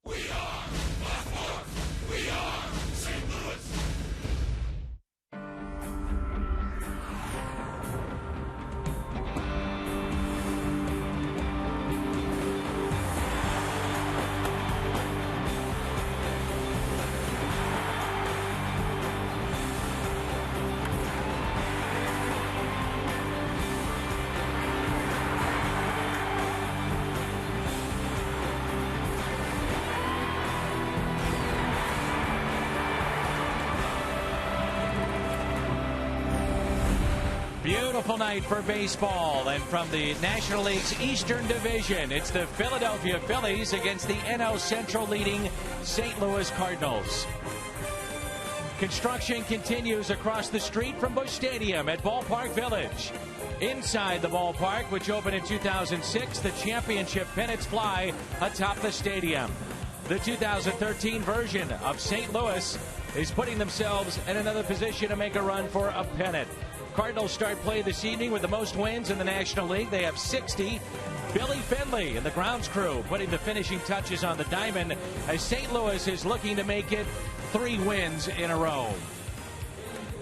We are Blackmore. We are St. Louis. Beautiful night for baseball, and from the National League's Eastern Division, it's the Philadelphia Phillies against the NL Central leading St. Louis Cardinals. Construction continues across the street from Busch Stadium at Ballpark Village. Inside the ballpark, which opened in 2006, the championship pennants fly atop the stadium. The 2013 version of St. Louis is putting themselves in another position to make a run for a pennant. Cardinals start play this evening with the most wins in the National League. They have 60. Billy Finley and the grounds crew putting the finishing touches on the diamond as St. Louis is looking to make it 3 wins in a row.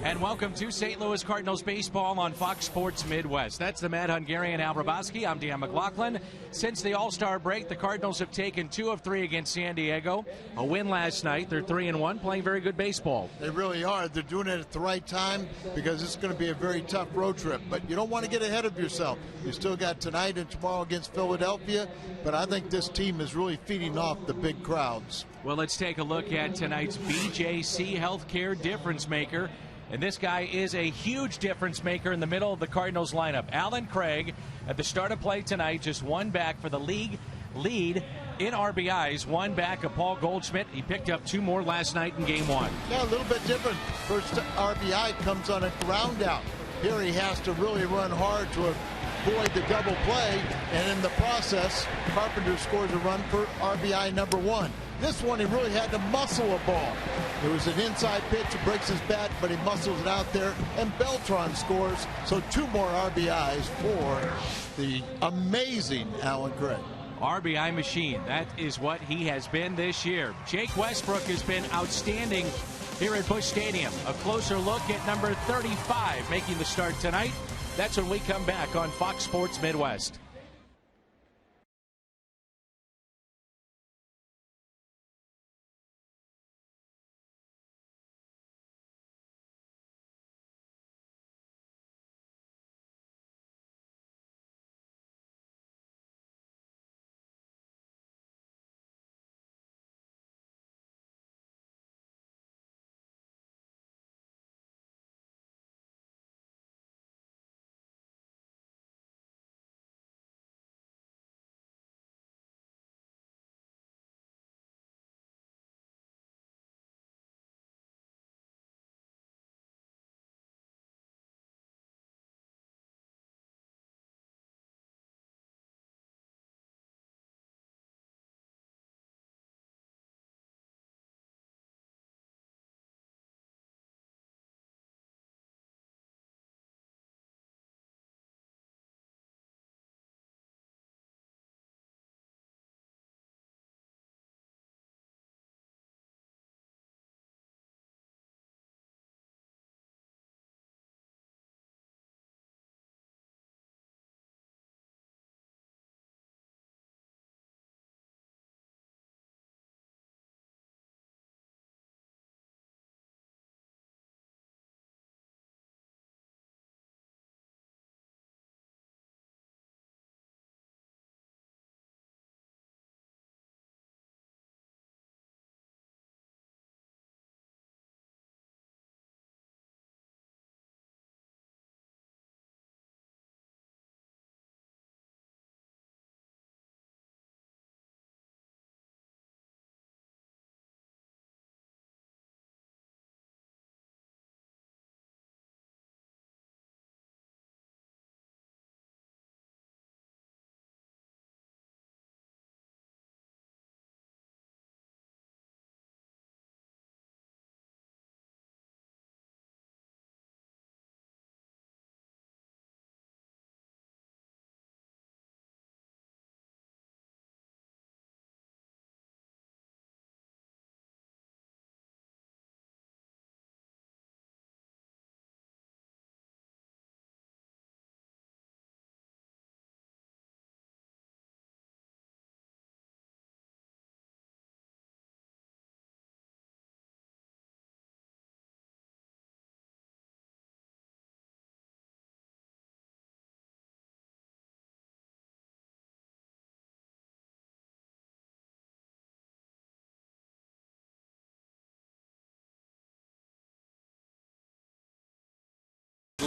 And welcome to St. Louis Cardinals baseball on Fox Sports Midwest. That's the Mad Hungarian Al Braboski. I'm Dan McLaughlin. Since the All-Star break, the Cardinals have taken 2 of 3 against San Diego. A win last night. They're 3-1, playing very good baseball. They really are. They're doing it at the right time because it's going to be a very tough road trip. But you don't want to get ahead of yourself. You still got tonight and tomorrow against Philadelphia. But I think this team is really feeding off the big crowds. Well, let's take a look at tonight's BJC Healthcare difference maker. And this guy is a huge difference maker in the middle of the Cardinals lineup. Alan Craig, at the start of play tonight, just one back for the league lead in RBIs, one back of Paul Goldschmidt. He picked up 2 more last night in Game 1. Yeah, a little bit different. First RBI comes on a ground out. Here he has to really run hard to avoid the double play, and in the process, Carpenter scores a run for RBI number 1. This one, he really had to muscle a ball. It was an inside pitch, it breaks his bat, but he muscles it out there, and Beltran scores. So 2 more RBIs for the amazing Alan Craig. RBI machine, that is what he has been this year. Jake Westbrook has been outstanding here at Busch Stadium. A closer look at number 35 making the start tonight. That's when we come back on Fox Sports Midwest.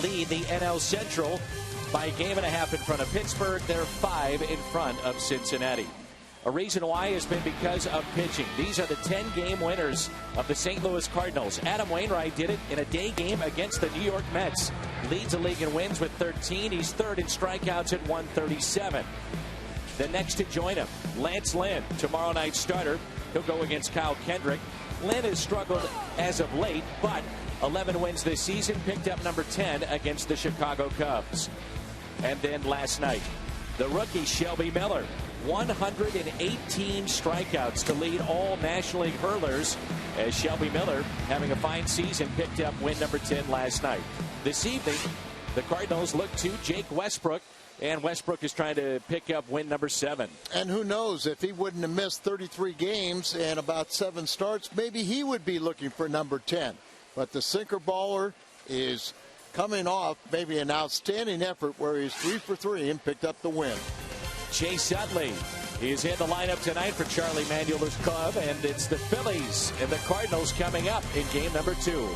lead the NL Central by a game and a half in front of Pittsburgh. They're 5 in front of Cincinnati. A reason why has been because of pitching. These are the 10-game winners of the St. Louis Cardinals. Adam Wainwright did it in a day game against the New York Mets. Leads the league in wins with 13. He's third in strikeouts at 137. The next to join him, Lance Lynn, tomorrow night's starter. He'll go against Kyle Kendrick. Lynn has struggled as of late, but 11 wins this season, picked up number 10 against the Chicago Cubs. And then last night, the rookie Shelby Miller, 118 strikeouts to lead all National League hurlers, as Shelby Miller, having a fine season, picked up win number 10 last night. This evening, the Cardinals look to Jake Westbrook, and Westbrook is trying to pick up win number 7. And who knows, if he wouldn't have missed 33 games and about 7 starts, maybe he would be looking for number 10. But the sinker baller is coming off maybe an outstanding effort where he's 3 for 3 and picked up the win. Chase Utley is in the lineup tonight for Charlie Manuela's club, and it's the Phillies and the Cardinals coming up in game number 2.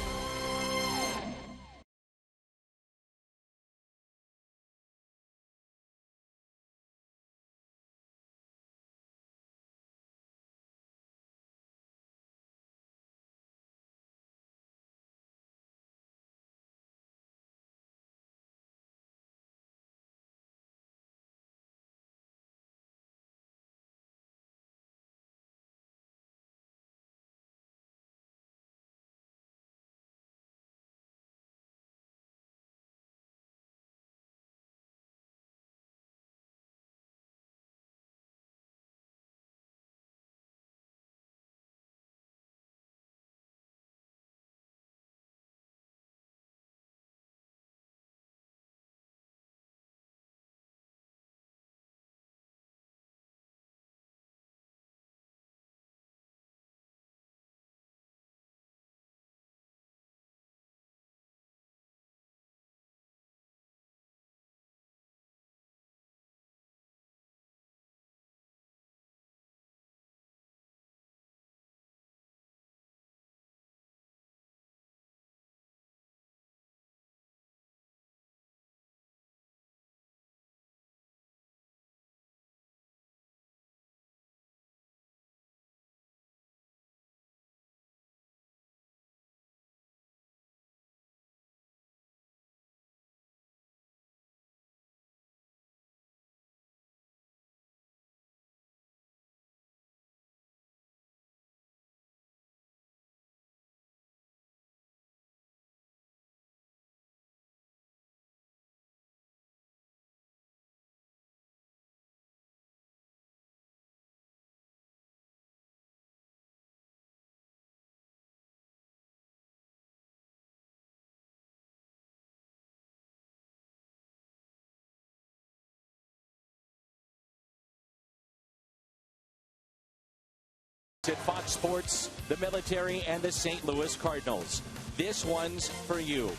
At Fox Sports, the military, and the St. Louis Cardinals. This one's for you.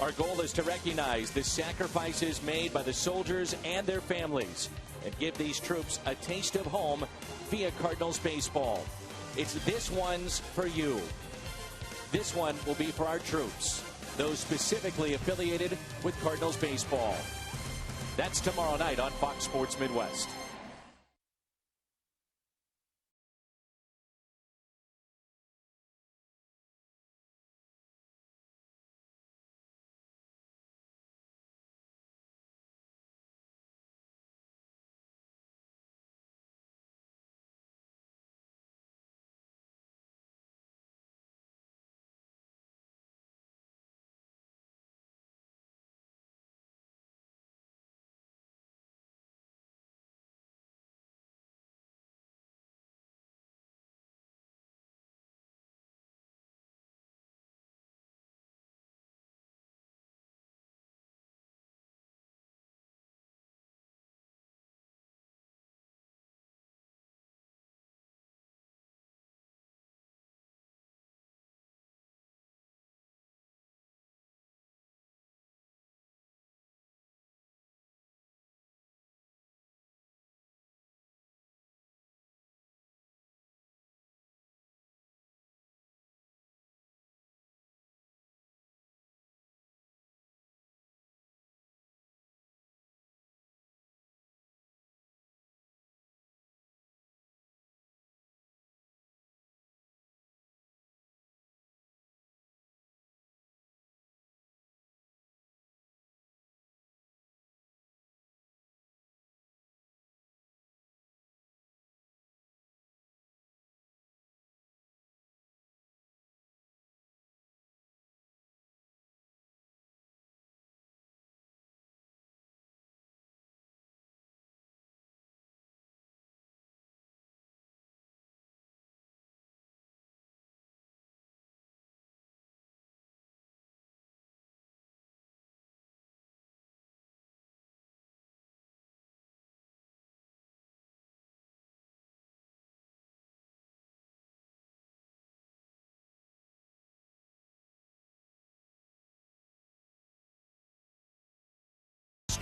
Our goal is to recognize the sacrifices made by the soldiers and their families and give these troops a taste of home via Cardinals baseball. It's this one's for you. This one will be for our troops, those specifically affiliated with Cardinals baseball. That's tomorrow night on Fox Sports Midwest.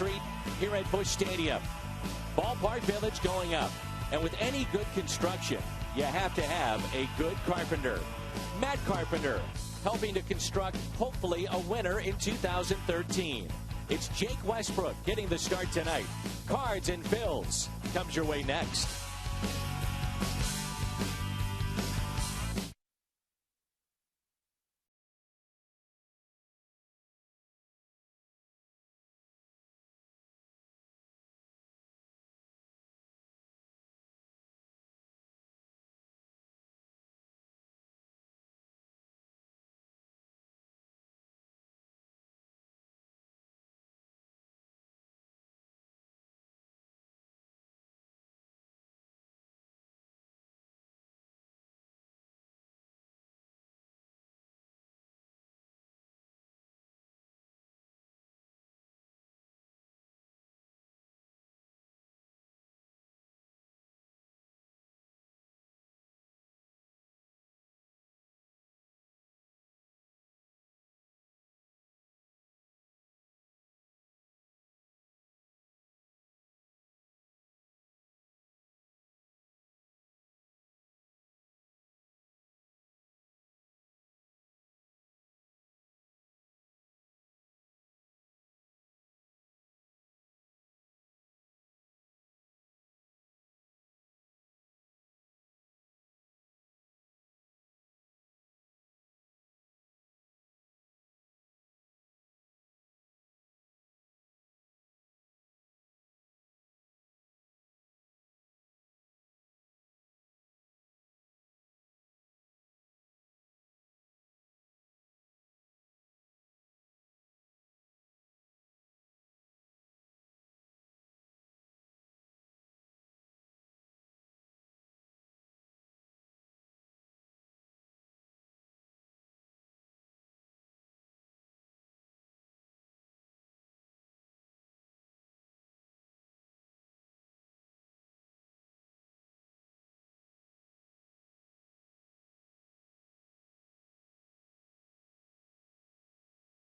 street here at Busch Stadium. Ballpark Village going up. And with any good construction, you have to have a good carpenter. Matt Carpenter, helping to construct, hopefully, a winner in 2013. It's Jake Westbrook getting the start tonight. Cards and Bills comes your way next.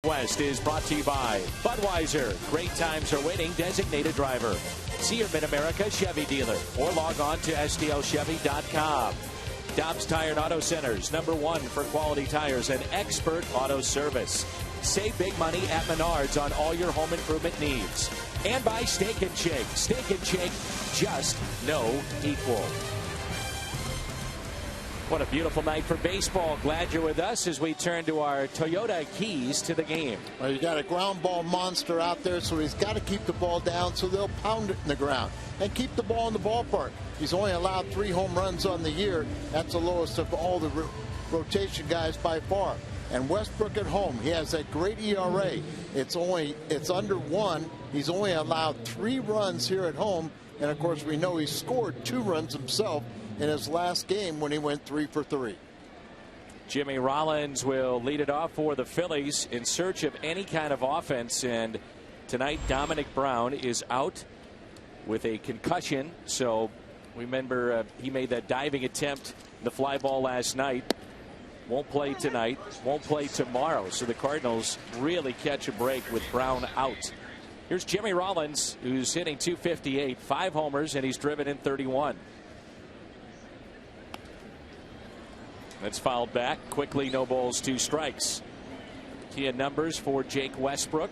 West is brought to you by Budweiser. Great times are waiting. Designated driver. See your Mid-America Chevy dealer or log on to stlchevy.com. Dobbs Tire and Auto Centers, #1 for quality tires and expert auto service. Save big money at Menards on all your home improvement needs. And by Steak and Shake. Steak and Shake, just no equal. What a beautiful night for baseball. Glad you're with us as we turn to our Toyota keys to the game. Well, you got a ground ball monster out there, so he's got to keep the ball down so they'll pound it in the ground and keep the ball in the ballpark. He's only allowed 3 home runs on the year. That's the lowest of all the rotation guys by far. And Westbrook at home, he has that great ERA. It's under 1. He's only allowed 3 runs here at home. And of course, we know he scored 2 runs himself in his last game when he went 3 for 3. Jimmy Rollins will lead it off for the Phillies in search of any kind of offense. And tonight, Dominic Brown is out with a concussion. So remember, he made that diving attempt, the fly ball last night. Won't play tonight, won't play tomorrow. So the Cardinals really catch a break with Brown out. Here's Jimmy Rollins, who's hitting .258, 5 homers, and he's driven in 31. That's fouled back quickly. No balls, 2 strikes. Key numbers for Jake Westbrook.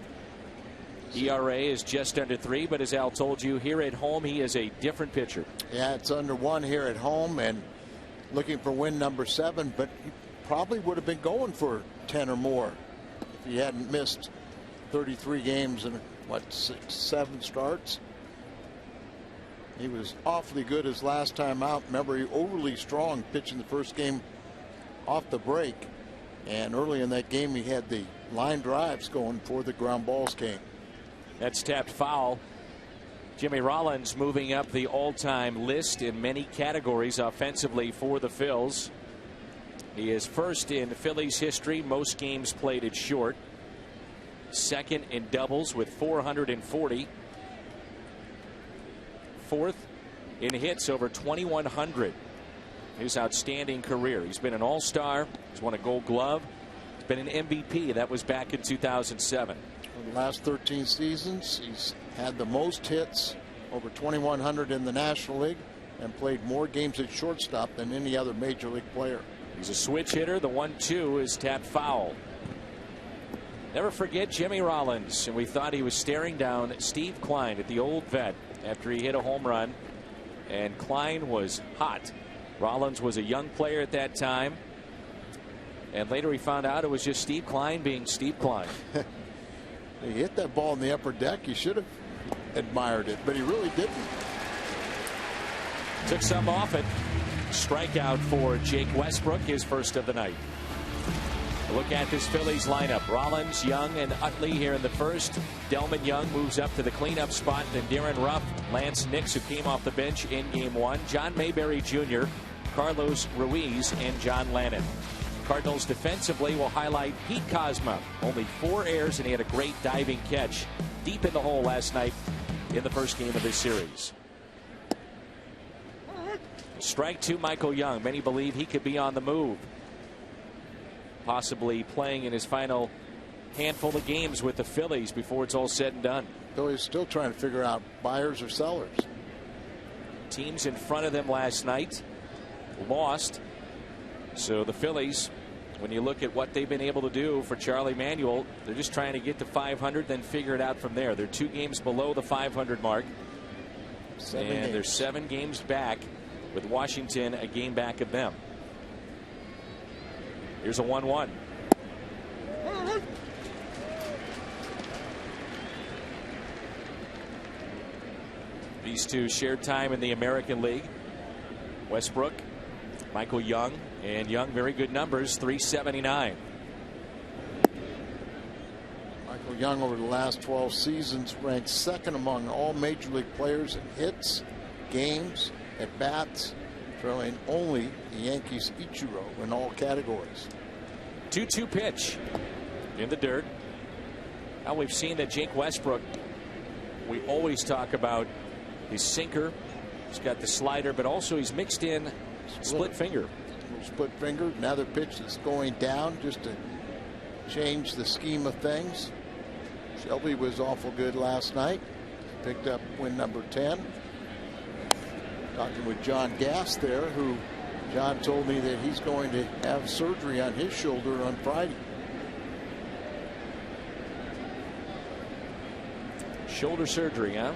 ERA is just under 3, but as Al told you, here at home he is a different pitcher. Yeah, it's under 1 here at home and looking for win number 7, but he probably would have been going for 10 or more if he hadn't missed 33 games and 7 starts. He was awfully good his last time out. Remember, he overly strong pitching the first game off the break, and early in that game he had the line drives going before the ground balls came. That's tapped foul. Jimmy Rollins moving up the all-time list in many categories offensively for the Phils. He is first in Phillies history, most games played at short. Second in doubles with 440. Fourth in hits over 2,100. His outstanding career. He's been an all-star. He's won a Gold Glove. He's been an MVP. That was back in 2007. For the last 13 seasons, he's had the most hits, over 2,100 in the National League, and played more games at shortstop than any other major league player. He's a switch hitter. The 1-2 is tapped foul. Never forget Jimmy Rollins, and we thought he was staring down Steve Klein at the old vet after he hit a home run, and Klein was hot. Rollins was a young player at that time, and later he found out it was just Steve Klein being Steve Klein. He hit that ball in the upper deck. He should have admired it, but he really didn't. Took some off it. Strikeout for Jake Westbrook, his first of the night. A look at this Phillies lineup. Rollins, Young, and Utley here in the first. Delman Young moves up to the cleanup spot. Then Darren Ruff, Lance Nix, who came off the bench in Game 1. John Mayberry Jr., Carlos Ruiz, and John Lannon. Cardinals defensively will highlight Pete Kozma. Only 4 errors, and he had a great diving catch deep in the hole last night in the first game of this series. Strike 2, Michael Young. Many believe he could be on the move, possibly playing in his final handful of games with the Phillies before it's all said and done. Though he's still trying to figure out buyers or sellers. Teams in front of them last night lost. So the Phillies, when you look at what they've been able to do for Charlie Manuel, they're just trying to get to 500, then figure it out from there. They're 2 games below the 500 mark. And they're 7 games back, with Washington a game back of them. Here's a 1-1. These two shared time in the American League. Westbrook, Michael Young, and Young, very good numbers, 379. Michael Young over the last 12 seasons ranked second among all major league players in hits, games, at bats, throwing only the Yankees Ichiro in all categories. 2-2 pitch in the dirt. Now we've seen that Jake Westbrook, we always talk about his sinker. He's got the slider, but also he's mixed in split finger. Split finger, another pitch that's going down just to change the scheme of things. Shelby was awful good last night. Picked up win number 10. Talking with John Gass there, who John told me that he's going to have surgery on his shoulder on Friday. Shoulder surgery, huh?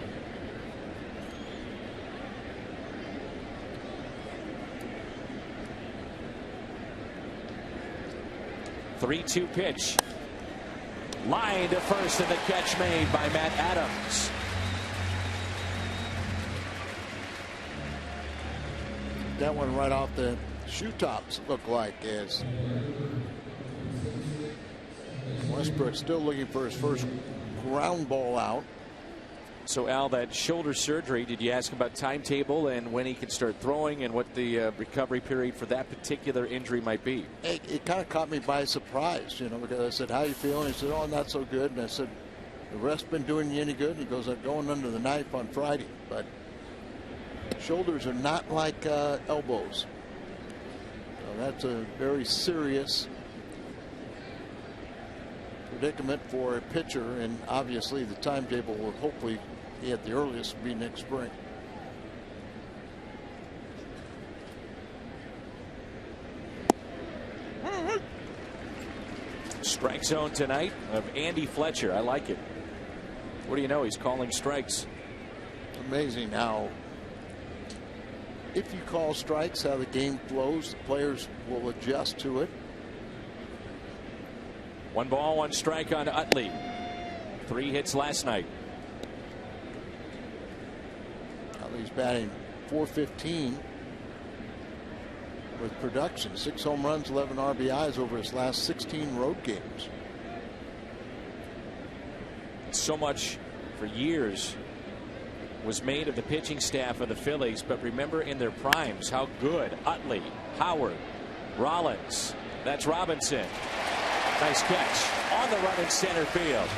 Three-two pitch. Line to first, and the catch made by Matt Adams. That one right off the shoe tops look like, as Westbrook still looking for his first ground ball out. So Al, that shoulder surgery, did you ask about timetable and when he could start throwing and what the recovery period for that particular injury might be? It kind of caught me by surprise, you know, because I said, how you feeling? He said, oh, not so good. And I said, the rest been doing you any good? And he goes, I'm going under the knife on Friday. But shoulders are not like elbows. So that's a very serious predicament for a pitcher, and obviously the timetable will hopefully at the earliest be next spring. Strike zone tonight of Andy Fletcher. I like it. What do you know? He's calling strikes. Amazing how, if you call strikes, how the game flows. The players will adjust to it. 1 ball, 1 strike on Utley. 3 hits last night. Utley's batting .415 with production. 6 home runs, 11 RBIs over his last 16 road games. So much for years was made of the pitching staff of the Phillies, but remember in their primes how good Utley, Howard, Rollins, that's Robinson. Nice catch on the run in center field.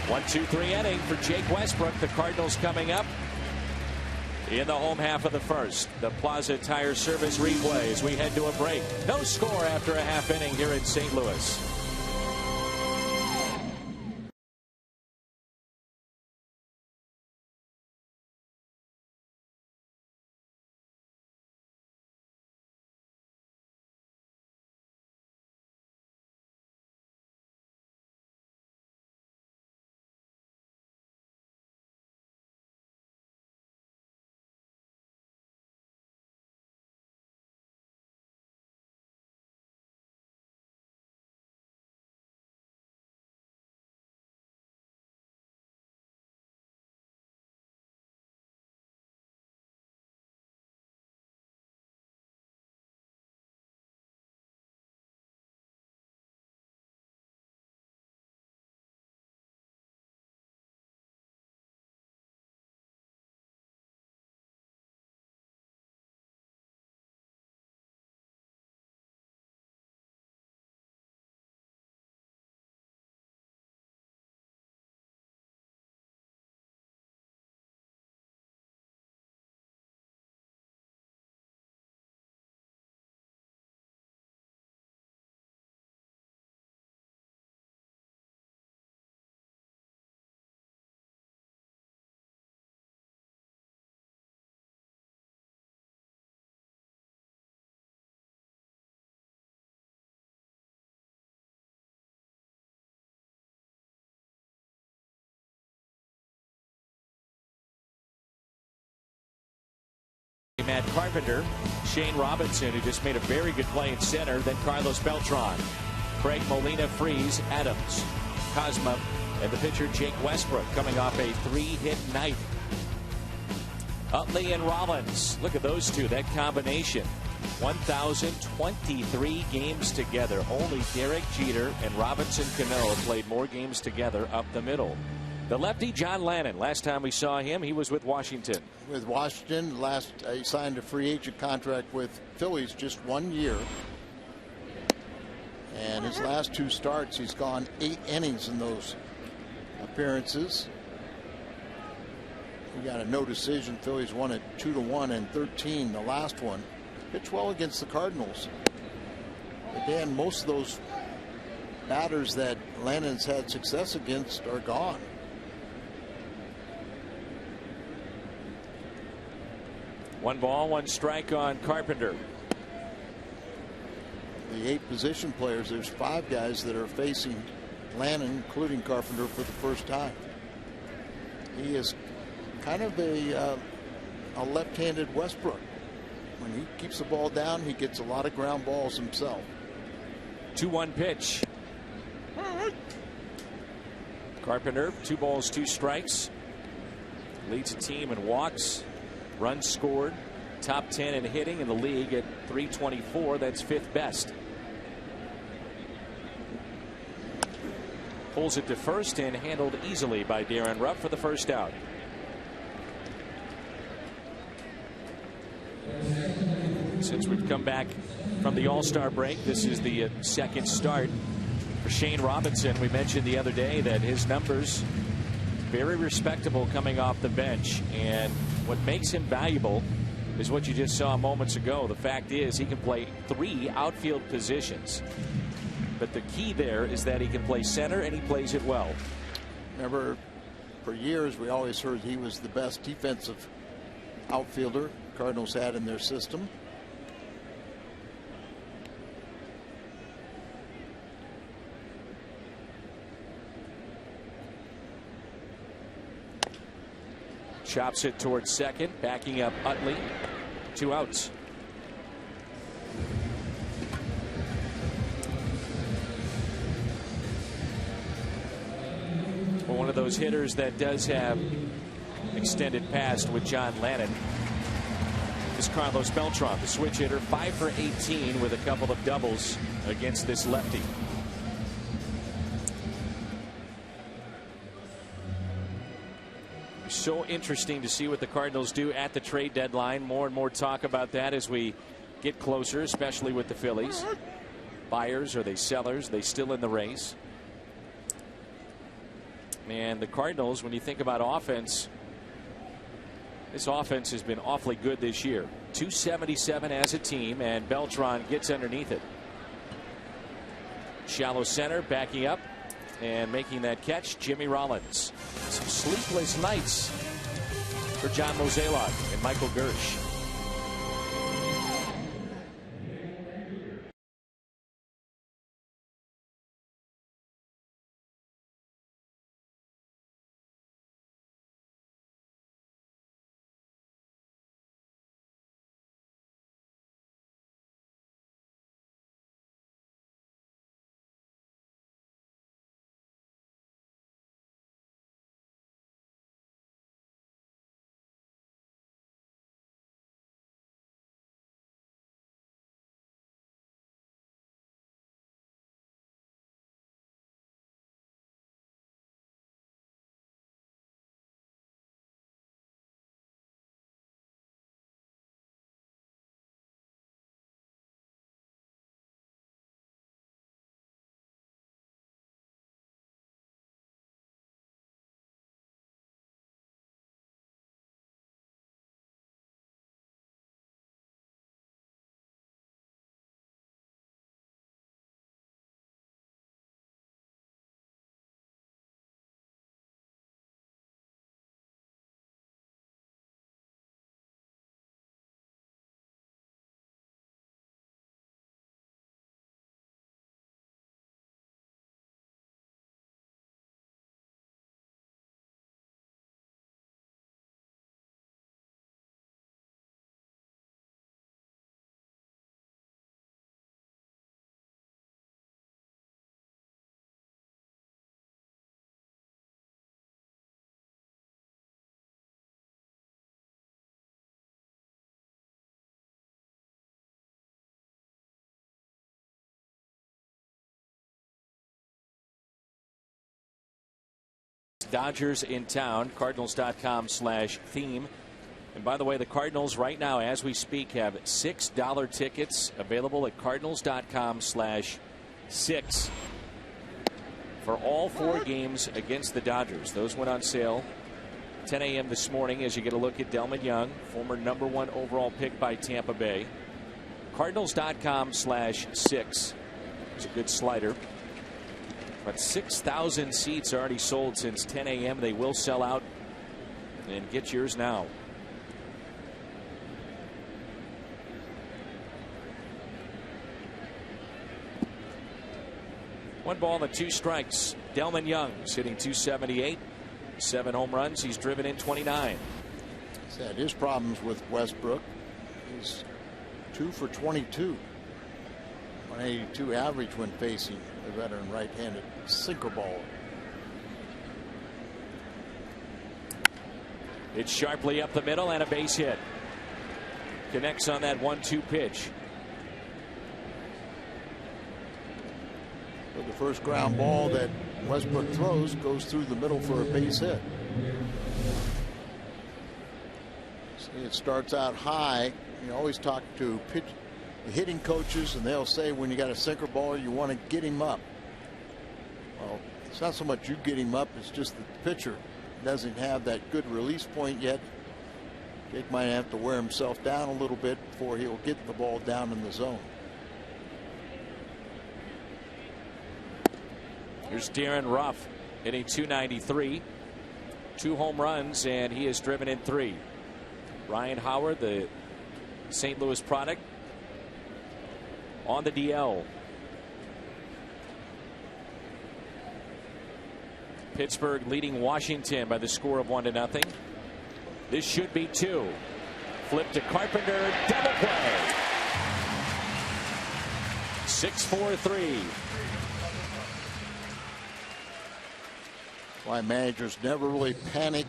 1-2-3 inning for Jake Westbrook. The Cardinals coming up in the home half of the first. The Plaza Tire Service replay as we head to a break. No score after a half inning here in St. Louis. Matt Carpenter, Shane Robinson, who just made a very good play in center, then Carlos Beltran, Craig Molina, Freeze, Adams, Cosma, and the pitcher Jake Westbrook coming off a 3-hit night. Utley and Rollins, look at those two, that combination. 1,023 games together. Only Derek Jeter and Robinson Cano have played more games together up the middle. The lefty, John Lannon, last time we saw him, he was with Washington. With Washington, he signed a free agent contract with Phillies just 1 year. And his last 2 starts, he's gone 8 innings in those appearances. We got a no decision. Phillies won it 2-1 and 13 the last one. Pitched well against the Cardinals. But Dan, most of those batters that Lannon's had success against are gone. One ball, one strike on Carpenter. The 8 position players, there's 5 guys that are facing Lannon, including Carpenter, for the first time. He is kind of a left-handed Westbrook. When he keeps the ball down, he gets a lot of ground balls himself. 2-1 pitch. Carpenter, 2 balls, 2 strikes. Leads the team in walks, runs scored, top 10 in hitting in the league at 324. That's 5th best. Pulls it to first and handled easily by Darren Rupp for the first out. Since we've come back from the All-Star break, this is the second start for Shane Robinson. We mentioned the other day that his numbers very respectable coming off the bench, and what makes him valuable is what you just saw moments ago. The fact is he can play 3 outfield positions, but the key there is that he can play center and he plays it well. Remember, for years we always heard he was the best defensive outfielder Cardinals had in their system. Chops it towards second, backing up Utley. 2 outs. Well, one of those hitters that does have extended past with John Lannon is Carlos Beltran, the switch hitter, 5 for 18 with a couple of doubles against this lefty. So interesting to see what the Cardinals do at the trade deadline. More and more talk about that as we get closer, especially with the Phillies. Buyers, are they sellers? Are they still in the race? And the Cardinals, when you think about offense, this offense has been awfully good this year. 277 as a team, and Beltran gets underneath it. Shallow center, backing up and making that catch, Jimmy Rollins. Some sleepless nights for John Mozeliak and Michael Gersh. Dodgers in town. Cardinals.com/theme. And by the way, the Cardinals right now, as we speak, have $6 tickets available at Cardinals.com/6 for all 4 games against the Dodgers. Those went on sale 10 a.m. this morning as you get a look at Delmon Young, former #1 overall pick by Tampa Bay. Cardinals.com/6. It's a good slider. But 6,000 seats already sold since 10 a.m. They will sell out. And get yours now. One ball and 2 strikes. Delmon Young's hitting .278. 7 home runs. He's driven in 29. He's had his problems with Westbrook. He's 2 for 22. 182 average when facing the veteran right-handed sinker baller. It's sharply up the middle and a base hit. Connects on that 1-2 pitch. So the first ground ball that Westbrook throws goes through the middle for a base hit. See, it starts out high. You always talk to hitting coaches, and they'll say when you got a sinker ball, you want to get him up. Well, it's not so much you get him up, it's just the pitcher doesn't have that good release point yet. Jake might have to wear himself down a little bit before he'll get the ball down in the zone. Here's Darren Ruff hitting .293. 2 home runs, and he has driven in 3. Ryan Howard, the St. Louis product, on the DL. Pittsburgh leading Washington by the score of 1-0. This should be 2. Flip to Carpenter, double play. 6-4-3. Why managers never really panic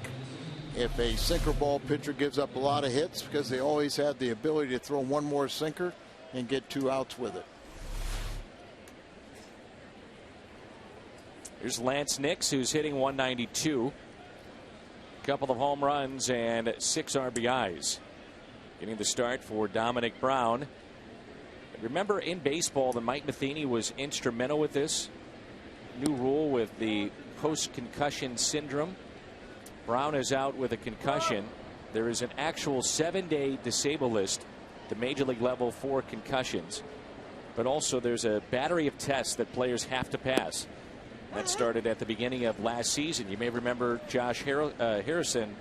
if a sinker ball pitcher gives up a lot of hits, because they always have the ability to throw one more sinker and get 2 outs with it. Here's Lance Nix, who's hitting .192. A couple of home runs and 6 RBIs. Getting the start for Dominic Brown. Remember in baseball that Mike Matheny was instrumental with this new rule with the post-concussion syndrome. Brown is out with a concussion. There is an actual 7-day disable list, the major league level, for concussions. But also there's a battery of tests that players have to pass. That started at the beginning of last season. You may remember Josh Harrison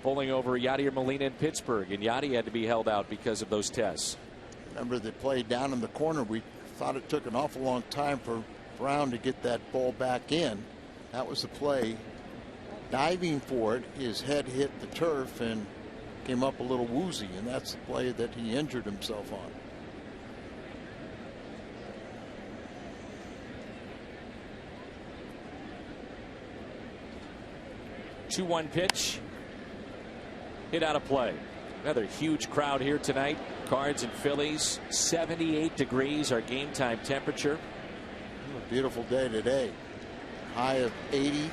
pulling over Yadier Molina in Pittsburgh, and Yadi had to be held out because of those tests. Remember the play down in the corner. We thought it took an awful long time for Brown to get that ball back in. That was the play. Diving for it, his head hit the turf and came up a little woozy, and that's the play that he injured himself on. Two-one pitch. Hit out of play. Another huge crowd here tonight. Cards and Phillies. 78 degrees, our game time temperature. A beautiful day today. High of 80.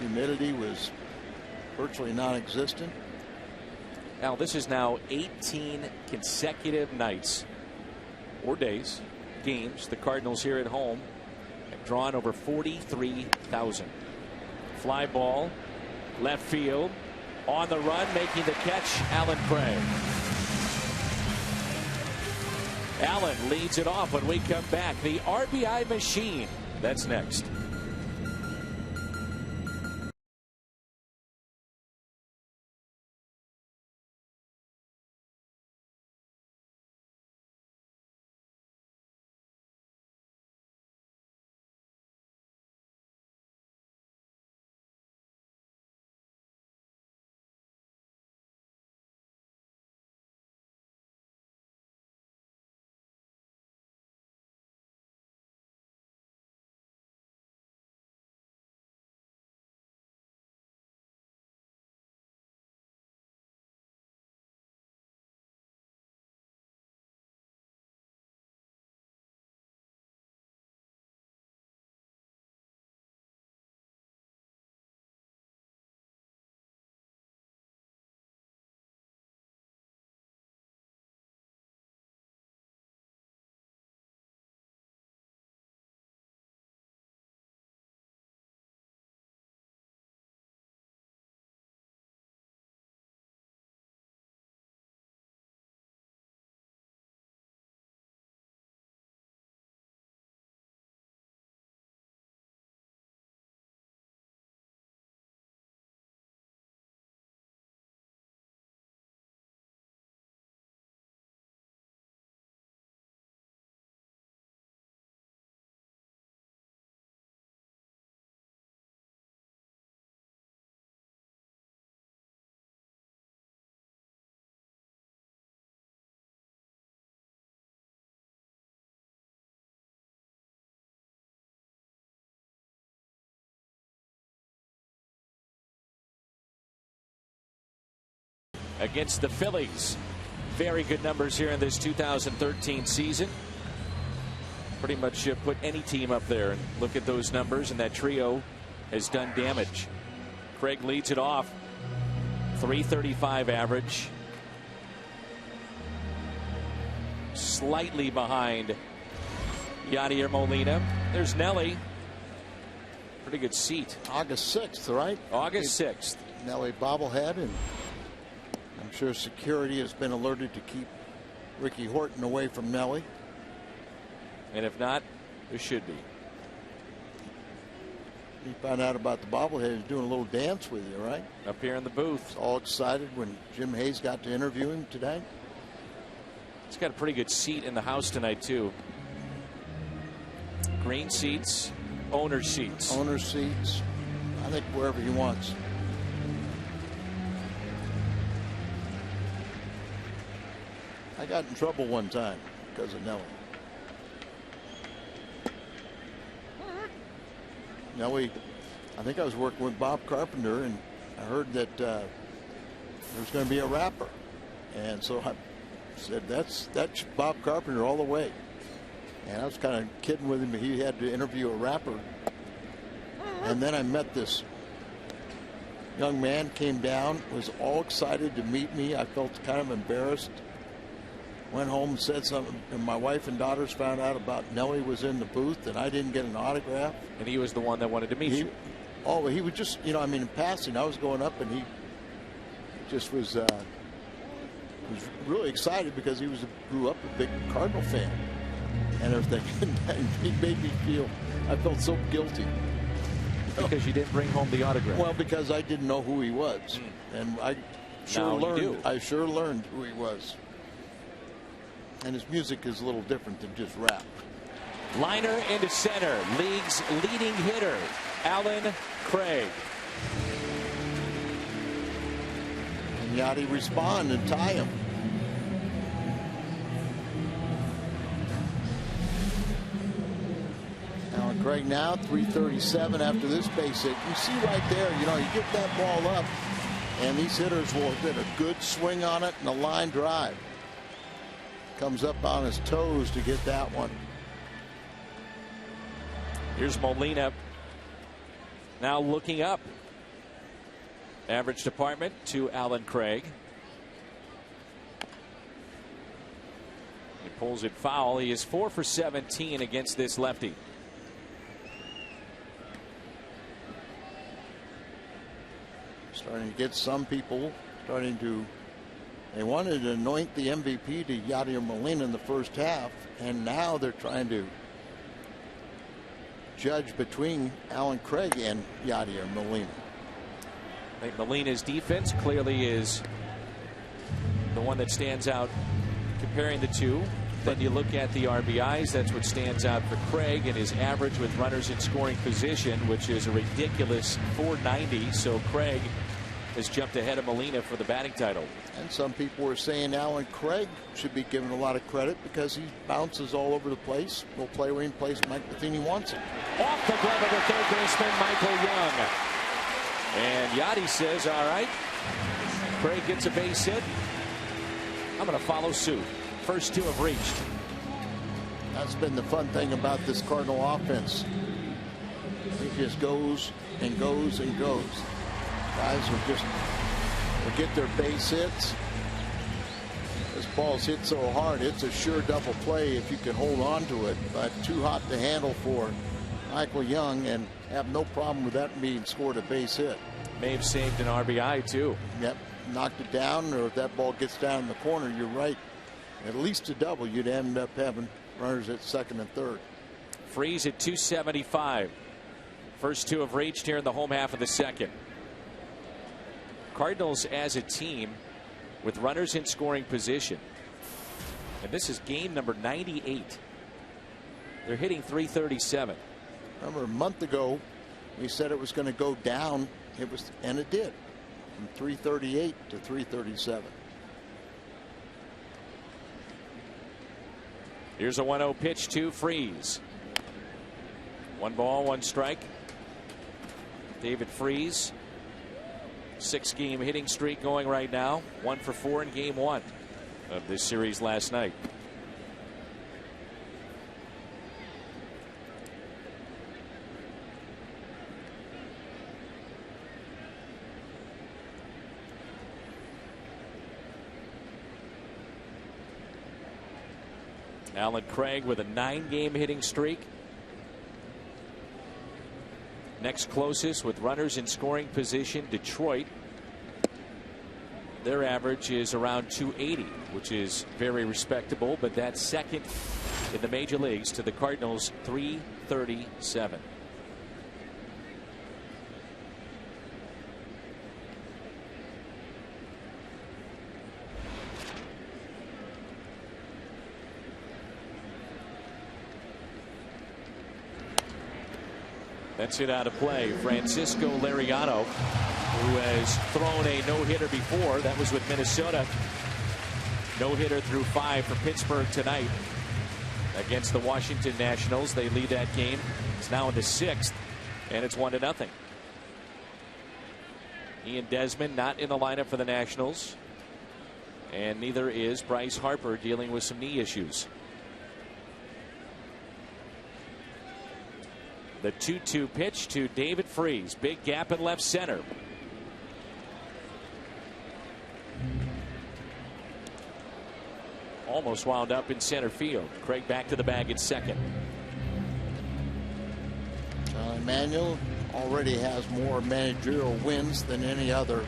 Humidity was virtually non-existent. Now this is now 18 consecutive nights or days, games. The Cardinals here at home have drawn over 43,000. Fly ball, left field, on the run, making the catch, Alan Craig. Allen leads it off when we come back. The RBI machine. That's next. against the Phillies. Very good numbers here in this 2013 season. Pretty much put any team up there and look at those numbers, and that trio has done damage. Craig leads it off. .335 average. Slightly behind Yadier Molina. There's Nelly. Pretty good seat. August 6th, right? August 6th. Nelly bobblehead, and I'm sure security has been alerted to keep Ricky Horton away from Nelly. And if not, there should be. You found out about the bobblehead. He's doing a little dance with you, right? Up here in the booth. All excited when Jim Hayes got to interview him today. He's got a pretty good seat in the house tonight, too. Green seats, owner's seats. Owner's seats. I think wherever he wants. I got in trouble one time because of Nelly. Nelly, I think I was working with Bob Carpenter, and I heard that there was going to be a rapper. And so I said, that's Bob Carpenter all the way. And I was kind of kidding with him. He had to interview a rapper. And then I met this young man, came down, was all excited to meet me. I felt kind of embarrassed. Went home and said something, and my wife and daughters found out about Nelly was in the booth, and I didn't get an autograph. And he was the one that wanted to meet you. Oh, he was just, I mean, in passing, I was going up, and he just was really excited because he grew up a big Cardinal fan and everything. And he made me feel, I felt so guilty. Because you didn't bring home the autograph. Well, because I didn't know who he was. And I sure learned who he was. And his music is a little different than just rap. Liner into center. League's leading hitter, Alan Craig. And Yachty respond and tie him. Alan Craig now, 337 after this base hit. You see right there, you get that ball up, and these hitters will get a good swing on it and a line drive. Comes up on his toes to get that one. Here's Molina now looking up. Average department to Alan Craig. He pulls it foul. He is 4 for 17 against this lefty. Starting to get some people starting to. They wanted to anoint the MVP to Yadier Molina in the first half, and now they're trying to judge between Alan Craig and Yadier Molina. I think Molina's defense clearly is the one that stands out comparing the two. Then you look at the RBIs, that's what stands out for Craig, and his average with runners in scoring position, which is a ridiculous 490. So Craig has jumped ahead of Molina for the batting title. And some people were saying Alan Craig should be given a lot of credit because he bounces all over the place. Will play where he plays. Mike Matheny wants it. Off the glove of the third baseman, Michael Young. And Yachty says, all right, Craig gets a base hit. I'm going to follow suit. First two have reached. That's been the fun thing about this Cardinal offense. It just goes and goes and goes. Guys will get their base hits. This ball's hit so hard, it's a sure double play if you can hold on to it. But too hot to handle for Michael Young, and have no problem with that being scored a base hit. May have saved an RBI too. Yep, knocked it down, or if that ball gets down in the corner, you're right. At least a double, you'd end up having runners at second and third. Freeze at 275. First two have reached here in the home half of the second. Cardinals as a team with runners in scoring position. And this is game number 98. They're hitting .337. Remember a month ago we said it was going to go down. And it did, from .338 to .337. Here's a 1-0 pitch to Freeze. 1 ball, 1 strike. David Freeze 6-game hitting streak going right now. 1 for 4 in game 1 of this series last night. Alan Craig with a 9-game hitting streak. Next closest with runners in scoring position, Detroit. Their average is around 280, which is very respectable, but that's second in the major leagues to the Cardinals' 337. That's it out of play. Francisco Liriano, who has thrown a no-hitter before. That was with Minnesota. No-hitter through 5 for Pittsburgh tonight against the Washington Nationals. They lead that game. It's now in the 6th, and it's 1-0. Ian Desmond not in the lineup for the Nationals, and neither is Bryce Harper, dealing with some knee issues. The 2-2 pitch to David Freese. Big gap in left center. Almost wound up in center field. Craig back to the bag at second. John Emanuel already has more managerial wins than any other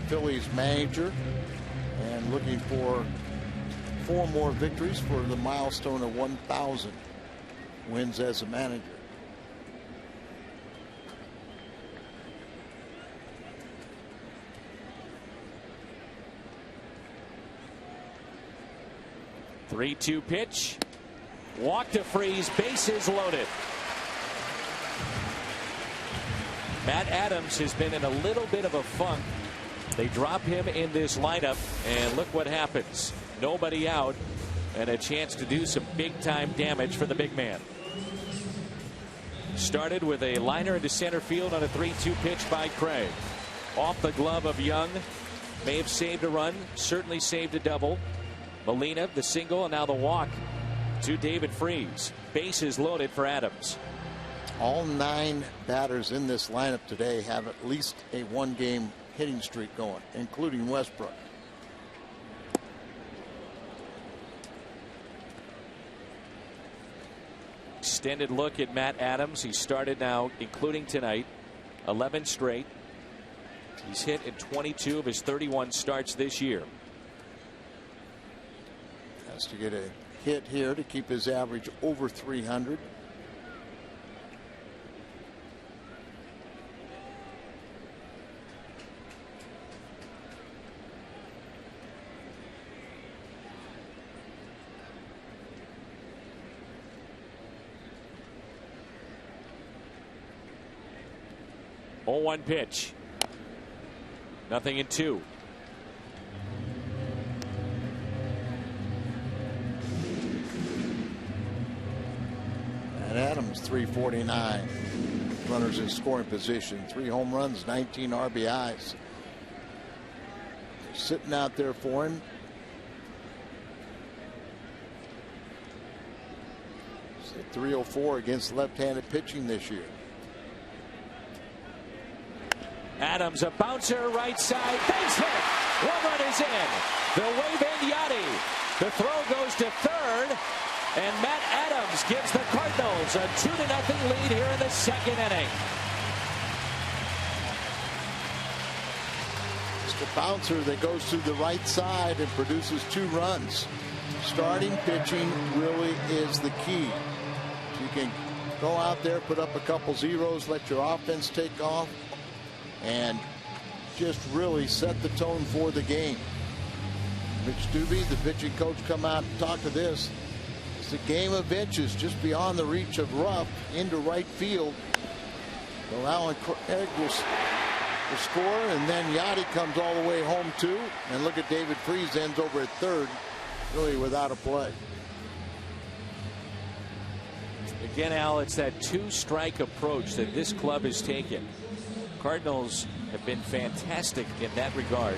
Phillies manager, and looking for 4 more victories for the milestone of 1,000 wins as a manager. The 3-2 pitch. Walk to Freese. Bases loaded. Matt Adams has been in a little bit of a funk. They drop him in this lineup, and look what happens. Nobody out, and a chance to do some big-time damage for the big man. Started with a liner into center field on a 3-2 pitch by Craig. Off the glove of Young. May have saved a run. Certainly saved a double. Molina, the single, and now the walk to David Freese. Bases loaded for Adams. All 9 batters in this lineup today have at least a 1-game hitting streak going, including Westbrook. Extended look at Matt Adams. He started now, including tonight, 11 straight. He's hit in 22 of his 31 starts this year. Has to get a hit here to keep his average over 300. Oh, 1 pitch. Nothing in 2. Adams 349. Runners in scoring position. 3 home runs, 19 RBIs. Sitting out there for him. It's a 304 against left-handed pitching this year. Adams, a bouncer, right side, base hit. One run is in. They'll wave in Yachty. The throw goes to third. And Matt Adams gives the Cardinals a 2-0 lead here in the 2nd inning. Just a bouncer that goes to the right side and produces 2 runs. Starting pitching really is the key. You can go out there, put up a couple zeros, let your offense take off, and just really set the tone for the game. Mitch Doobie, the pitching coach, come out and talk to this. It's a game of inches just beyond the reach of Ruff into right field. So Alan Craig will score, and then Yachty comes all the way home too. And look at David Freese, ends over at third, really without a play. Again, Al, it's that 2-strike approach that this club has taken. Cardinals have been fantastic in that regard.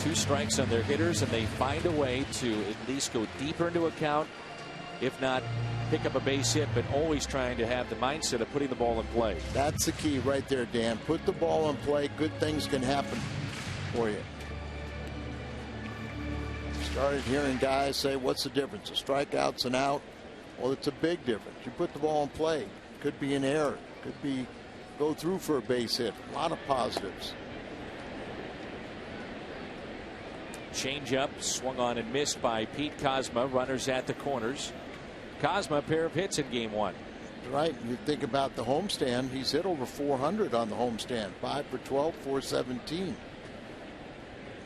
2 strikes on their hitters, and they find a way to at least go deeper into a count, if not pick up a base hit, but always trying to have the mindset of putting the ball in play. That's the key right there, Dan. Put the ball in play. Good things can happen for you. Started hearing guys say, what's the difference? A strikeout's an out. Well, it's a big difference. You put the ball in play. Could be an error. Could be go through for a base hit. A lot of positives. Changeup swung on and missed by Pete Kozma. Runners at the corners. Kozma, a pair of hits in game 1. Right. You think about the homestand. He's hit over 400 on the homestand. 5 for 12, 417.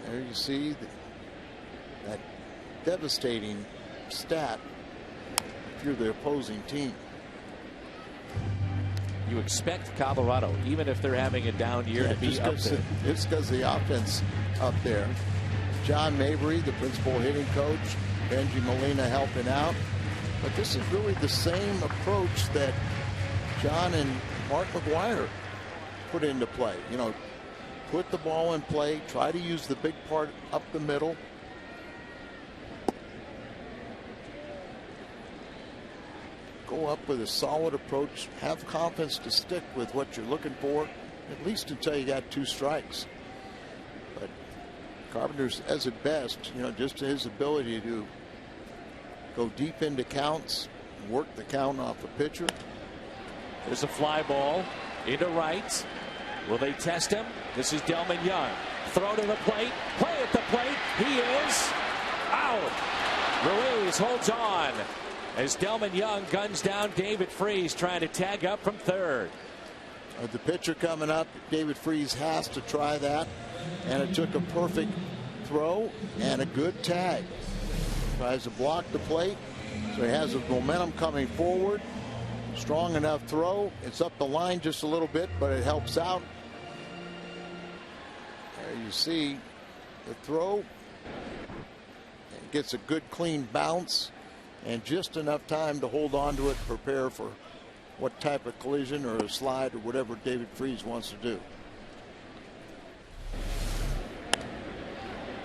There you see that devastating stat if you're the opposing team. You expect Colorado, even if they're having a down year, to be up there. It's because the offense up there. John Mabry, the principal hitting coach, Benji Molina helping out. But this is really the same approach that John and Mark McGwire put into play. You know, put the ball in play, try to use the big part up the middle. Go up with a solid approach, have confidence to stick with what you're looking for, at least until you got 2 strikes. But Carpenter's, as at best, you know, just his ability to go deep into counts, work the count off a pitcher. There's a fly ball into right. Will they test him? This is Delman Young. Throw to the plate. Play at the plate. He is out. Ruiz holds on as Delman Young guns down David Freese, trying to tag up from third. The pitcher coming up, David Freese has to try that, and it took a perfect throw and a good tag. Tries to block the plate, so he has the momentum coming forward. Strong enough throw. It's up the line just a little bit, but it helps out. There you see the throw. It gets a good clean bounce and just enough time to hold on to it, prepare for what type of collision or a slide or whatever David Freese wants to do.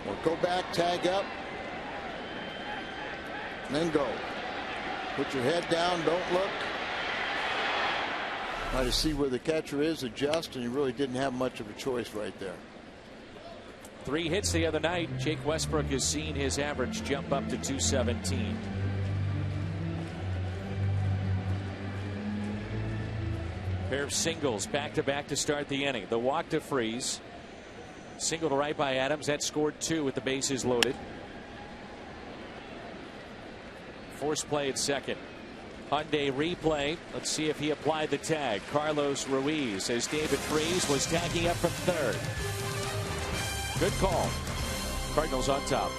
Or go back, tag up, and then go. Put your head down, don't look. Try to see where the catcher is, adjust, and he really didn't have much of a choice right there. 3 hits the other night. Jake Westbrook has seen his average jump up to 217. Pair of singles back-to-back to start the inning. The walk to Freese. Single to right by Adams. That scored 2 with the bases loaded. Force play at second. Hyundai replay. Let's see if he applied the tag. Carlos Ruiz as David Freese was tagging up from third. Good call. Cardinals on top.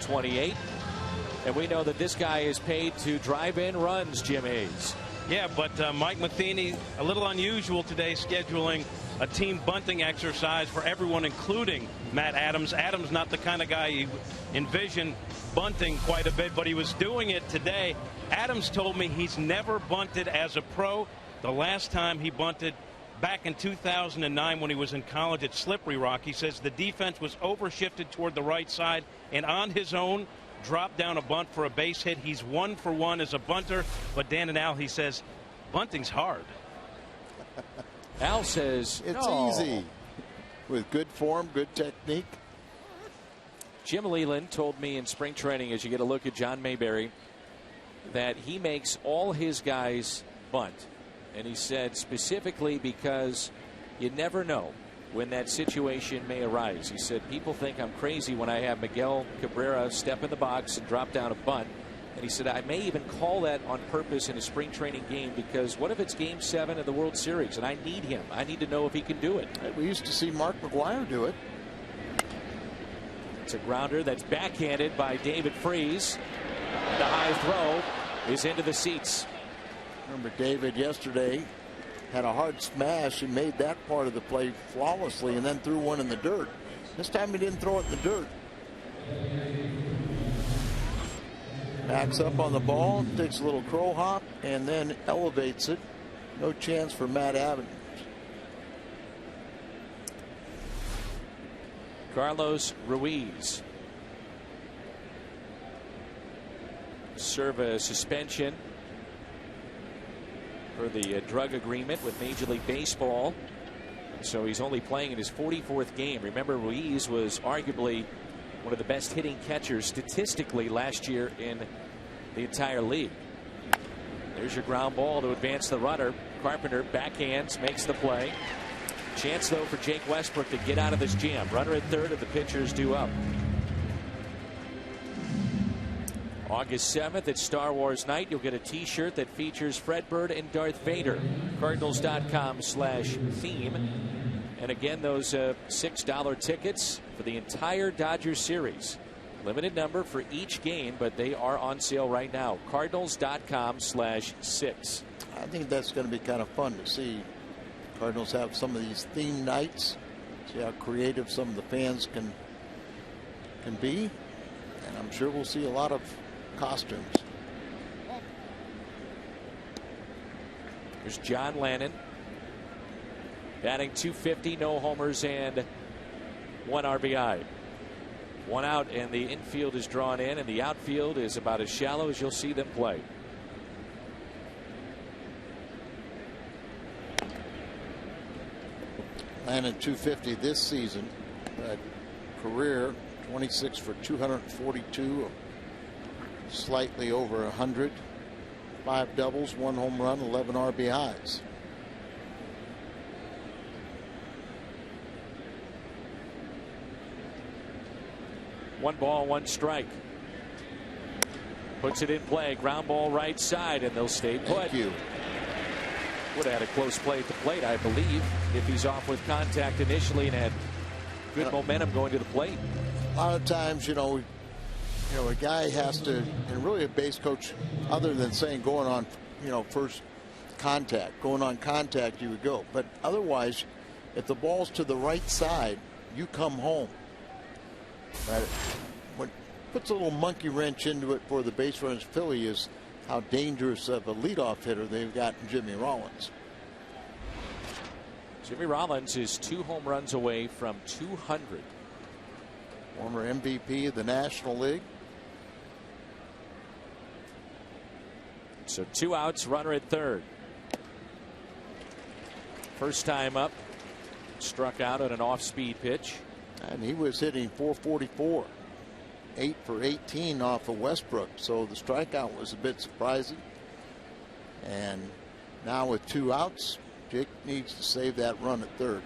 28. And we know that this guy is paid to drive in runs, Jim Hayes. Yeah, but Mike Matheny, a little unusual today, scheduling a team bunting exercise for everyone, including Matt Adams. Adams not the kind of guy you envision bunting quite a bit, but he was doing it today. Adams told me he's never bunted as a pro. The last time he bunted back in 2009 when he was in college at Slippery Rock, he says the defense was overshifted toward the right side, and on his own dropped down a bunt for a base hit. He's 1 for 1 as a bunter, but Dan and Al, he says bunting's hard. Al says it's no. easy with good form, good technique. Jim Leland told me in spring training, as you get a look at John Mayberry, that he makes all his guys bunt. And he said specifically because you never know when that situation may arise. He said people think I'm crazy when I have Miguel Cabrera step in the box and drop down a bunt. And he said I may even call that on purpose in a spring training game, because what if it's Game 7 of the World Series and I need him? I need to know if he can do it. We used to see Mark McGwire do it. It's a grounder that's backhanded by David Freese. The high throw is into the seats. Remember David yesterday had a hard smash. He made that part of the play flawlessly and then threw one in the dirt. This time he didn't throw it in the dirt. Backs up on the ball, takes a little crow hop, and then elevates it. No chance for Matt Adams. Carlos Ruiz serve a suspension for the drug agreement with Major League Baseball. So he's only playing in his 44th game. Remember, Ruiz was arguably one of the best hitting catchers statistically last year in the entire league. There's your ground ball to advance the runner. Carpenter backhands, makes the play. Chance, though, for Jake Westbrook to get out of this jam. Runner at third, and the pitcher's due up. August 7th at Star Wars Night, you'll get a t-shirt that features Fred Bird and Darth Vader. Cardinals.com/theme. And again, those $6 tickets for the entire Dodgers series. Limited number for each game, but they are on sale right now. Cardinals.com/6. I think that's going to be kind of fun to see. Cardinals have some of these theme nights. See how creative some of the fans can be. And I'm sure we'll see a lot of costumes. There's John Lannon batting .250, no homers and 1 RBI. 1 out, and the infield is drawn in, and the outfield is about as shallow as you'll see them play. Lannon .250 this season, but career 26 for 242. Slightly over 100, 5 doubles, 1 home run, 11 RBIs. One ball, 1 strike. Puts it in play. Ground ball right side, and they'll stay put. Thank you. Would have had a close play at the plate, I believe, if he's off with contact initially and had good momentum going to the plate. A lot of times, a guy has to, and really a base coach, other than saying going on, first contact, going on contact, you would go. But otherwise, if the ball's to the right side, you come home. Right? What puts a little monkey wrench into it for the base runners Philly is how dangerous of a leadoff hitter they've got in Jimmy Rollins. Jimmy Rollins is 2 home runs away from 200. Former MVP of the National League. So 2 outs, runner at third. First time up, struck out on an off-speed pitch. And he was hitting .444. 8 for 18 off of Westbrook. So the strikeout was a bit surprising. And now with 2 outs, Jake needs to save that run at third.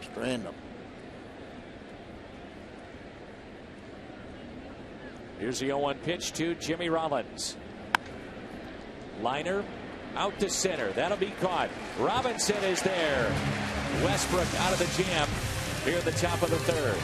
Strand him. Here's the 0-1 pitch to Jimmy Rollins. Liner out to center. That'll be caught. Robinson is there. Westbrook out of the jam here at the top of the third.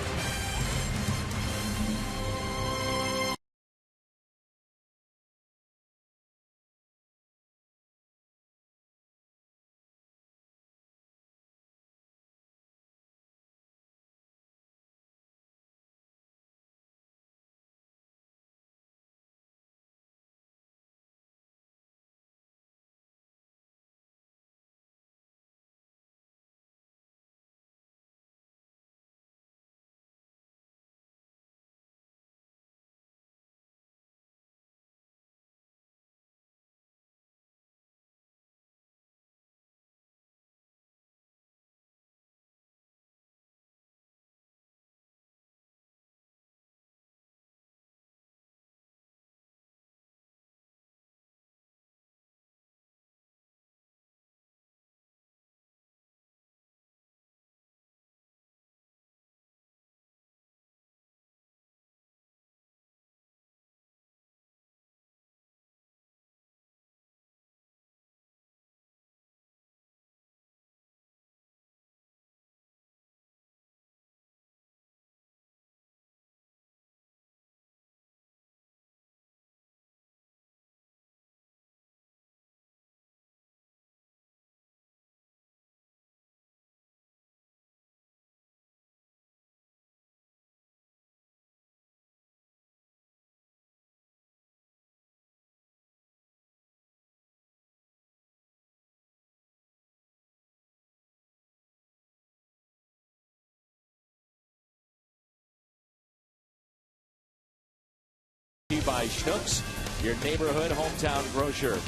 by Schnucks, your neighborhood hometown grocer.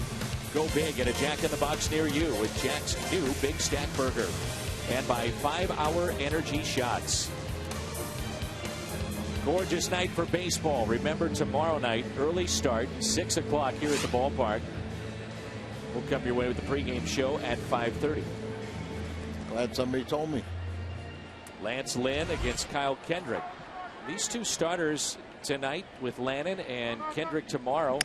Go big at a Jack in the Box near you with Jack's new Big Stack Burger. And by 5-Hour Energy Shots. Gorgeous night for baseball. Remember, tomorrow night, early start, 6 o'clock here at the ballpark. We'll come your way with the pregame show at 5:30. Glad somebody told me. Lance Lynn against Kyle Kendrick. These two starters tonight with Lannon and Kendrick tomorrow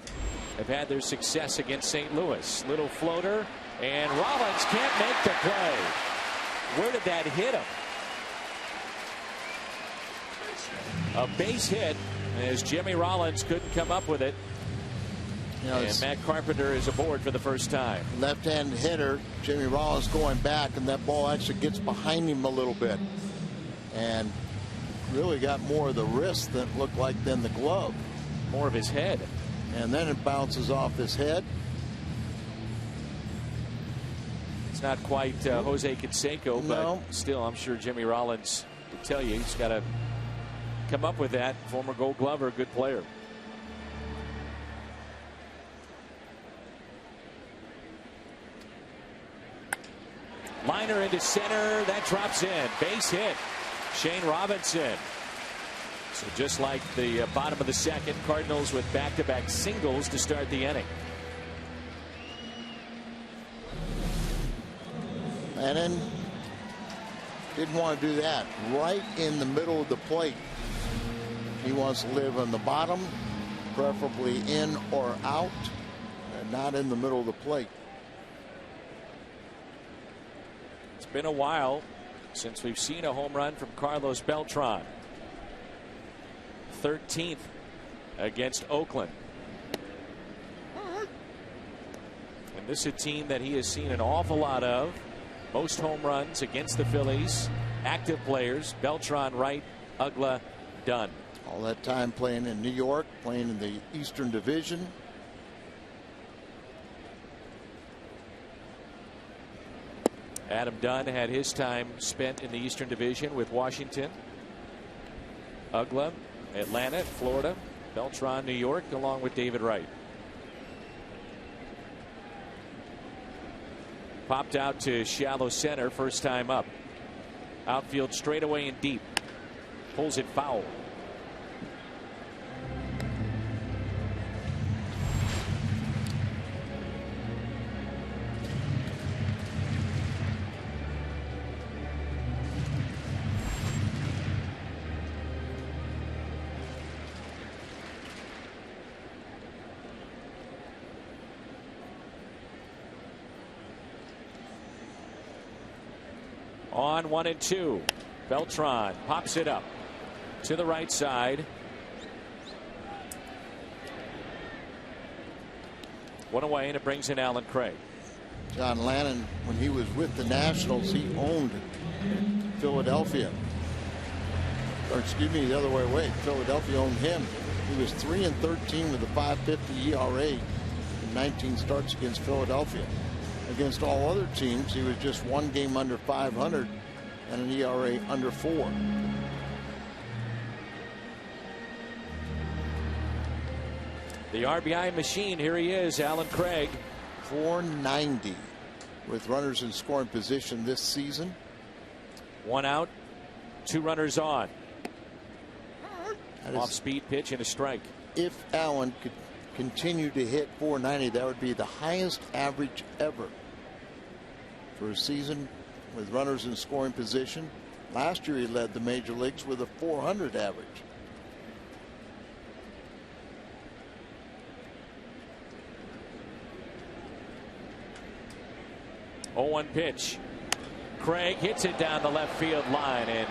have had their success against St. Louis. Little floater, and Rollins can't make the play. Where did that hit him? A base hit as Jimmy Rollins couldn't come up with it. You know, and Matt Carpenter is aboard for the first time. Left-hand hitter, Jimmy Rollins going back, and that ball actually gets behind him a little bit. And really got more of the wrist that looked like than the glove. More of his head. And then it bounces off his head. It's not quite Jose Canseco, No. but still, I'm sure Jimmy Rollins will tell you he's got to come up with that. Former Gold Glover, good player. Liner into center. That drops in. Base hit. Shane Robinson. So just like the bottom of the second, Cardinals with back-to-back singles to start the inning. And then didn't want to do that. Right in the middle of the plate. He wants to live on the bottom, preferably in or out, and not in the middle of the plate. It's been a while since we've seen a home run from Carlos Beltran. 13th against Oakland. And this is a team that he has seen an awful lot of. Most home runs against the Phillies. Active players. Beltran right. Ugla Dunn. All that time playing in New York, playing in the Eastern Division. Adam Dunn had his time spent in the Eastern Division with Washington. Ugla, Atlanta, Florida. Beltran, New York, along with David Wright. Popped out to shallow center, first time up. Outfield straightaway and deep. Pulls it foul. On 1-2. Beltran pops it up to the right side. One away, and it brings in Alan Craig. John Lannon, when he was with the Nationals, he owned Philadelphia. Or excuse me, the other way away. Philadelphia owned him. He was 3-13 with a 5.50 ERA in 19 starts against Philadelphia. Against all other teams, he was just one game under 500 and an ERA under 4. The RBI machine, here he is, Alan Craig. 490 with runners in scoring position this season. 1 out, 2 runners on. That is, off speed pitch and a strike. if Allen could continue to hit 490, that would be the highest average ever for a season with runners in scoring position. Last year he led the major leagues with a 400 average. Oh, 1 pitch. Craig hits it down the left field line and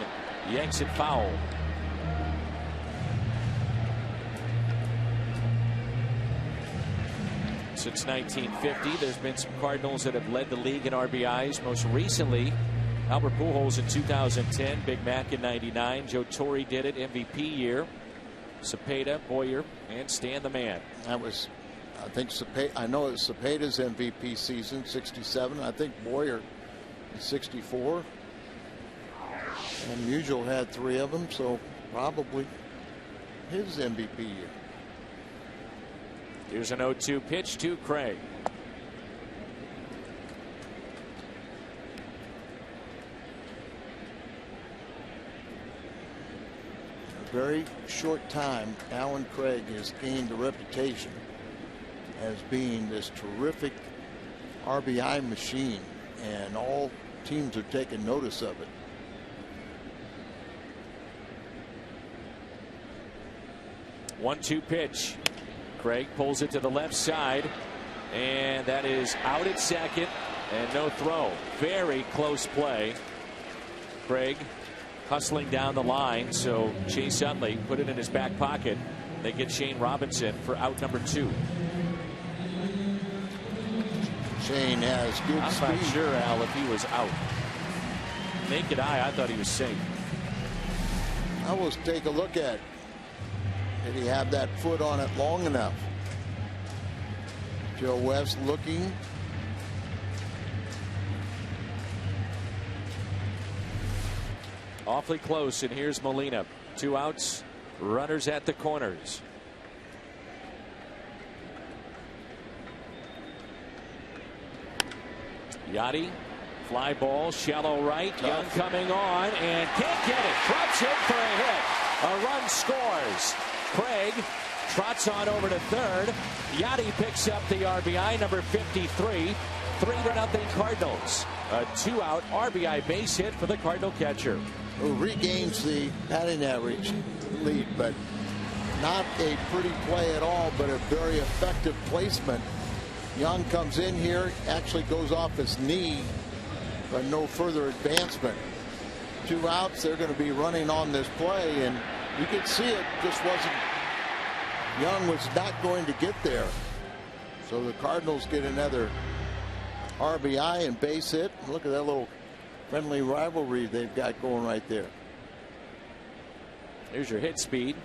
yanks it foul. Since 1950, there's been some Cardinals that have led the league in RBIs. Most recently, Albert Pujols in 2010, Big Mac in '99, Joe Torre did it MVP year. Cepeda, Boyer, and Stan the Man. That was, I think, I know it's Cepeda's MVP season, 67. I think Boyer is 64. And Musial had 3 of them, so probably his MVP year. Here's an 0-2 pitch to Craig. Very short time, Alan Craig has gained a reputation as being this terrific RBI machine, and all teams are taking notice of it. One-two pitch. Craig pulls it to the left side, and that is out at second, and no throw. Very close play. Craig hustling down the line, so Chase Utley put it in his back pocket. They get Shane Robinson for out number 2. Shane has good speed. I'm not sure, Al, if he was out. Naked eye, I thought he was safe. I will take a look at it. Did he have that foot on it long enough? Joe West looking. Awfully close, and here's Molina. 2 outs, runners at the corners. Yachty, fly ball, shallow right. Young coming on and can't get it. Drops it for a hit. A run scores. Craig trots on over to third. Yachty picks up the RBI, number 53. 3-0 Cardinals. A 2-out RBI base hit for the Cardinal catcher. Who regains the batting average lead, but not a pretty play at all, but a very effective placement. Young comes in here, actually goes off his knee, but no further advancement. 2 outs, they're going to be running on this play, and you could see it just wasn't. Young was not going to get there. So the Cardinals get another RBI and base hit. Look at that little friendly rivalry they've got going right there. Here's your hit speed.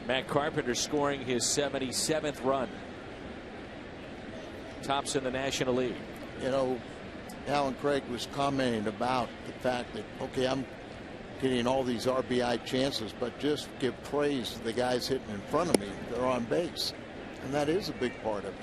Matt Carpenter scoring his 77th run. Tops in the National League. You know, Alan Craig was commenting about the fact that, okay, I'm getting all these RBI chances, but just give praise to the guys hitting in front of me. They're on base. And that is a big part of it.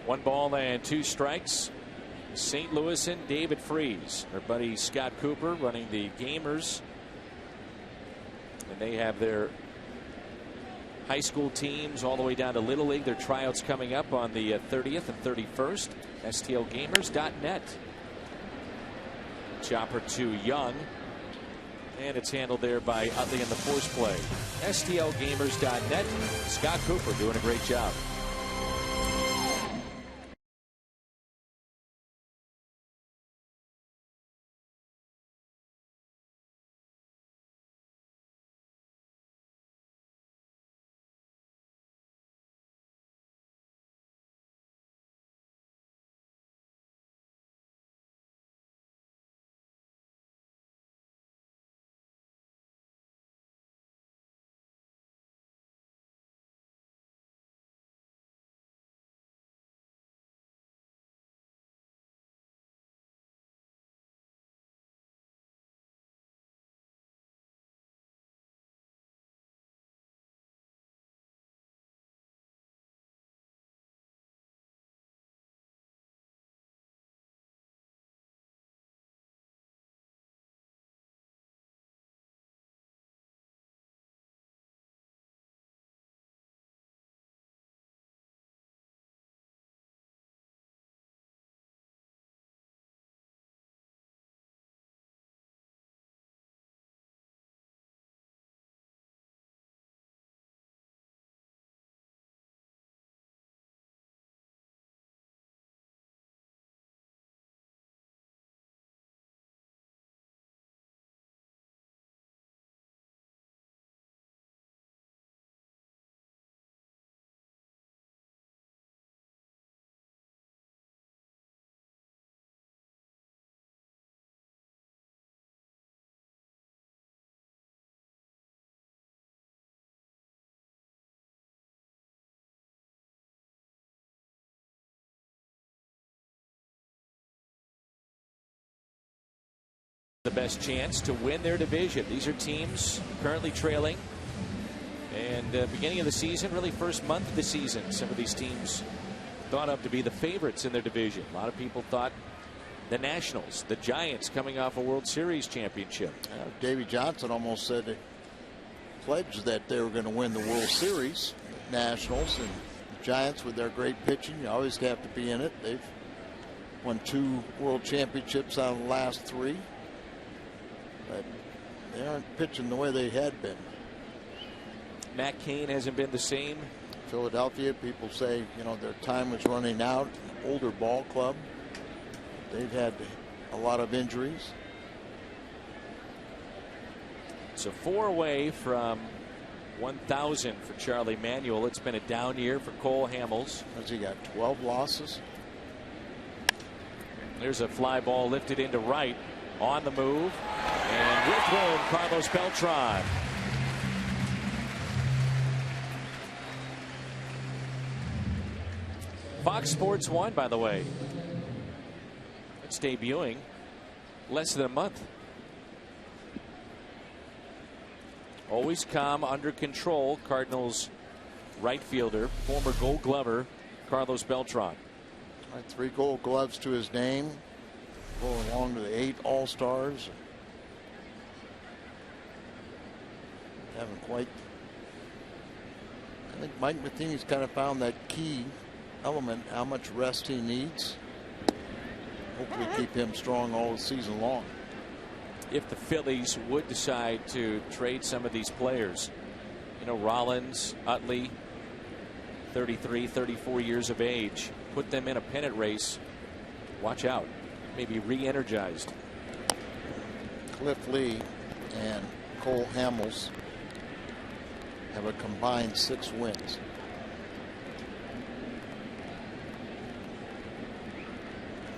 One ball and 2 strikes. St. Louis and David Freese. Our buddy Scott Cooper running the Gamers. And they have their high school teams all the way down to Little League. Their tryouts coming up on the 30th and 31st. STLgamers.net. Chopper to Young. And it's handled there by Utley in the force play. STLgamers.net. Scott Cooper doing a great job. the best chance to win their division. These are teams currently trailing. And beginning of the season, really first month of the season, some of these teams thought of to be the favorites in their division. A lot of people thought the Nationals, the Giants coming off a World Series championship. Davey Johnson almost said pledged that they were going to win the World Series. Nationals and the Giants with their great pitching, you always have to be in it. They've won 2 World Championships out of the last 3. But they aren't pitching the way they had been. Matt Cain hasn't been the same. Philadelphia, people say, you know, their time was running out. Older ball club. They've had a lot of injuries. So 4 away from 1,000 for Charlie Manuel. It's been a down year for Cole Hamels. Has he got 12 losses? There's a fly ball lifted into right. On the move. And with room, Carlos Beltran. Fox Sports 1, by the way. It's debuting less than a month. Always calm, under control. Cardinals right fielder, former Gold Glover, Carlos Beltran. 3 Gold Gloves to his name. Going along to the 8 All-Stars. Haven't quite. I think Mike Matheny's kind of found that key element, how much rest he needs. Hopefully keep him strong all season long. If the Phillies would decide to trade some of these players, you know, Rollins, Utley, 33, 34 years of age, put them in a pennant race, watch out. Maybe re-energized. Cliff Lee and Cole Hamels have a combined 6 wins.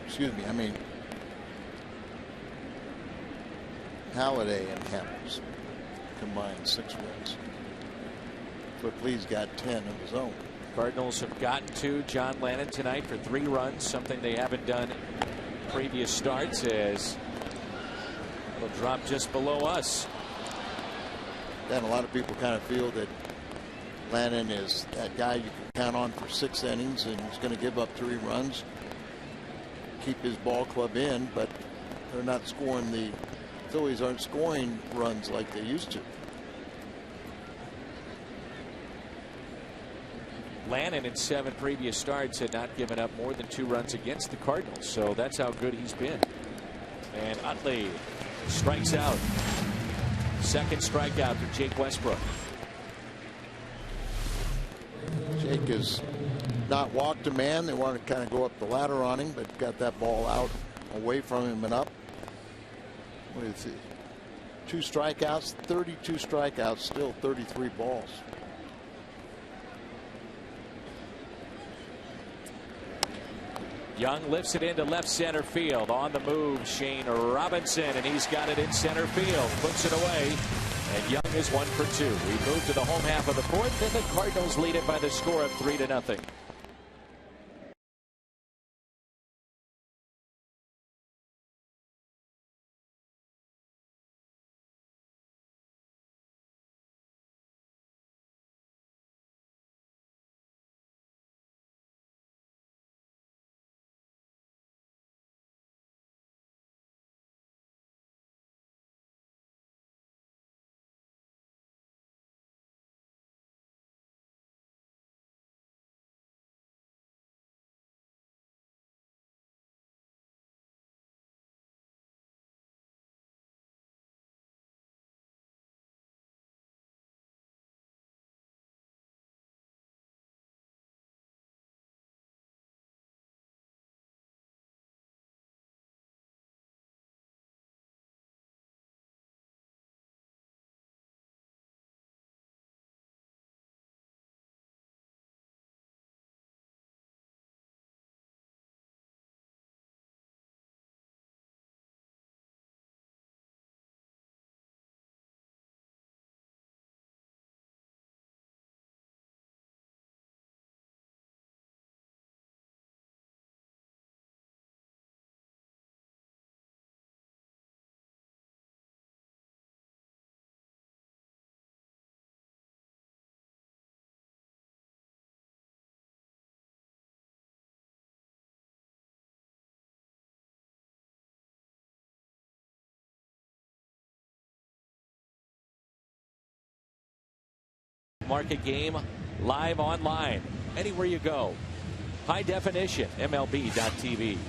Excuse me, I mean Halladay and Hamels combined 6 wins. Cliff Lee's got 10 of his own. Cardinals have gotten to John Lannon tonight for 3 runs, something they haven't done previous starts, as it'll drop just below us. Then a lot of people kind of feel that Lannon is that guy you can count on for 6 innings and he's going to give up 3 runs, keep his ball club in, but they're not scoring. The Phillies aren't scoring runs like they used to. Lannon in 7 previous starts had not given up more than 2 runs against the Cardinals, so that's how good he's been. And Utley strikes out. Second strikeout for Jake Westbrook. Jake has not walked a man. They want to kind of go up the ladder on him, but got that ball out away from him and up. With 2 strikeouts, 32 strikeouts, still 33 balls. Young lifts it into left center field. On the move, Shane Robinson, and he's got it in center field. Puts it away, and Young is 1 for 2. We move to the home half of the 4th, and the Cardinals lead it by the score of 3-0. market game live online, anywhere you go. High definition, MLB.tv.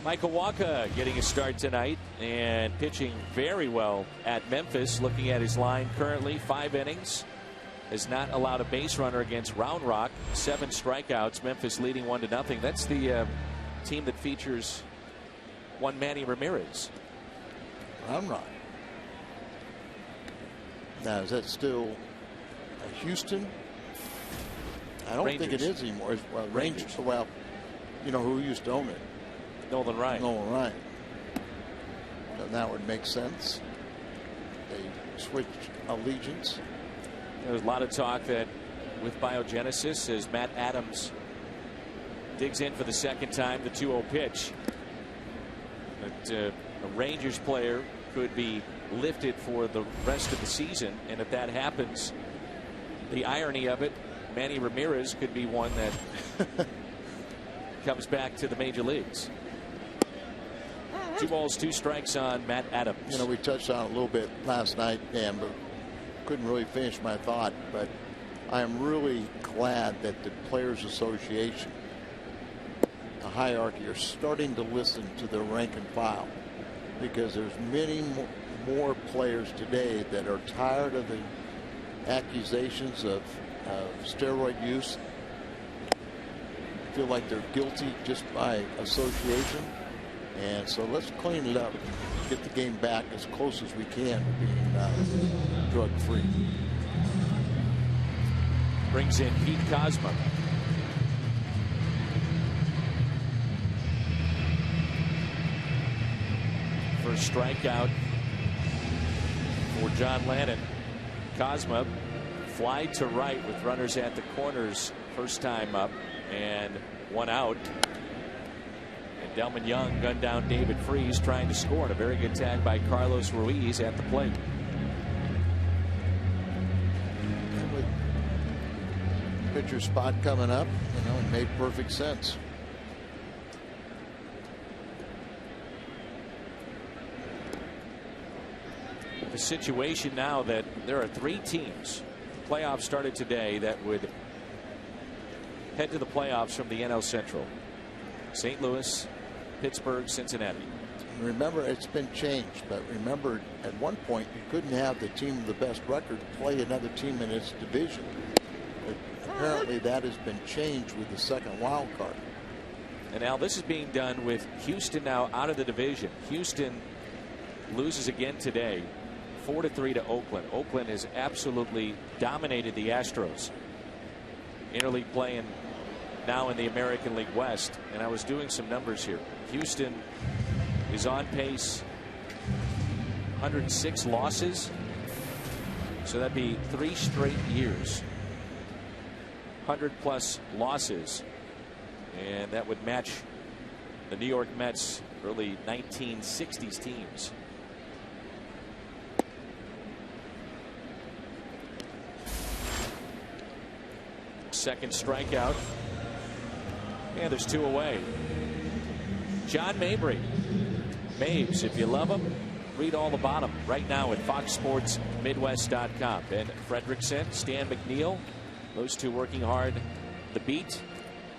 Michael Wacha getting a start tonight and pitching very well at Memphis. Looking at his line currently, 5 innings. Has not allowed a base runner against Round Rock. 7 strikeouts. Memphis leading 1-0. That's the team that features one Manny Ramirez. Round Rock. Now, is that still Houston? I don't think it is anymore. Well, Rangers. Well, you know who used to own it? Nolan Ryan. Nolan Ryan. So that would make sense. They switched allegiance. There's a lot of talk that with biogenesis, as Matt Adams digs in for the second time, the 2-0 pitch, that a Rangers player could be lifted for the rest of the season. And if that happens, the irony of it, Manny Ramirez could be one that comes back to the major leagues. 2 balls, 2 strikes on Matt Adams. You know, we touched on it a little bit last night, Dan, but couldn't really finish my thought. But I am really glad that the Players Association, the hierarchy, are starting to listen to the rank and file, because there's many more players today that are tired of the accusations of steroid use, feel like they're guilty just by association. And so let's clean it up, get the game back as close as we can to being drug-free. Brings in Pete Kozma. First strikeout for John Lannon. Kozma fly to right with runners at the corners first time up, and 1 out. And Delman Young gunned down David Freese trying to score, and a very good tag by Carlos Ruiz at the plate. Pitcher spot coming up, you know, it made perfect sense. The situation now that there are 3 teams, playoffs started today, that would head to the playoffs from the NL Central. St. Louis, Pittsburgh, Cincinnati. Remember, it's been changed, but remember, at one point you couldn't have the team with the best record play another team in its division. But apparently that has been changed with the second wild card. And now this is being done with Houston now out of the division. Houston loses again today, 4-3 to Oakland. Oakland has absolutely dominated the Astros. Interleague playing now in the American League West, and I was doing some numbers here. Houston is on pace, 106 losses, so that'd be 3 straight years, 100+ losses, and that would match the New York Mets early 1960s teams. Second strikeout. And there's 2 away. John Mabry. Mabes, if you love him, read all about him right now at FoxSportsMidwest.com. Ben Fredrickson, Stan McNeil, those 2 working hard the beat.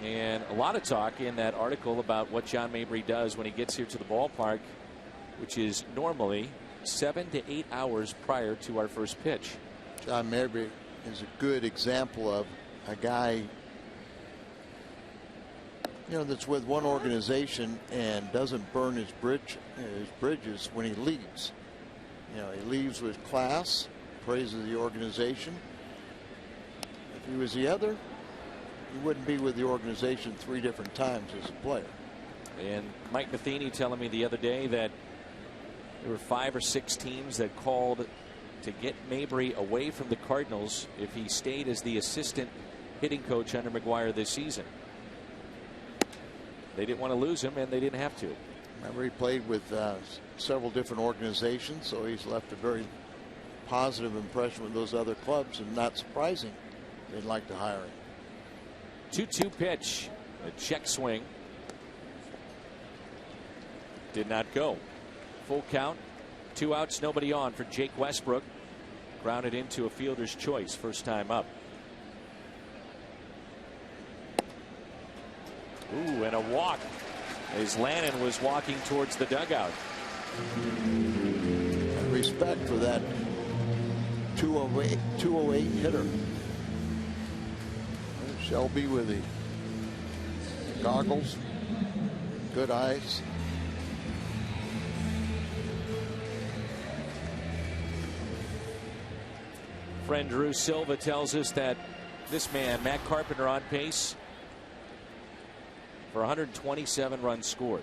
And a lot of talk in that article about what John Mabry does when he gets here to the ballpark, which is normally 7 to 8 hours prior to our first pitch. John Mabry is a good example of a guy, you know, that's with one organization and doesn't burn his bridges when he leaves. You know, he leaves with class, praises the organization. If he was the other, he wouldn't be with the organization 3 different times as a player. And Mike Matheny telling me the other day that there were 5 or 6 teams that called to get Mabry away from the Cardinals if he stayed as the assistant hitting coach under McGuire this season. They didn't want to lose him, and they didn't have to. Remember, he played with several different organizations, so he's left a very positive impression with those other clubs, and not surprising they'd like to hire him. 2-2 pitch, a check swing. Did not go. Full count, 2 outs, nobody on for Jake Westbrook. Grounded into a fielder's choice first time up. Ooh, and a walk as Lannon was walking towards the dugout. And respect for that 208 hitter. Shelby with the goggles, good eyes. Friend Drew Silva tells us that this man, Matt Carpenter, on pace for 127 runs scored.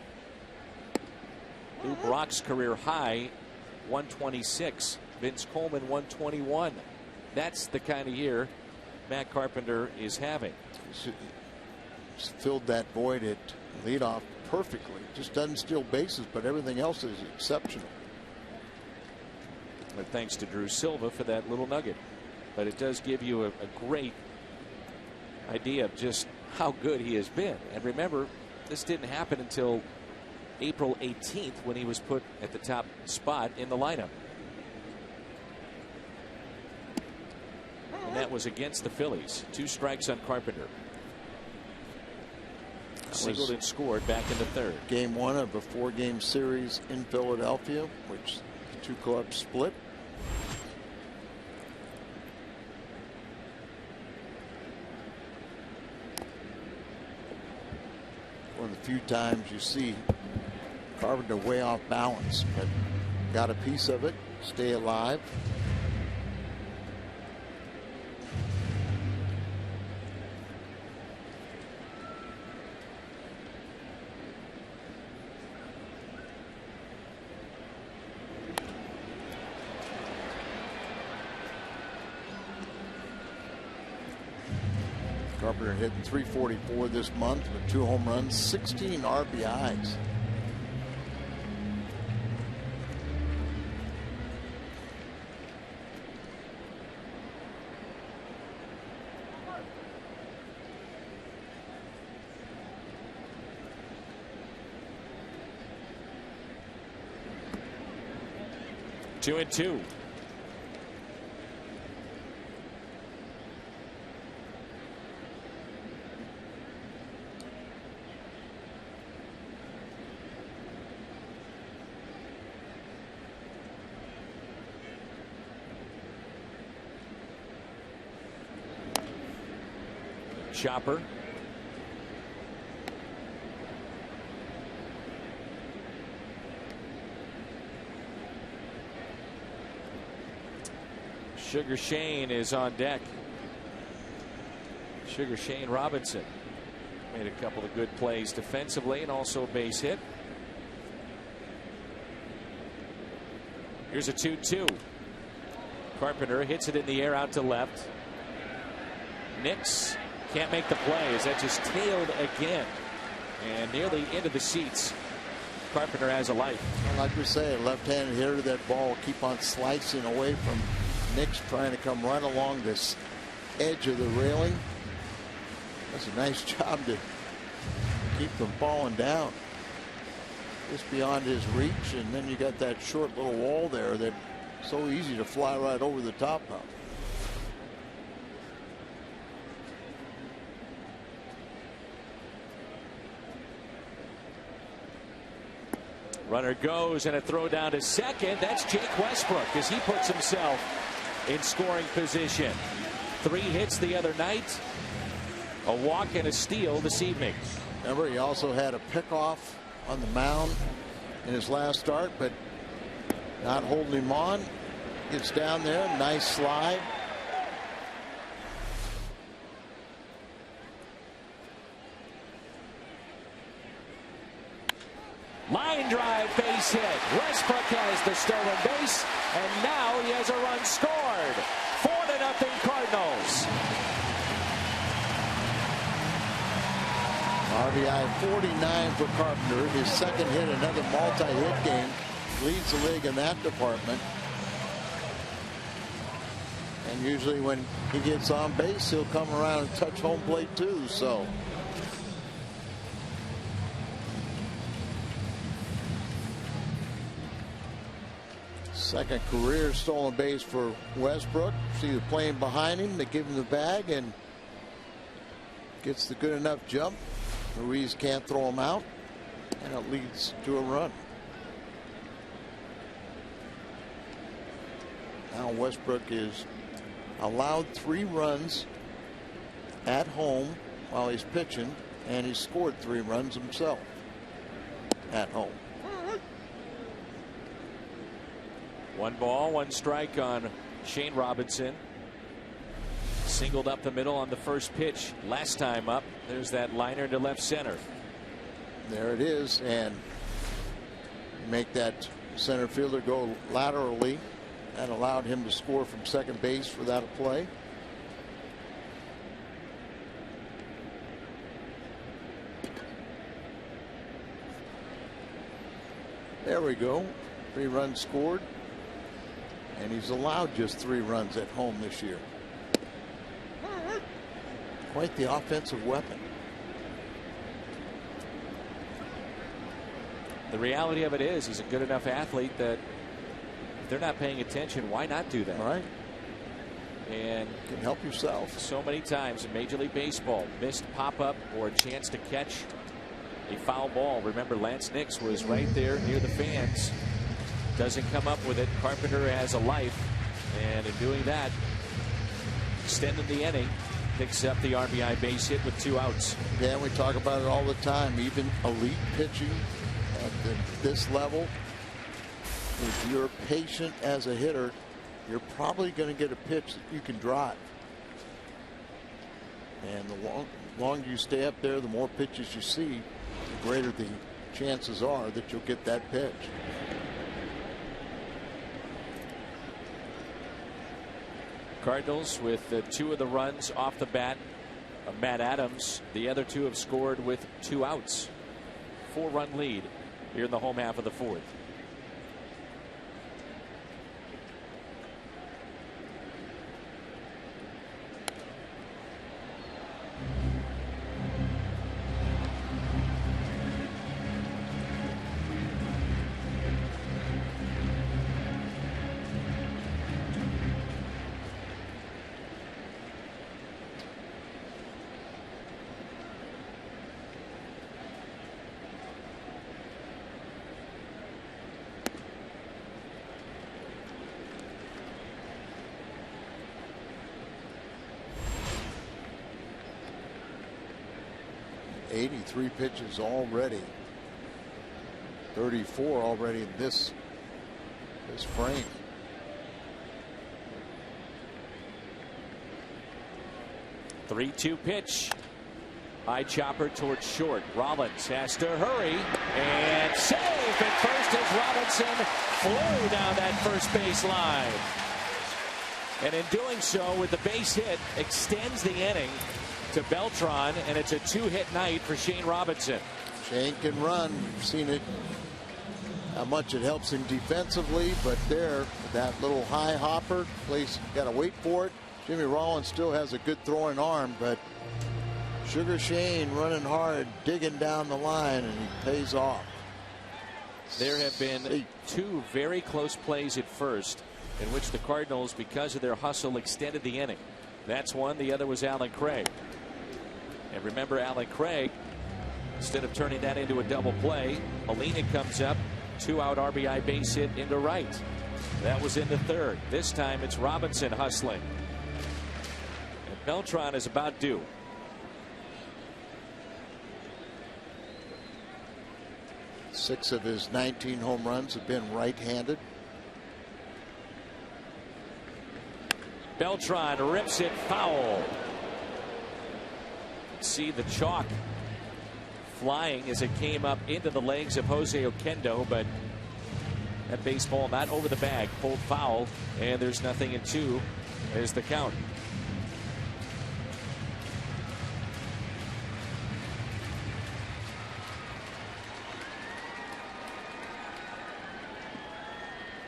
Lou Brock's career high, 126. Vince Coleman, 121. That's the kind of year Matt Carpenter is having. He's filled that void at leadoff perfectly. Just doesn't steal bases, but everything else is exceptional. But thanks to Drew Silva for that little nugget. But it does give you a great idea of just how good he has been. And remember, this didn't happen until April 18th when he was put at the top spot in the lineup. And that was against the Phillies. 2 strikes on Carpenter. Singled and scored back in the third. Game 1 of a 4-game series in Philadelphia, which the 2 clubs split. One of the few times you see Carpenter way off balance, but got a piece of it, stay alive. Carpenter hitting .344 this month with 2 home runs, 16 RBIs. Two and two. Chopper. Sugar Shane is on deck. Sugar Shane Robinson made a couple of good plays defensively and also a base hit. Here's a 2-2. Carpenter hits it in the air out to left. Nix can't make the play as that just tailed again and nearly into the seats. Carpenter has a life. Like we say, a left-handed hitter, that ball will keep on slicing away from Nix, trying to come right along this edge of the railing. That's a nice job to keep them falling down. Just beyond his reach, and then you got that short little wall there that's so easy to fly right over the top of. Runner goes and a throw down to second. That's Jake Westbrook as he puts himself in scoring position. 3 hits the other night, a walk and a steal this evening. Remember, he also had a pickoff on the mound in his last start, but not holding him on. Gets down there, nice slide. Line drive, base hit. Westbrook has the stolen base, and now he has a run scored. 4-0 Cardinals. RBI 49 for Carpenter. His second hit, another multi-hit game. Leads the league in that department. And usually when he gets on base, he'll come around and touch home plate too. So Second career stolen base for Westbrook. See the plane behind him. They give him the bag and gets the good enough jump. Ruiz can't throw him out, and it leads to a run. Now Westbrook is allowed 3 runs at home while he's pitching, and he's scored 3 runs himself at home. 1 ball, 1 strike on Shane Robinson. Singled up the middle on the first pitch last time up. There's that liner to left center. There it is, and make that center fielder go laterally. That allowed him to score from second base without a play. There we go. 3 runs scored. And he's allowed just 3 runs at home this year. Quite the offensive weapon. The reality of it is he's a good enough athlete that if they're not paying attention, why not do that? Right. And you can help yourself. So many times in Major League Baseball, missed pop-up or a chance to catch a foul ball. Remember, Lance Nix was right there near the fans. Doesn't come up with it. Carpenter has a life, and in doing that, extending the inning, picks up the RBI base hit with 2 outs. Yeah, we talk about it all the time. Even elite pitching at this level, if you're patient as a hitter, you're probably going to get a pitch that you can drive. And the longer you stay up there, the more pitches you see, the greater the chances are that you'll get that pitch. Cardinals with 2 of the runs off the bat of Matt Adams. The other 2 have scored with 2 outs. 4-run lead here in the home half of the 4th. Three pitches already. 34 already in this frame. The 3-2 pitch. High chopper towards short. Rollins has to hurry and safe at first as Robinson flew down that first base line. And in doing so, with the base hit, extends the inning to Beltran, and it's a 2-hit night for Shane Robinson. Shane can run. We've seen it, how much it helps him defensively, but there, that little high hopper, place, got to wait for it. Jimmy Rollins still has a good throwing arm, but Sugar Shane running hard, digging down the line, and he pays off. There have been 2 very close plays at first in which the Cardinals, because of their hustle, extended the inning. That's one. The other was Alan Craig. And remember, Alan Craig, instead of turning that into a double play, Molina comes up, 2-out RBI base hit into right. That was in the 3rd. This time it's Robinson hustling. And Beltran is about due. Six of his 19 home runs have been right-handed. Beltran rips it foul. See the chalk flying as it came up into the legs of Jose Oquendo, but that baseball not over the bag, pulled foul, and there's nothing in 2 as the count.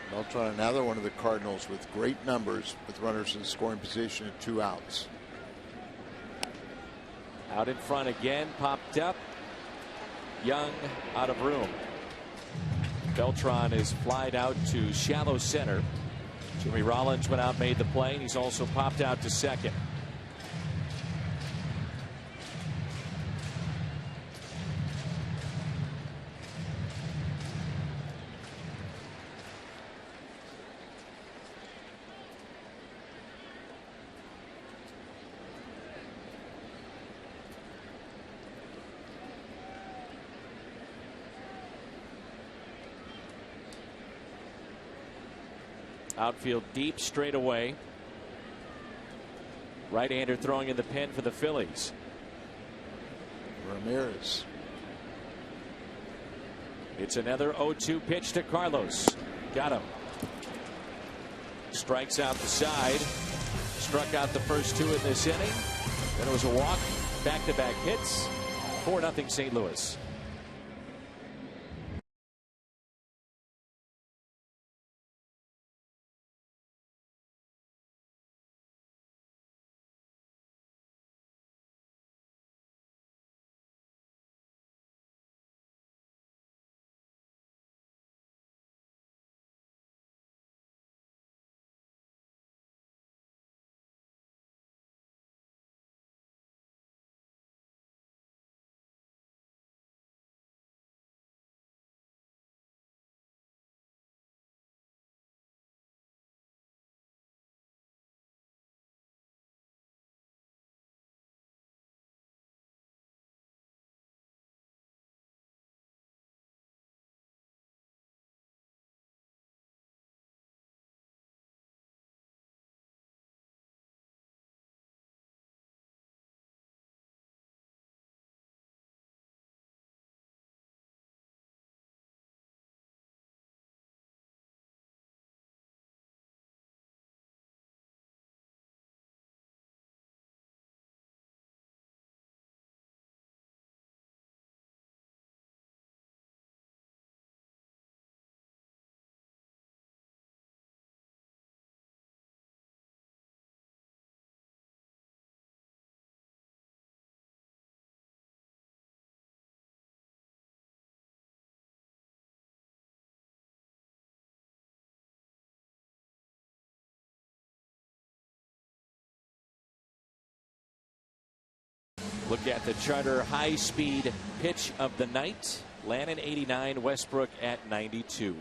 Beltran, another one of the Cardinals with great numbers with runners in scoring position at 2 outs. Out in front again, popped up. Young out of room. Beltran is flied out to shallow center. Jimmy Rollins went out, made the play, and he's also popped out to second. Outfield deep, straight away. Right-hander throwing in the pen for the Phillies. Ramirez. It's another 0-2 pitch to Carlos. Got him. Strikes out the side. Struck out the first two in this inning. Then it was a walk. Back-to-back hits. 4-0 St. Louis. Look at the Charter high-speed pitch of the night. Lannon 89, Westbrook at 92.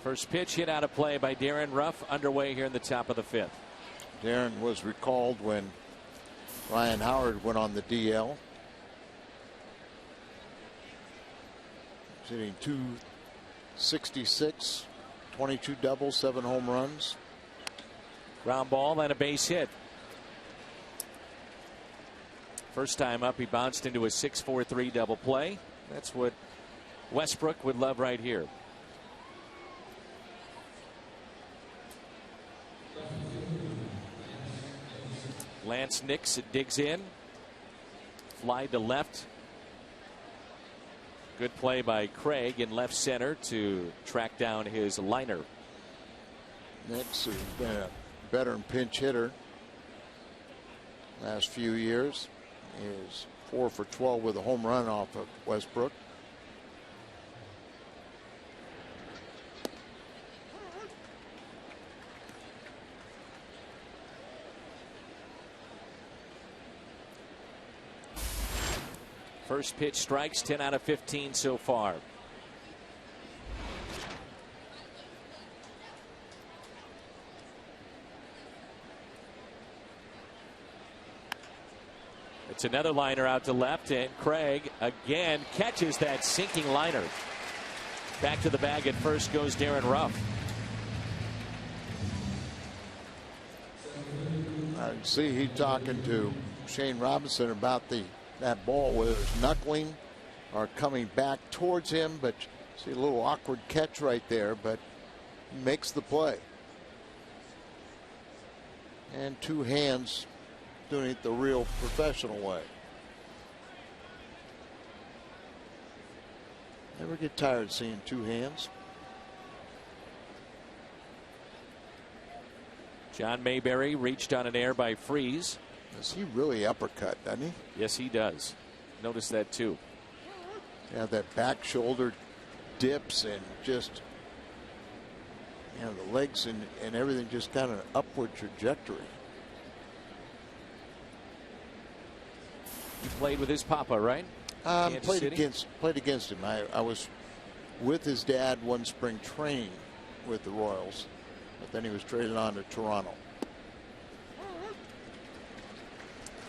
First pitch hit out of play by Darren Ruff, underway here in the top of the fifth. Darren was recalled when Ryan Howard went on the DL. He's hitting .266, 22 doubles, 7 home runs. Ground ball and a base hit. First time up, he bounced into a 6-4-3 double play. That's what Westbrook would love right here. Lance Nix digs in. Fly to left. Good play by Craig in left center to track down his liner. Nix has been a veteran pinch hitter last few years. He is 4 for 12 with a home run off of Westbrook. First pitch strikes, 10 out of 15 so far. It's another liner out to left, and Craig again catches that sinking liner. Back to the bag at first goes Darren Ruff. I can see he talking to Shane Robinson about that ball, whether it's knuckling or coming back towards him, but see a little awkward catch right there, but he makes the play. And 2 hands doing it the real professional way. Never get tired of seeing two hands. John Mayberry reached on an air by Freeze. Does he really uppercut, doesn't he? Yes, he does. Notice that too. Yeah, that back shoulder dips and just, you know, the legs and everything just got an upward trajectory. You played with his papa, right? Played against him. I was with his dad one spring training with the Royals, but then he was traded on to Toronto.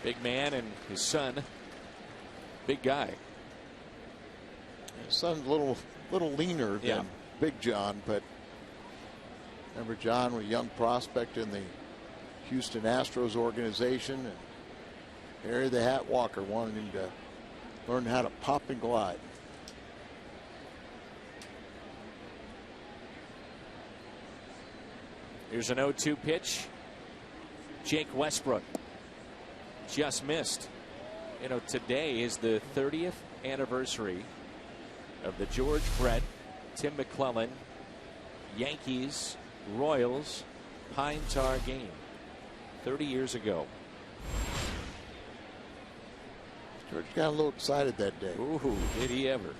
Big man and his son, big guy. His son's a little leaner than Big John, but remember John was a young prospect in the Houston Astros organization, and Harry the Hat Walker wanted him to learn how to pop and glide. Here's an 0-2 pitch. Jake Westbrook just missed. You know, today is the 30th anniversary of the George Brett, Tim McClellan, Yankees, Royals, Pine Tar game. 30 years ago. George got a little excited that day. Ooh, did he ever?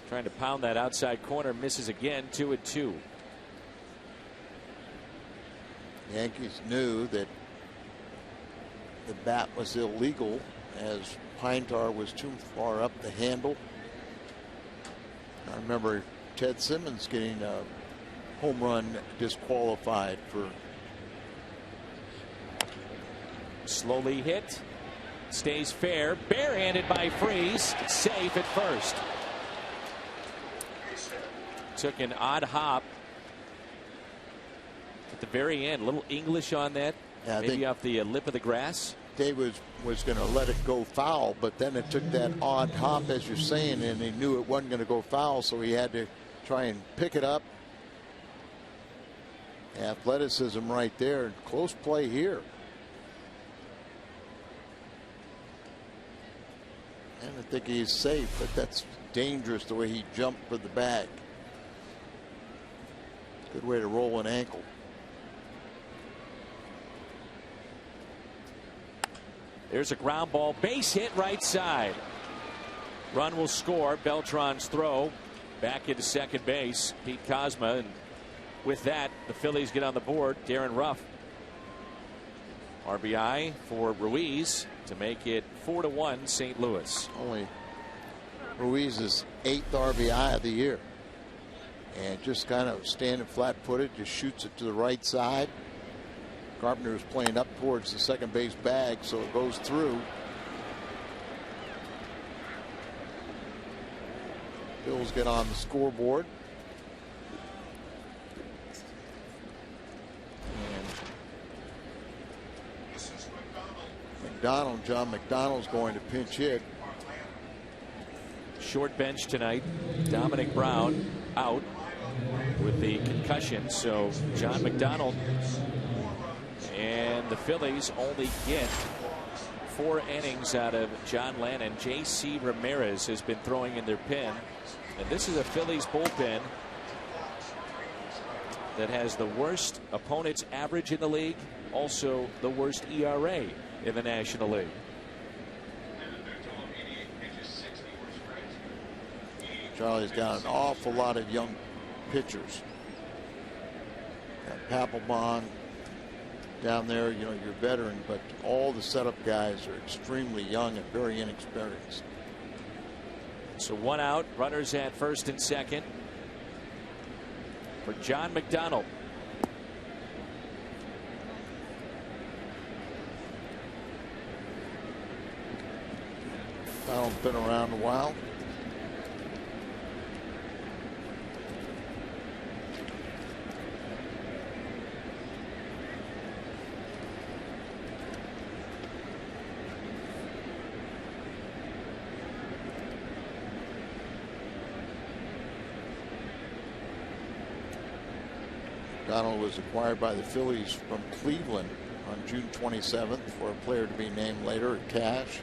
Trying to pound that outside corner, misses again. 2-2. Yankees knew that the bat was illegal as Pine Tar was too far up the handle. I remember Ted Simmons getting a home run disqualified for. Slowly hit. Stays fair. Barehanded by Freeze. Safe at first. Took an odd hop at the very end. A little English on that. Yeah, maybe off the lip of the grass. Dave was going to let it go foul, but then it took that odd hop, as you're saying, and he knew it wasn't going to go foul, so he had to try and pick it up. Athleticism right there. Close play here. And I think he's safe, but that's dangerous the way he jumped for the bag. Good way to roll an ankle. There's a ground ball, base hit right side. Run will score. Beltran's throw back into second base. Pete Kozma, and with that, the Phillies get on the board. Darren Ruff. RBI for Ruiz to make it 4-1 St. Louis. Only Ruiz's 8th RBI of the year. And just kind of standing flat-footed, just shoots it to the right side. Carpenter is playing up towards the second base bag, so it goes through. Bills get on the scoreboard. And John McDonald's going to pinch hit. Short bench tonight. Dominic Brown out with the concussion, so John McDonald. And the Phillies only get 4 innings out of John Lannon. J.C. Ramirez has been throwing in their pen. And this is a Phillies bullpen that has the worst opponent's average in the league, also the worst ERA in the National League. Charlie's got an awful lot of young pitchers. Got Papelbon down there, you know, you're veteran, but all the setup guys are extremely young and very inexperienced. So 1 out, runners at first and second for John McDonald. Donald's been around a while. Donald was acquired by the Phillies from Cleveland on June 27th for a player to be named later. Cash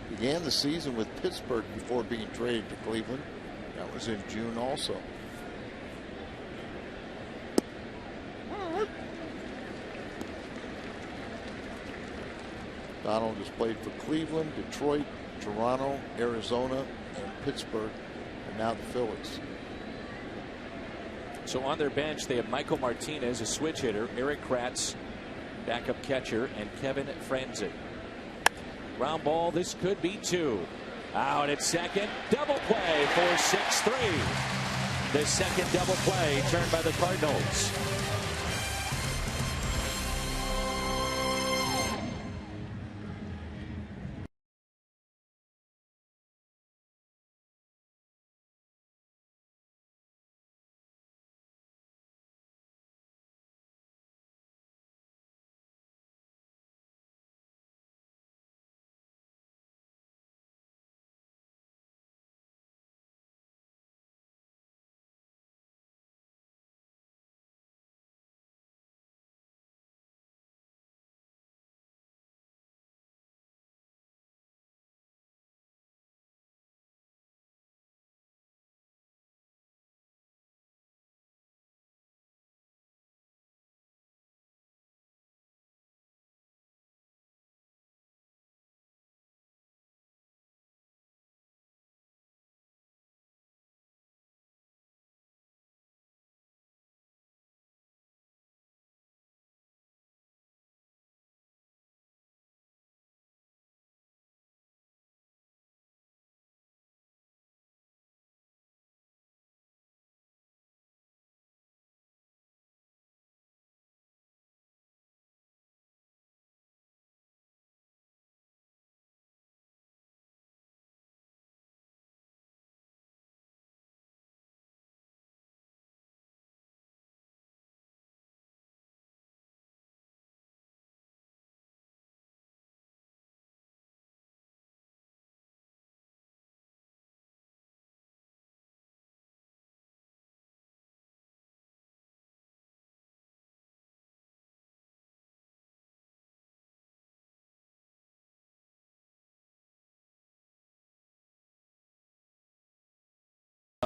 began the season with Pittsburgh before being traded to Cleveland. That was in June also. Donald has played for Cleveland, Detroit, Toronto, Arizona, and Pittsburgh, and now the Phillies. So on their bench, they have Michael Martinez, a switch hitter, Eric Kratz, backup catcher, and Kevin Frenzy. Ground ball, this could be 2. Out at second, double play for 6-3. The second double play turned by the Cardinals.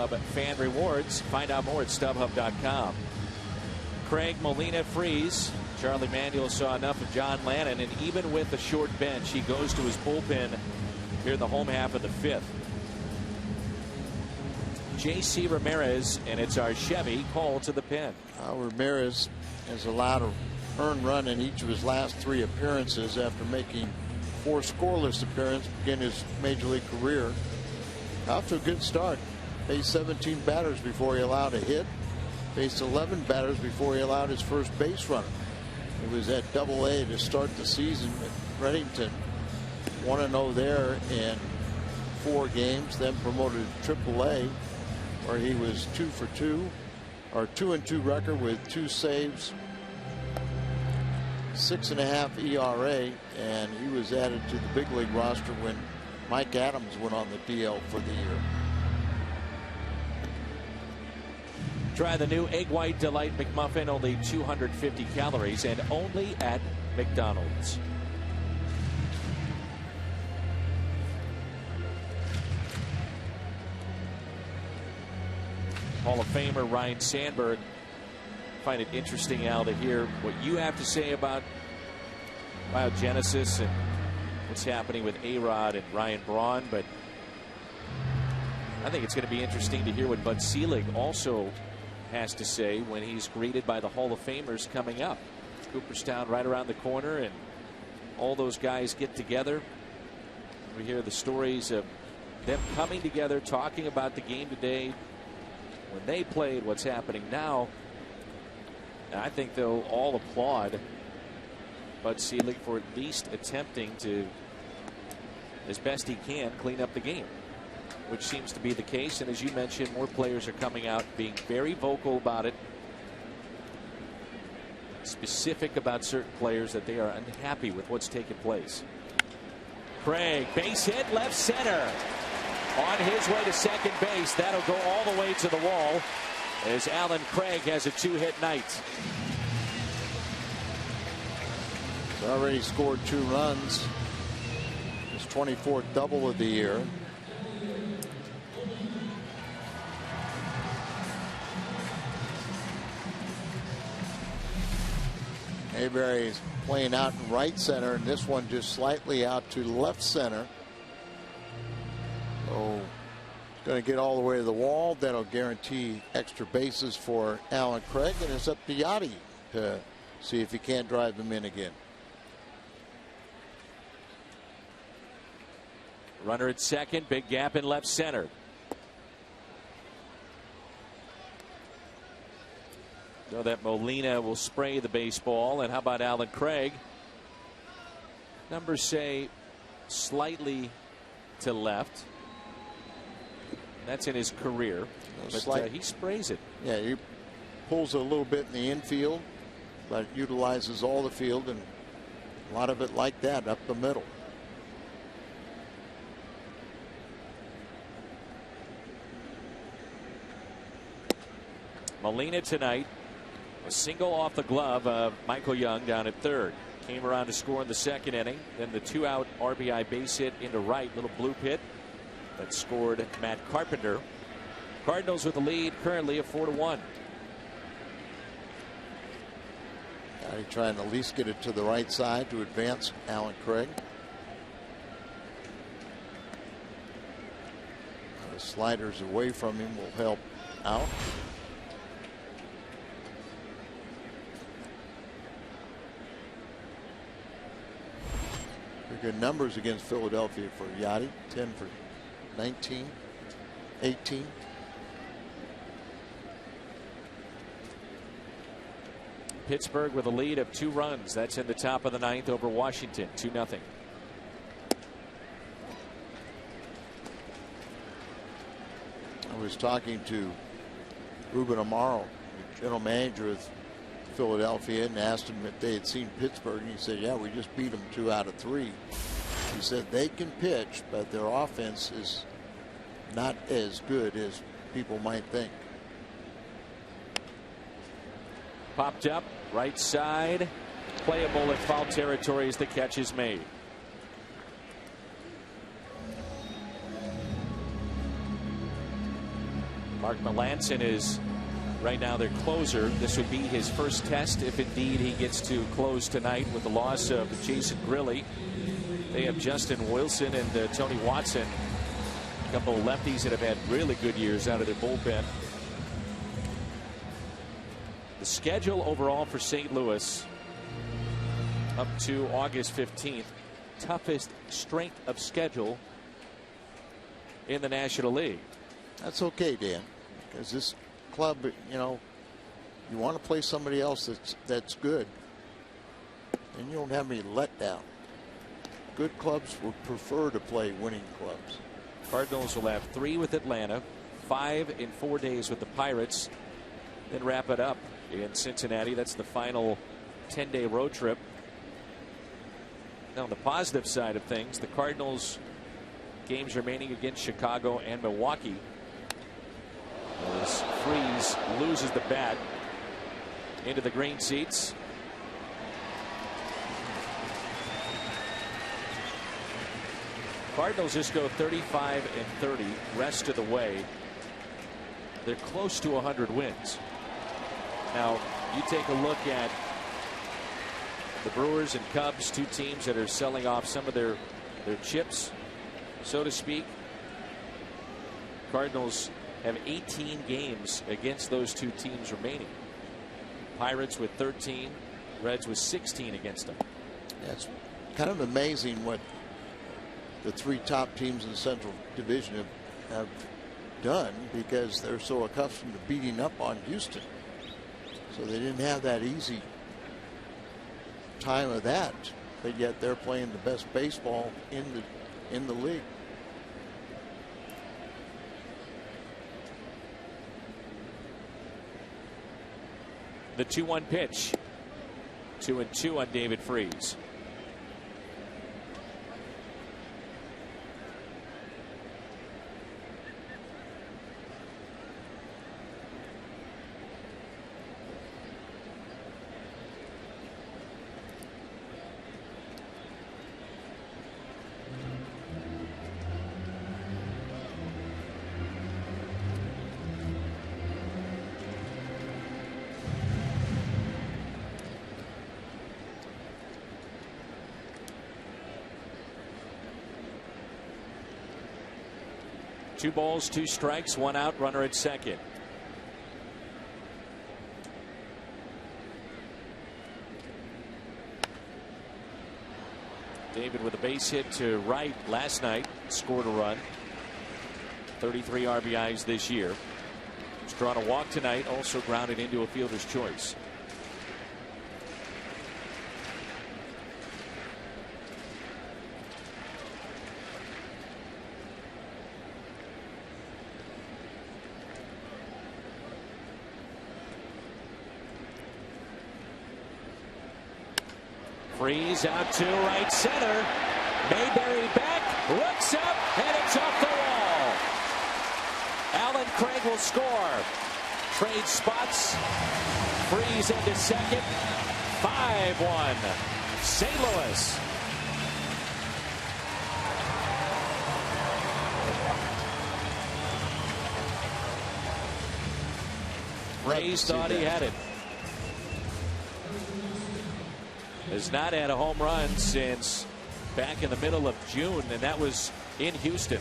Fan rewards. Find out more at StubHub.com. Craig Molina frees. Charlie Manuel saw enough of John Lannon, and even with a short bench, he goes to his bullpen here in the home half of the 5th. J.C. Ramirez, and it's our Chevy call to the pen. Ramirez has allowed an earned run in each of his last 3 appearances after making 4 scoreless appearances to begin his major league career. Off to a good start. Faced 17 batters before he allowed a hit. Faced 11 batters before he allowed his first base runner. He was at Double-A to start the season at Reddington. 1-0 there in 4 games. Then promoted to Triple-A, where he was 2 for 2, or 2-2 record with 2 saves, 6.5 ERA, and he was added to the big league roster when Mike Adams went on the DL for the year. Try the new Egg White Delight McMuffin, only 250 calories and only at McDonald's. Hall of Famer Ryan Sandberg. Find it interesting, Al, to hear what you have to say about biogenesis and what's happening with A-Rod and Ryan Braun, but I think it's going to be interesting to hear what Bud Selig also has to say when he's greeted by the Hall of Famers coming up. Cooperstown right around the corner, and all those guys get together. We hear the stories of them coming together, talking about the game today, when they played, what's happening now. And I think they'll all applaud Bud Selig for at least attempting to, as best he can, clean up the game, which seems to be the case. And as you mentioned, more players are coming out being very vocal about it, specific about certain players that they are unhappy with what's taken place. Craig, base hit left center, on his way to second base. That'll go all the way to the wall as Alan Craig has a 2-hit night. He's already scored 2 runs. His 24th double of the year. Mayberry's playing out in right center, and this one just slightly out to left center. So it's going to get all the way to the wall. That'll guarantee extra bases for Alan Craig, and it's up to Yachty to see if he can't drive him in again. Runner at second, big gap in left center. So that Molina will spray the baseball. And how about Alan Craig? Numbers say slightly to left. That's in his career. But he sprays it. Yeah, he pulls a little bit in the infield, but utilizes all the field, and a lot of it like that up the middle. Molina tonight, a single off the glove of Michael Young down at third. Came around to score in the second inning. Then the 2-out RBI base hit into right, little blue pit that scored Matt Carpenter. Cardinals with the lead currently of 4-1. He's trying to at least get it to the right side to advance Alan Craig. The sliders away from him will help out. Pretty good numbers against Philadelphia for Yachty. 10 for 19, 18. Pittsburgh with a lead of 2 runs. That's in the top of the 9th over Washington, 2-0. I was talking to Ruben Amaro, the general manager of Philadelphia, and asked him if they had seen Pittsburgh, and he said, yeah, we just beat them 2 out of 3. He said they can pitch, but their offense is not as good as people might think. Popped up, right side, playable in foul territory as the catch is made. Mark Melancon is right now their closer. This would be his first test if indeed he gets to close tonight with the loss of Jason Grilli. They have Justin Wilson and Tony Watson, a couple of lefties that have had really good years out of their bullpen. The schedule overall for St. Louis up to August 15th, toughest strength of schedule in the National League. That's okay, Dan, because this club, you know, you want to play somebody else that's good, and you don't have any letdown. Good clubs would prefer to play winning clubs. Cardinals will have 3 with Atlanta, 5 in 4 days with the Pirates, then wrap it up in Cincinnati. That's the final 10-day road trip. Now, on the positive side of things, the Cardinals games remaining against Chicago and Milwaukee. As Freese loses the bat into the green seats. Cardinals just go 35 and 30 rest of the way. They're close to 100 wins. Now, you take a look at the Brewers and Cubs, 2 teams that are selling off some of their chips, so to speak. Cardinals have 18 games against those 2 teams remaining. Pirates with 13, Reds with 16 against them. Yeah, it's kind of amazing what the 3 top teams in the Central Division have done, because they're so accustomed to beating up on Houston. So they didn't have that easy time of that, but yet they're playing the best baseball in the league. The 2-1 pitch. 2-2 on David Freese. 2 balls, 2 strikes, 1 out, runner at second. David with a base hit to right last night, scored a run. 33 RBIs this year. He's drawn a walk tonight, also grounded into a fielder's choice. Freeze out to right center. Mayberry back, looks up, and it's off the wall. Alan Craig will score. Trade spots. Freeze into second. 5-1. St. Louis. Freeze thought he had it. Has not had a home run since back in the middle of June, and that was in Houston.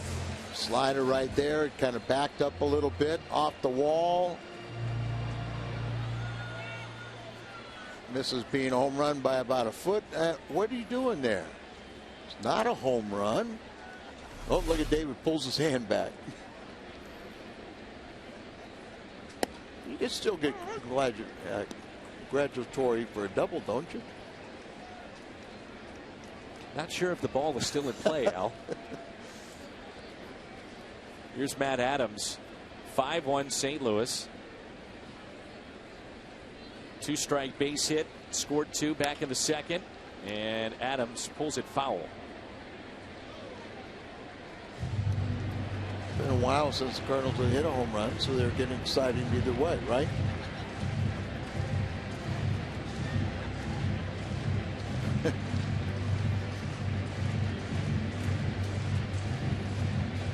Slider right there. It kind of backed up a little bit off the wall. Misses being a home run by about a foot. What are you doing there? It's not a home run. Oh, look at David pulls his hand back. You can still get congratulatory for a double, don't you? Not sure if the ball is still in play, Al. Here's Matt Adams. 5-1 St. Louis. 2-strike base hit. Scored 2 back in the second. And Adams pulls it foul. It's been a while since the Cardinals have hit a home run, so they're getting excited either way, right?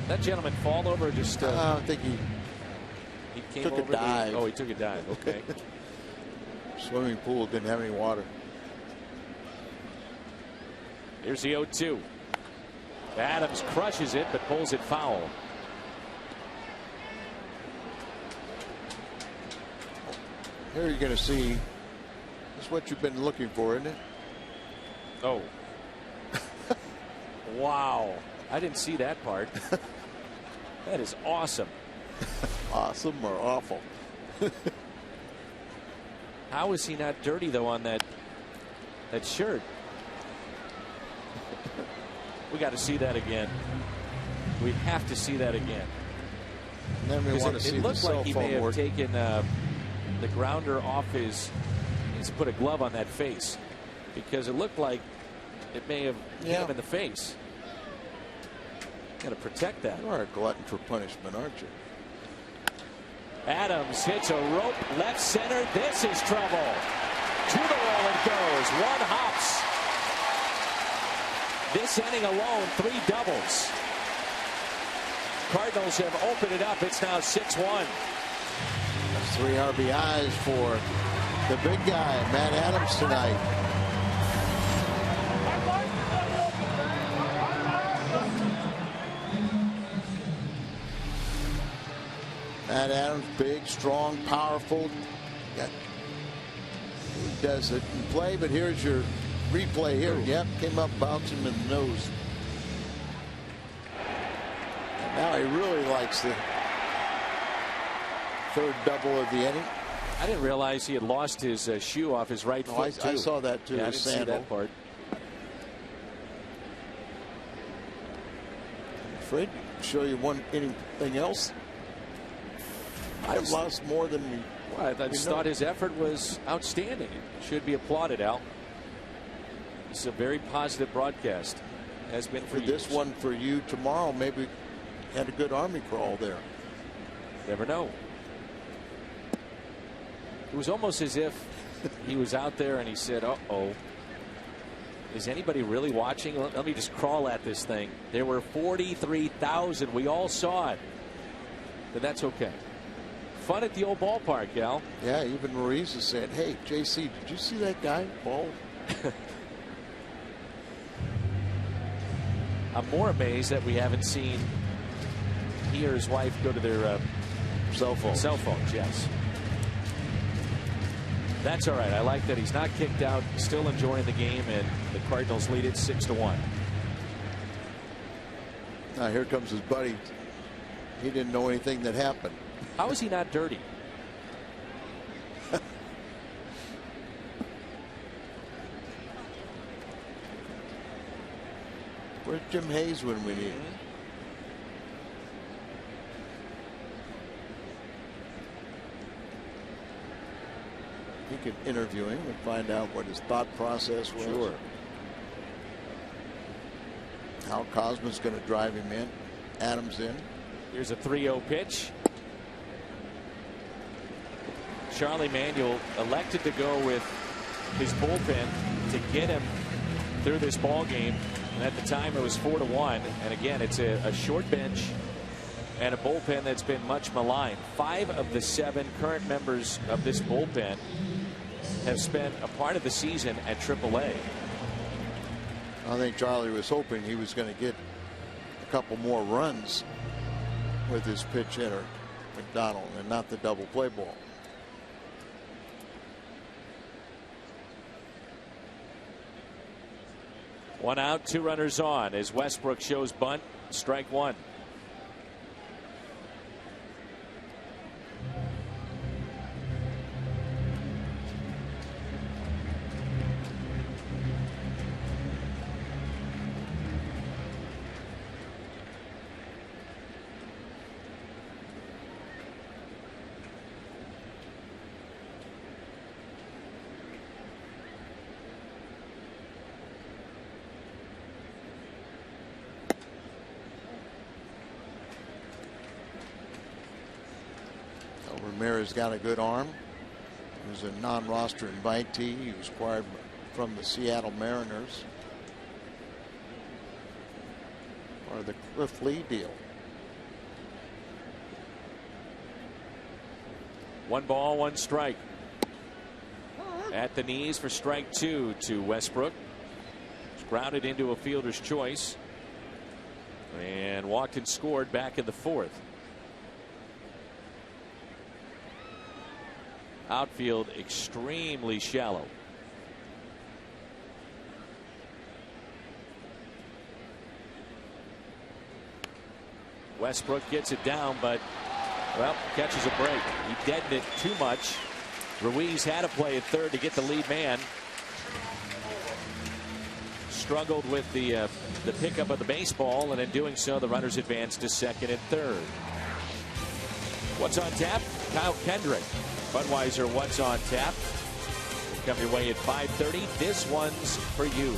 That gentleman fall over just. I think he came took over a dive. Oh, he took a dive. Okay. Swimming pool didn't have any water. Here's the 0-2. Adams crushes it, but pulls it foul. Here you're going to see. That's what you've been looking for, isn't it? Oh. Wow. I didn't see that part. That is awesome. Awesome or awful? How is he not dirty, though, on that shirt? We got to see that again. We have to see that again. And then we want to see it looked the like he cell may phone have work. taken the grounder off his. He's put a glove on that face because it looked like it may have hit him in the face. Got to protect that. You are a glutton for punishment, aren't you? Adams hits a rope left center. This is trouble. To the wall it goes. 1 hops. This inning alone, 3 doubles. Cardinals have opened it up. It's now 6-1. That's 3 RBIs for the big guy, Matt Adams, tonight. Matt Adams, big, strong, powerful. He does it in play, but here's your replay here. Yep, came up, bounced him in the nose. And now he really likes the 3rd double of the inning. I didn't realize he had lost his shoe off his right foot, too. I saw that, too. Yeah, I didn't see that part. I'm afraid to show you anything else. I've lost more than we. Well, I just thought his effort was outstanding. It should be applauded, Al. This is a very positive broadcast. Has been for this one for you tomorrow. Maybe had a good army crawl there. Never know. It was almost as if he was out there and he said, uh-oh. Is anybody really watching? Let me just crawl at this thing. There were 43,000. We all saw it. But that's okay. Fun at the old ballpark, Al. Yeah, even Maurice is saying, hey, JC, did you see that guy ball? I'm more amazed that we haven't seen he or his wife go to their cell phones. Cell phones, yes. That's all right. I like that he's not kicked out, still enjoying the game, and the Cardinals lead it 6-1. Now here comes his buddy. He didn't know anything that happened. How is he not dirty? Where's Jim Hayes when we need him? He could interview him and find out what his thought process was. Sure. How Cosman's going to drive him in. Adams in. Here's a 3-0 pitch. Charlie Manuel elected to go with his bullpen to get him through this ball game. And at the time it was 4-1. And again, it's a short bench and a bullpen that's been much maligned. 5 of the 7 current members of this bullpen have spent a part of the season at AAA. I think Charlie was hoping he was going to get a couple more runs with his pitch hitter, McDonald, and not the double play ball. One out, 2 runners on as Westbrook shows bunt, strike 1. Ramirez got a good arm. He was a non-roster invitee. He was acquired from the Seattle Mariners. Or the Cliff Lee deal. 1 ball, 1 strike. At the knees for strike 2 to Westbrook. It's grounded into a fielder's choice. And walked and scored back in the 4th. Outfield extremely shallow. Westbrook gets it down, but well, catches a break. He deadened it too much. Ruiz had to play at third to get the lead man. Struggled with the pickup of the baseball, and in doing so, the runners advanced to second and third. What's on tap? Kyle Kendrick. Budweiser, what's on tap? Will come your way at 5:30. This one's for you.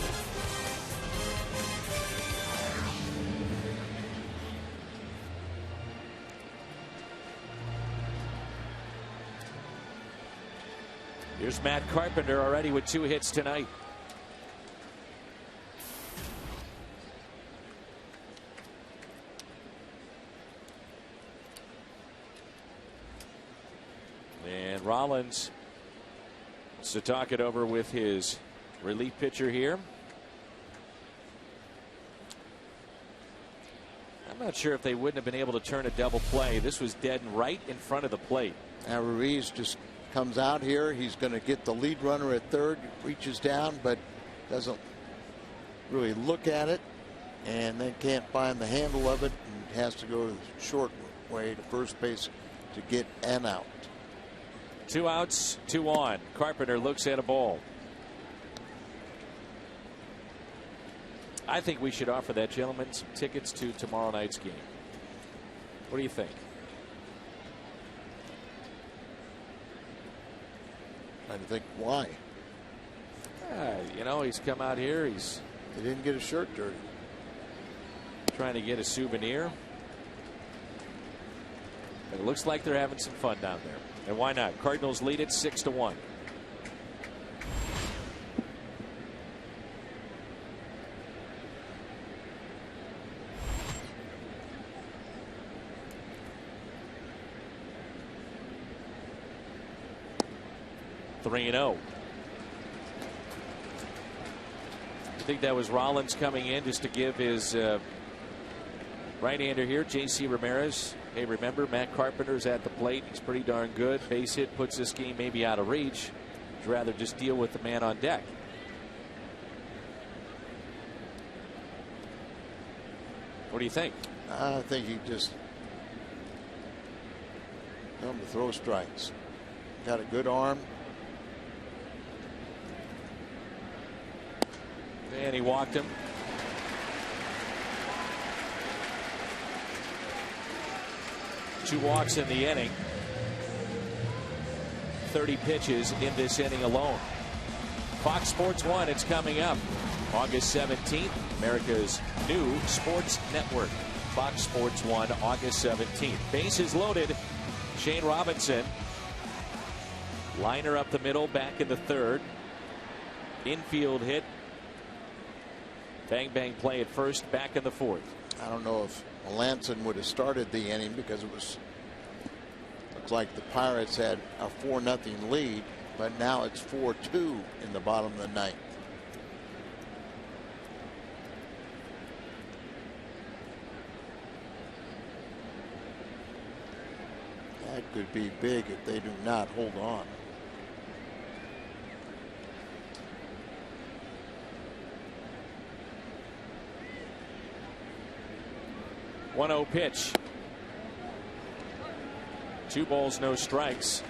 Here's Matt Carpenter already with 2 hits tonight. And Rollins wants to talk it over with his relief pitcher here. I'm not sure if they wouldn't have been able to turn a double play. This was dead and right in front of the plate. Now Ruiz just comes out here. He's going to get the lead runner at third. Reaches down, but doesn't really look at it, and then can't find the handle of it, and has to go the short way to first base to get an out. 2 outs, 2 on. Carpenter looks at a ball. I think we should offer that gentleman some tickets to tomorrow night's game. What do you think? I think why? You know, he's come out here. He didn't get his shirt dirty. Trying to get a souvenir. But it looks like they're having some fun down there. And why not? Cardinals lead it 6-1. Three and 0. I think that was Rollins coming in just to give his Right-hander here, J.C. Ramirez. Hey, remember, Matt Carpenter's at the plate. He's pretty darn good. Base hit puts this game maybe out of reach. I'd rather just deal with the man on deck. What do you think? I think he just tell him to throw strikes. Got a good arm. And he walked him. Two walks in the inning. 30 pitches in this inning alone. Fox Sports 1, it's coming up August 17th, America's new sports network. Fox Sports 1, August 17th. Bases loaded. Shane Robinson. Liner up the middle, back in the third. Infield hit. Bang bang play at first, back in the fourth. I don't know if Melanson would have started the inning because it was looks like the Pirates had a 4-0 lead, but now it's 4-2 in the bottom of the ninth. That could be big if they do not hold on. One-oh pitch. 2 balls, no strikes.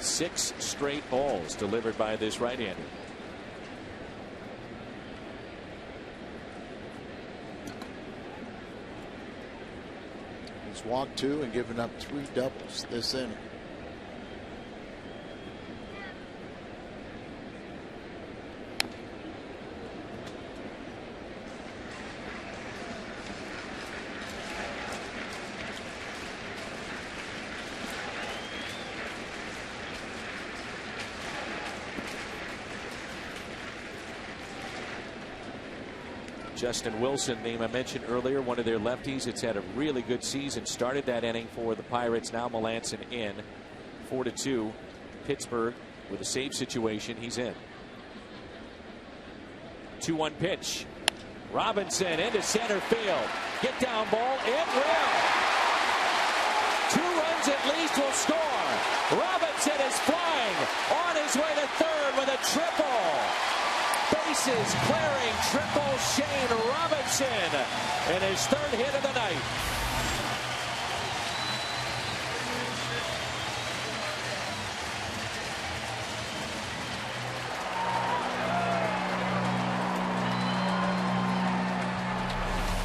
6 straight balls delivered by this right-hander. He's walked 2 and given up 3 doubles this inning. Justin Wilson, name I mentioned earlier, one of their lefties. It's had a really good season. Started that inning for the Pirates. Now Melanson in. 4-2. Pittsburgh with a save situation. He's in. 2-1 pitch. Robinson into center field. Get down ball. It will. 2 runs at least will score. Robinson is flying on his way to third with a triple. Bases clearing triple Shane Robinson in his 3rd hit of the night.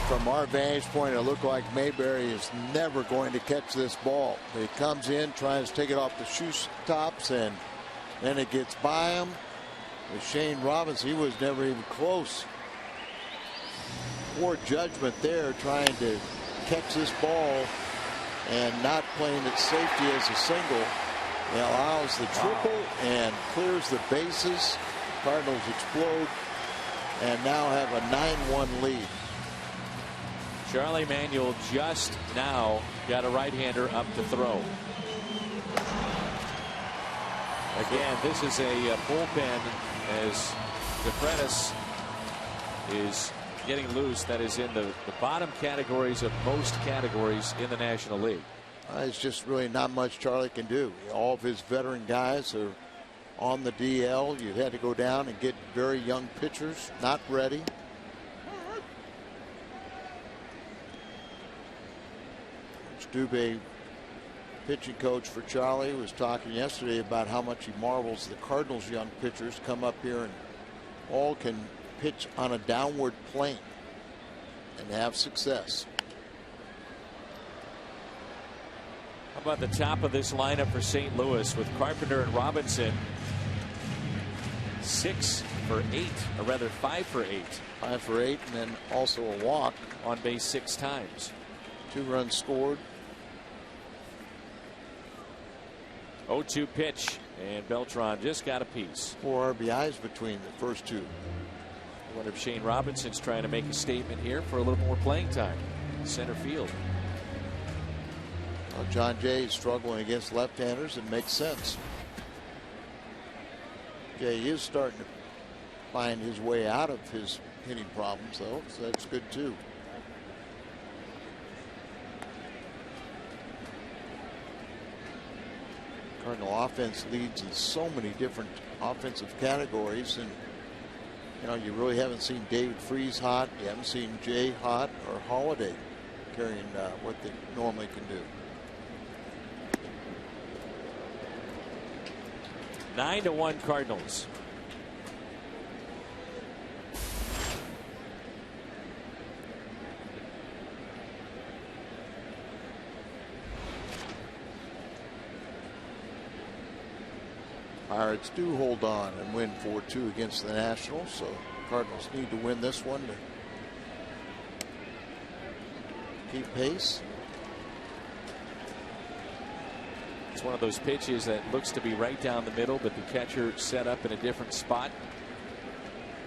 From our vantage point, it looked like Mayberry is never going to catch this ball. He comes in, tries to take it off the shoe tops, and then it gets by him. With Shane Robinson, he was never even close. Poor judgment there, trying to catch this ball and not playing its safety as a single. It allows the triple and clears the bases. Cardinals explode and now have a 9-1 lead. Charlie Manuel just now got a right-hander up to throw. Again, this is a bullpen as DeFreitas is getting loose. That is in the bottom categories of most categories in the National League. It's just really not much Charlie can do. All of his veteran guys are on the DL. You had to go down and get very young pitchers not ready. Dubé, pitching coach for Charlie, was talking yesterday about how much he marvels the Cardinals' young pitchers come up here and all can pitch on a downward plane and have success. How about the top of this lineup for St. Louis with Carpenter and Robinson? 6 for 8, or rather 5 for 8. 5 for 8, and then also a walk. On base 6 times. 2 runs scored. 0-2 pitch, and Beltran just got a piece. 4 RBIs between the first 2. What if Shane Robinson's trying to make a statement here for a little more playing time? Center field. Well, John Jay is struggling against left-handers. It makes sense. Jay is starting to find his way out of his hitting problems, though, so that's good too. Cardinal offense leads in so many different offensive categories, and you know, you really haven't seen David Freese hot. You haven't seen Jay hot or Holiday carrying what they normally can do. 9-1 Cardinals. Pirates do hold on and win 4-2 against the Nationals, so Cardinals need to win this one to keep pace. It's one of those pitches that looks to be right down the middle, but the catcher set up in a different spot.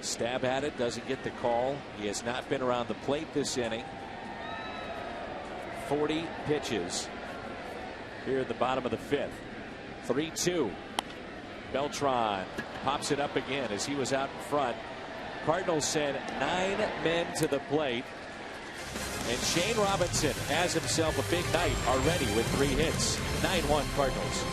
Stab at it, doesn't get the call. He has not been around the plate this inning. 40 pitches here at the bottom of the fifth. 3-2. Beltran pops it up again as he was out in front. Cardinals send 9 men to the plate. And Shane Robinson has himself a big night already with 3 hits. 9-1 Cardinals.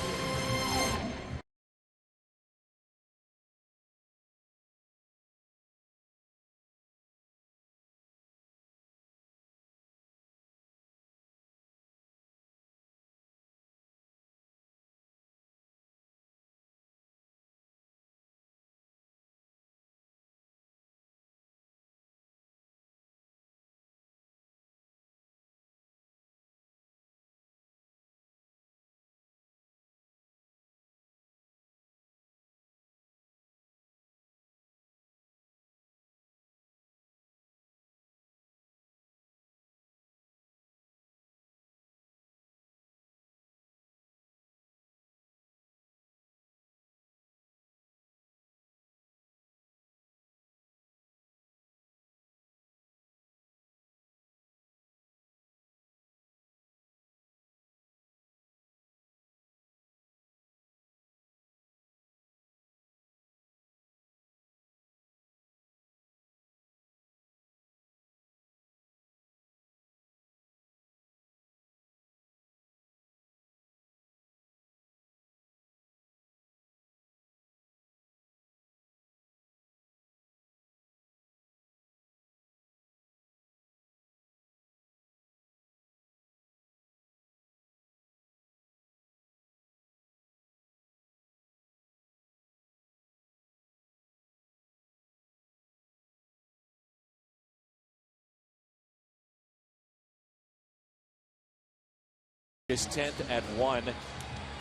His 10th at 1.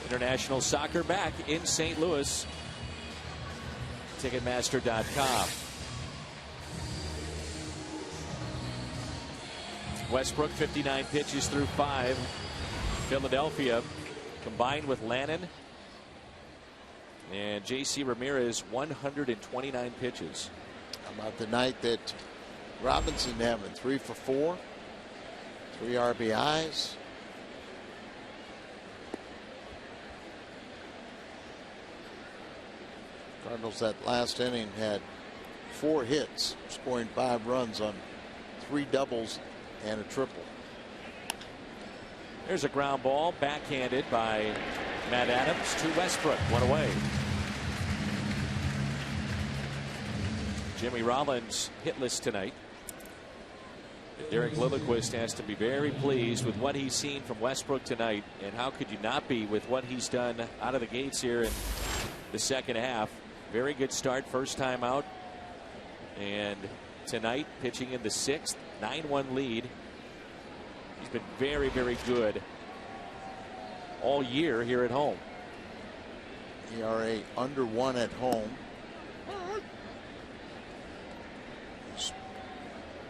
International soccer back in St. Louis. Ticketmaster.com. Westbrook 59 pitches through 5. Philadelphia combined with Lannon and J.C. Ramirez 129 pitches. How about the night that Robinson having 3 for 4, 3 RBIs. Cardinals that last inning had 4 hits, scoring 5 runs on 3 doubles and a triple. There's a ground ball backhanded by Matt Adams to Westbrook. 1 away. Jimmy Rollins hitless tonight. Derek Lilliquist has to be very pleased with what he's seen from Westbrook tonight, and how could you not be with what he's done out of the gates here in the second half. Very good start, first time out, and tonight pitching in the 6th, 9-1 lead. He's been very, very good all year here at home. ERA under 1 at home.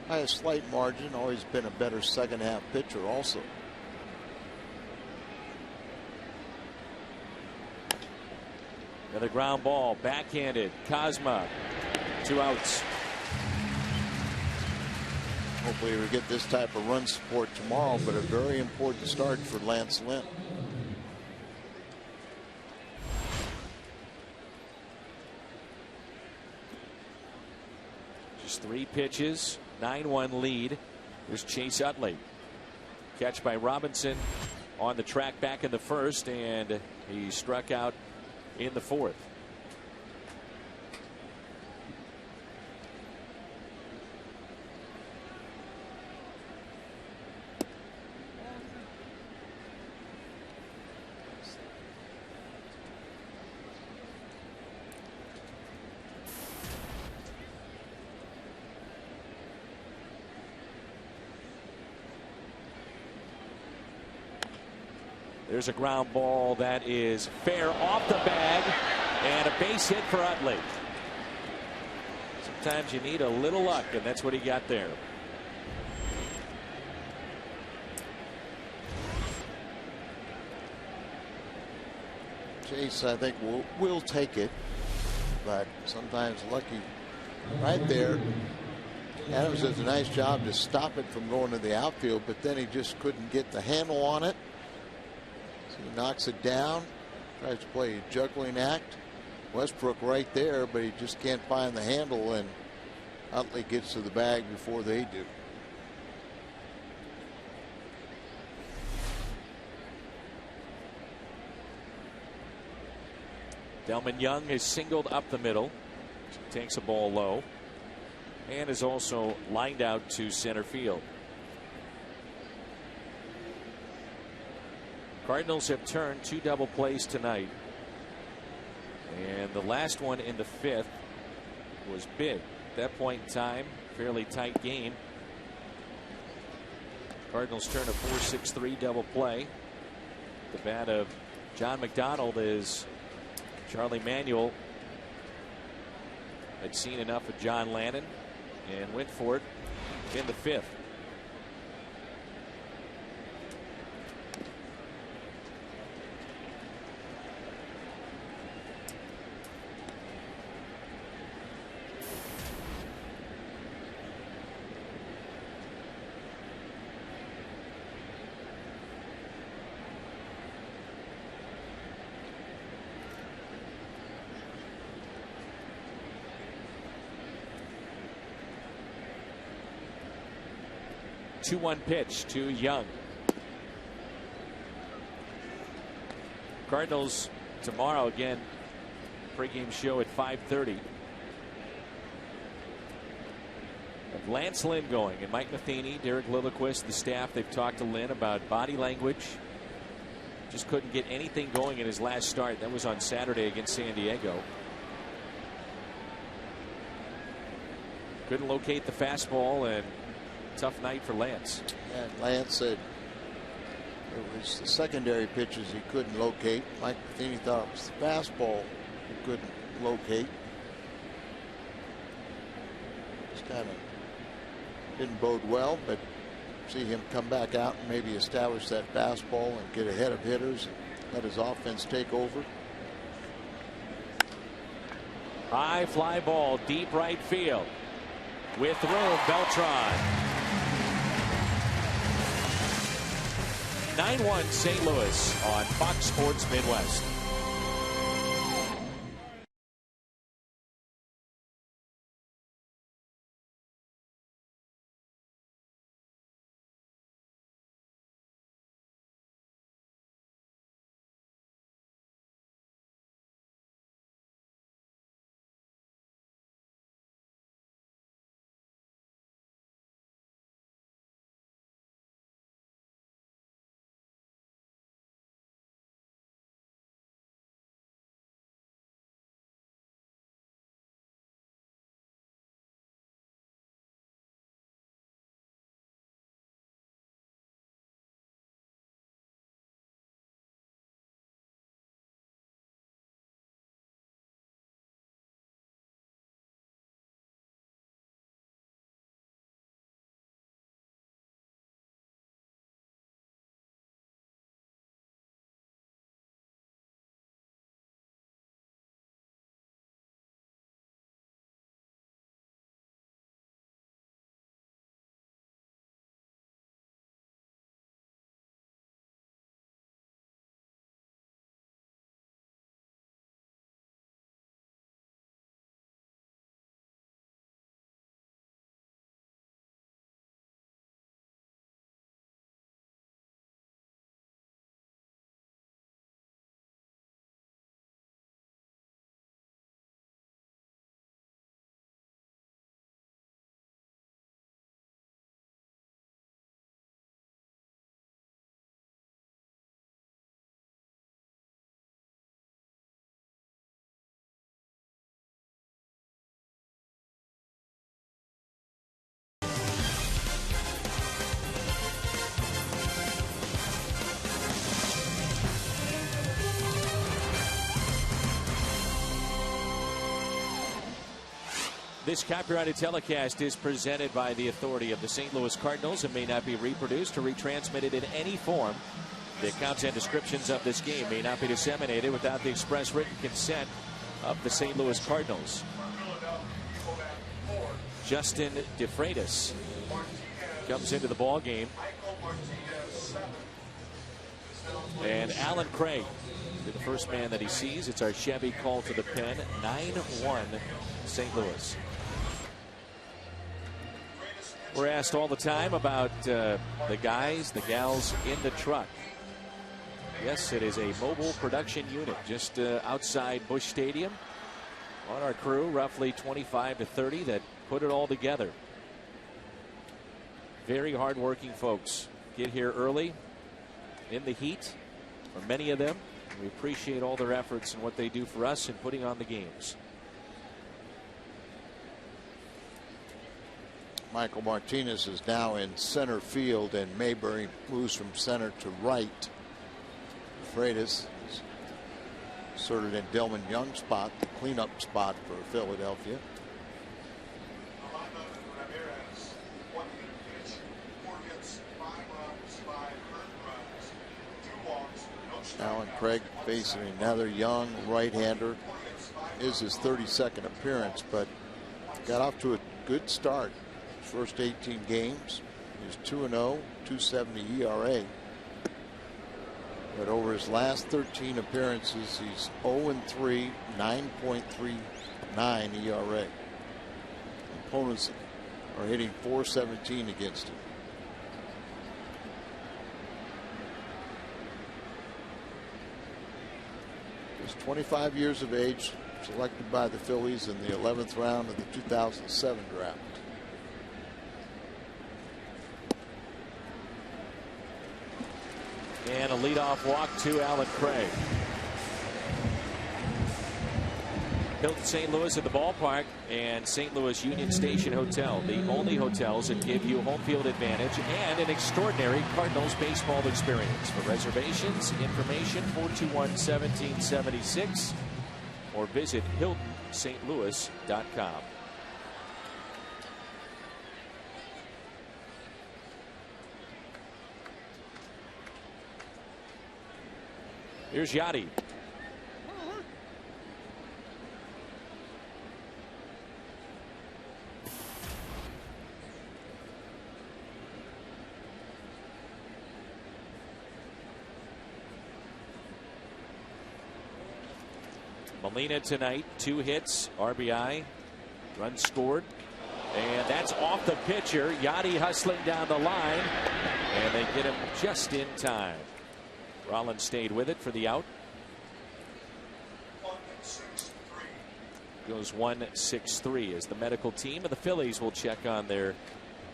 By a slight margin, always been a better second half pitcher also. Another ground ball, backhanded. Kozma, 2 outs. Hopefully we get this type of run support tomorrow, but a very important start for Lance Lynn. Just 3 pitches, 9-1 lead. There's Chase Utley. Catch by Robinson on the track back in the first, and he struck out in the fourth. There's a ground ball that is fair off the bag, and a base hit for Utley. Sometimes you need a little luck, and that's what he got there. Chase, I think, will take it, but sometimes lucky right there. Adams does a nice job to stop it from going to the outfield, but then he just couldn't get the handle on it. So he knocks it down, tries to play a juggling act. Westbrook right there, but he just can't find the handle, and Utley gets to the bag before they do. Delman Young is singled up the middle, takes a ball low, and is also lined out to center field. Cardinals have turned 2 double plays tonight, and the last one in the fifth was big. At that point in time, fairly tight game. Cardinals turn a 4-6-3 double play. The bat of John McDonald is Charlie Manuel had seen enough of John Lannon and went for it in the fifth. Two-one pitch to Young. Cardinals tomorrow again. Pregame show at 5:30. Lance Lynn going, and Mike Matheny, Derek Lilliquist, the staff, they've talked to Lynn about body language. Just couldn't get anything going in his last start. That was on Saturday against San Diego. Couldn't locate the fastball, and tough night for Lance. And Lance said it was the secondary pitches he couldn't locate. Mike Matheny thought it was the fastball he couldn't locate. Just kind of didn't bode well, but see him come back out and maybe establish that fastball and get ahead of hitters and let his offense take over. High fly ball, deep right field. With room, Beltran. 9-1 St. Louis on Fox Sports Midwest. This copyrighted telecast is presented by the authority of the St. Louis Cardinals and may not be reproduced or retransmitted in any form. The accounts and descriptions of this game may not be disseminated without the express written consent of the St. Louis Cardinals. Justin DeFreitas comes into the ball game. And Alan Craig, the first man that he sees. It's our Chevy call to the pen. 9-1 St. Louis. We're asked all the time about the guys, the gals in the truck. Yes, it is a mobile production unit just outside Busch Stadium. On our crew, roughly 25 to 30 that put it all together. Very hardworking folks. Get here early in the heat for many of them. We appreciate all their efforts and what they do for us in putting on the games. Michael Martinez is now in center field, and Mayberry moves from center to right. Freitas is inserted in Delman Young's spot, the cleanup spot for Philadelphia. Alan Craig facing another young right-hander. Is his 32nd appearance, but got off to a good start. First 18 games, he's 2-0, 2.70 ERA. But over his last 13 appearances, he's 0-3, 9.39 ERA. Opponents are hitting .417 against him. He's 25 years of age, selected by the Phillies in the 11th round of the 2007 draft. And a leadoff walk to Alan Craig. Hilton St. Louis at the ballpark and St. Louis Union Station Hotel, the only hotels that give you home field advantage and an extraordinary Cardinals baseball experience. For reservations, information 421-1776 or visit HiltonSt.Louis.com. Here's Yachty. Molina tonight, 2 hits, RBI, run scored. And that's off the pitcher. Yachty hustling down the line. And they get him just in time. Rollins stayed with it for the out. Goes 1-6-3 as the medical team of the Phillies will check on their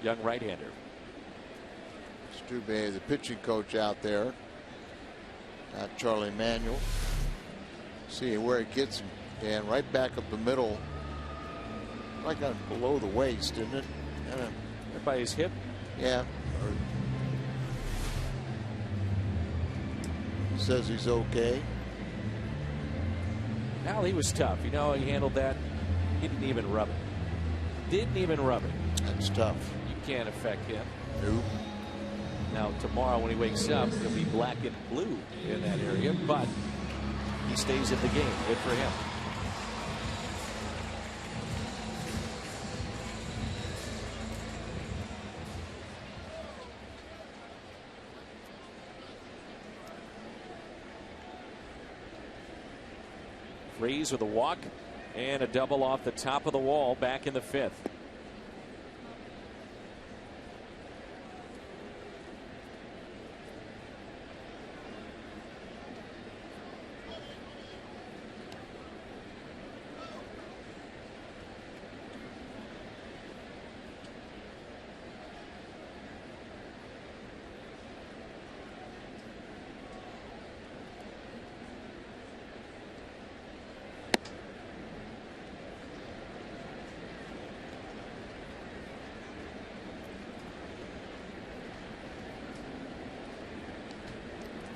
young right-hander. Stube, the pitching coach out there. Got Charlie Manuel. See where it gets him. And right back up the middle. Like below the waist, isn't it? Right by his hip? Yeah. Says he's okay. Al, he was tough. You know, he handled that. He didn't even rub it. Didn't even rub it. That's tough. You can't affect him. Nope. Now, tomorrow when he wakes up, he'll be black and blue in that area, but he stays in the game. Good for him. Rays with a walk and a double off the top of the wall back in the 5th.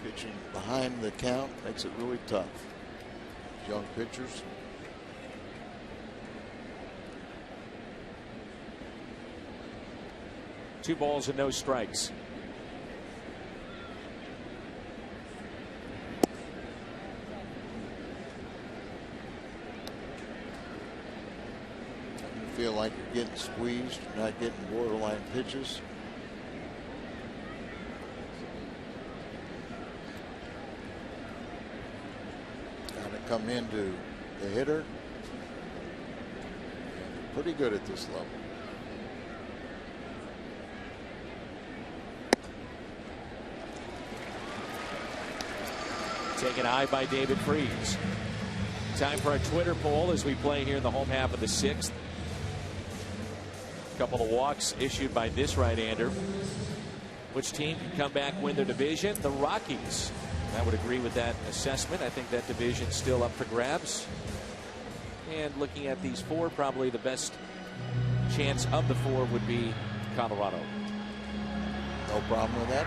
Pitching behind the count makes it really tough. Young pitchers. 2 balls and no strikes. You feel like you're getting squeezed, you're not getting borderline pitches. Got to come into the hitter. Pretty good at this level. Taken high by David Freese. Time for our Twitter poll as we play here in the home half of the 6th. A couple of walks issued by this right-hander. Which team can come back, win their division? The Rockies. I would agree with that assessment. I think that division's still up for grabs. And looking at these 4, probably the best chance of the 4 would be Colorado. No problem with that.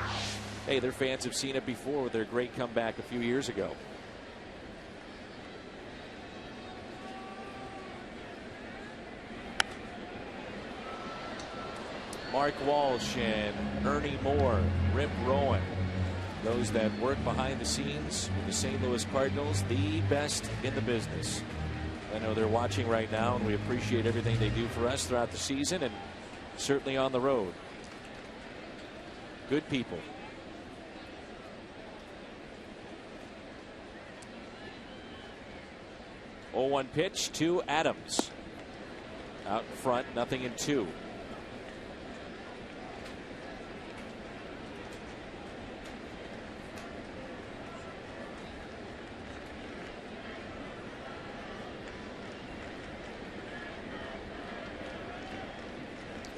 Hey, their fans have seen it before with their great comeback a few years ago. Mark Walsh and Ernie Moore, Rip Rowan, those that work behind the scenes with the St. Louis Cardinals, the best in the business. I know they're watching right now, and we appreciate everything they do for us throughout the season and certainly on the road. Good people. Oh, 1 pitch to Adams. Out in front, nothing in 2.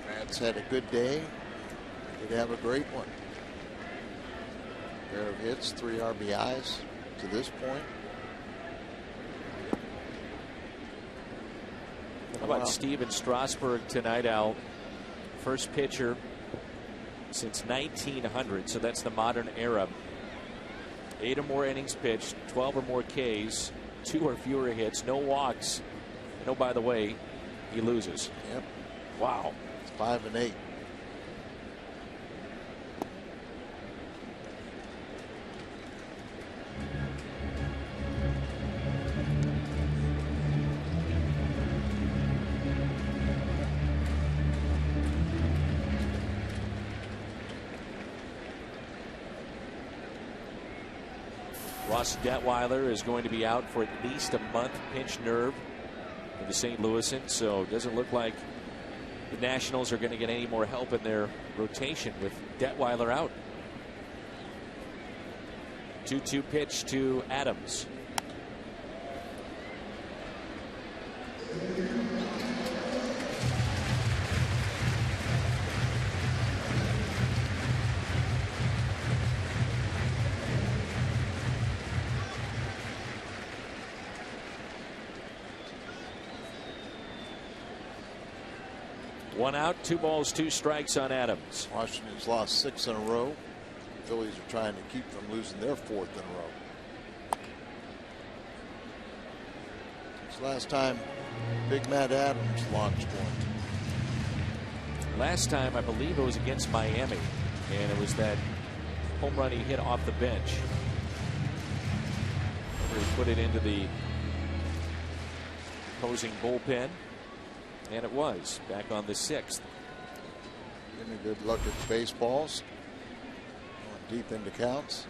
Matt's had a good day. Could have a great one. Pair of hits, 3 RBIs to this point. How about Steven Strasburg tonight, Al? First pitcher since 1900, so that's the modern era. 8 or more innings pitched, 12 or more Ks, 2 or fewer hits, no walks. And oh, by the way, he loses. Yep. Wow. It's 5 and 8. Ross Detweiler is going to be out for at least a month, pinched nerve for the St. Louisans, so it doesn't look like the Nationals are going to get any more help in their rotation with Detweiler out. 2-2 pitch to Adams. One out, 2 balls, 2 strikes on Adams. Washington's lost 6 in a row. The Phillies are trying to keep from losing their 4th in a row. It's last time Big Matt Adams launched one. Last time, I believe it was against Miami, and it was that home run he hit off the bench. He put it into the opposing bullpen. And it was back on the 6th. Getting a good look at baseballs. Going deep into counts.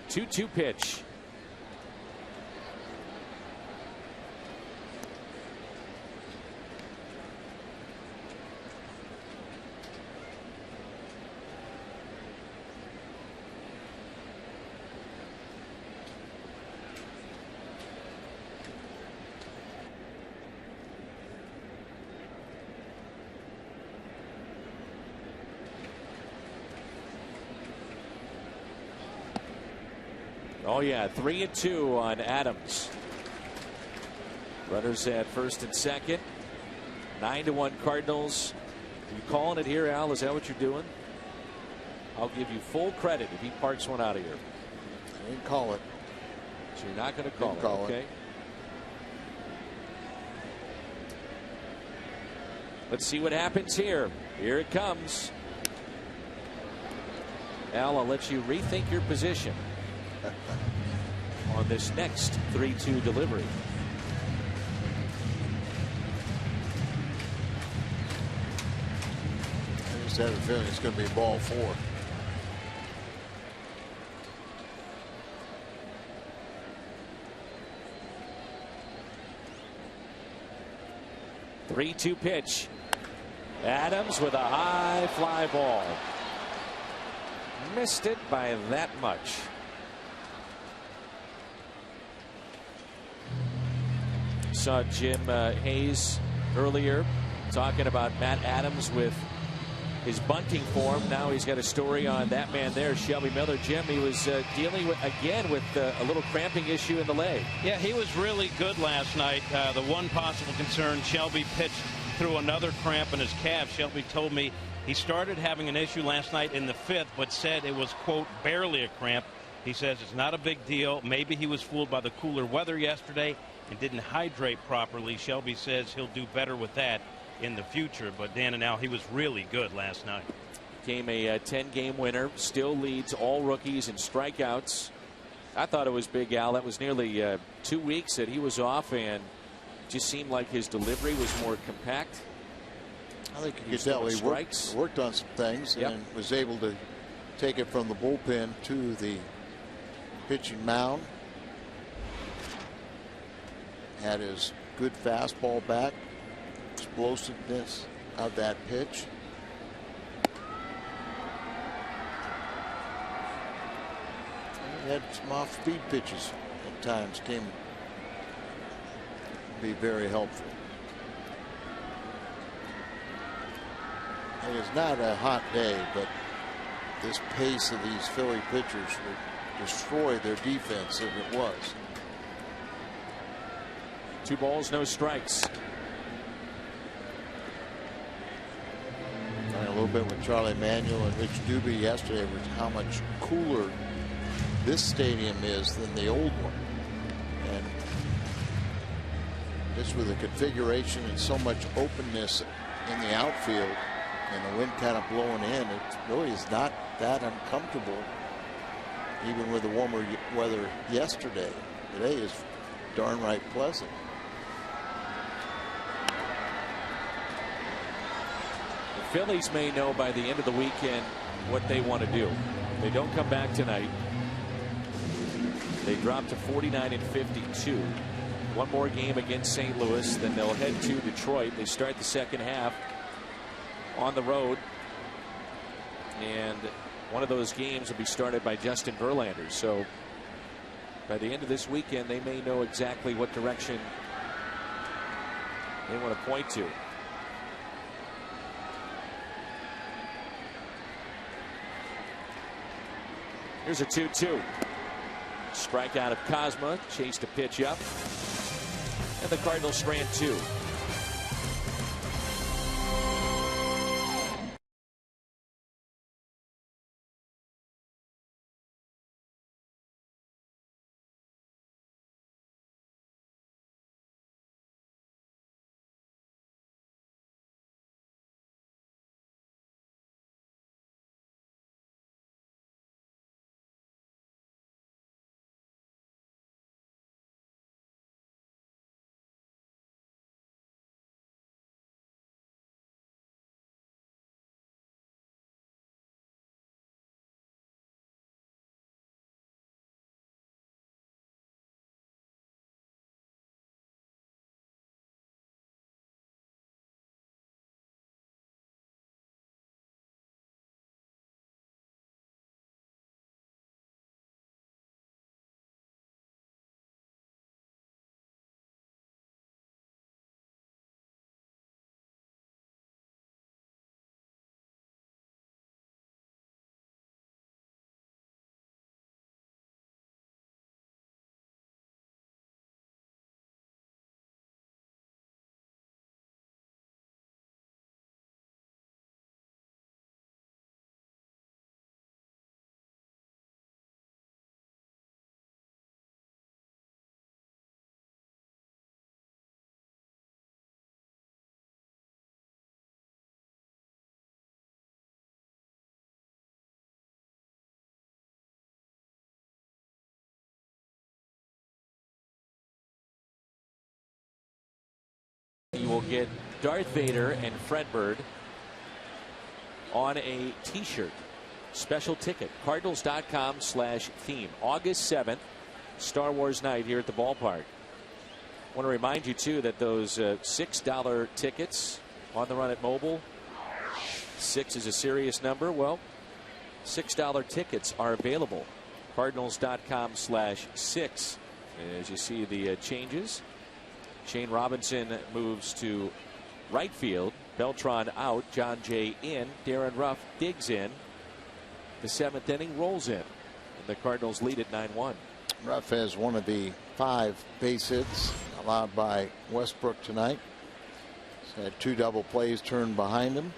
2-2 pitch. Oh yeah, 3-2 on Adams. Runners at first and second. 9-1 Cardinals. Are you calling it here, Al? Is that what you're doing? I'll give you full credit if he parks one out of here. I didn't call it. So you're not going to call it, okay? Let's see what happens here. Here it comes. Al, I'll let you rethink your position on this next 3-2 delivery. I just have a feeling it's going to be ball 4. Three-two pitch. Adams with a high fly ball. Missed it by that much. Saw Jim Hayes earlier talking about Matt Adams with his bunting form. Now he's got a story on that man there, Shelby Miller. Jim, he was dealing with a little cramping issue in the leg. Yeah, he was really good last night. The one possible concern, Shelby pitched through another cramp in his calf. Shelby told me he started having an issue last night in the 5th, but said it was, quote, barely a cramp. He says it's not a big deal. Maybe he was fooled by the cooler weather yesterday and didn't hydrate properly. Shelby says he'll do better with that in the future. But Dan and Al, he was really good last night. Became a 10-game winner. Still leads all rookies in strikeouts. I thought it was big, Al. That was nearly 2 weeks that he was off, and it just seemed like his delivery was more compact. I think you could tell he worked on some things and was able to take it from the bullpen to the pitching mound. Had his good fastball back. Explosiveness of that pitch. He had some off-speed pitches at times. Came to be very helpful. It is not a hot day, but this pace of these Philly pitchers would destroy their defense if it was. 2 balls, no strikes. A little bit with Charlie Manuel and Rich Doobie yesterday was how much cooler this stadium is than the old one. And just with the configuration and so much openness in the outfield and the wind kind of blowing in, it really is not that uncomfortable even with the warmer weather yesterday. Today is darn right pleasant. The Phillies may know by the end of the weekend what they want to do. If they don't come back tonight, they drop to 49-52. One more game against St. Louis, then they'll head to Detroit. They start the second half on the road, and one of those games will be started by Justin Verlander. So by the end of this weekend, they may know exactly what direction they want to point to. Here's a 2-2. Strikeout of Cosma, chased a pitch up, and the Cardinals strand 2. You will get Darth Vader and Fredbird on a t-shirt. Special ticket. Cardinals.com/theme. August 7th, Star Wars night here at the ballpark. I want to remind you, too, that those $6 tickets on the run at Mobile, 6 is a serious number. Well, $6 tickets are available. Cardinals.com/6. As you see the changes, Shane Robinson moves to right field. Beltran out. John Jay in. Darren Ruff digs in. The 7th inning rolls in. And the Cardinals lead at 9-1. Ruff has one of the 5 base hits allowed by Westbrook tonight. He's had 2 double plays turned behind him.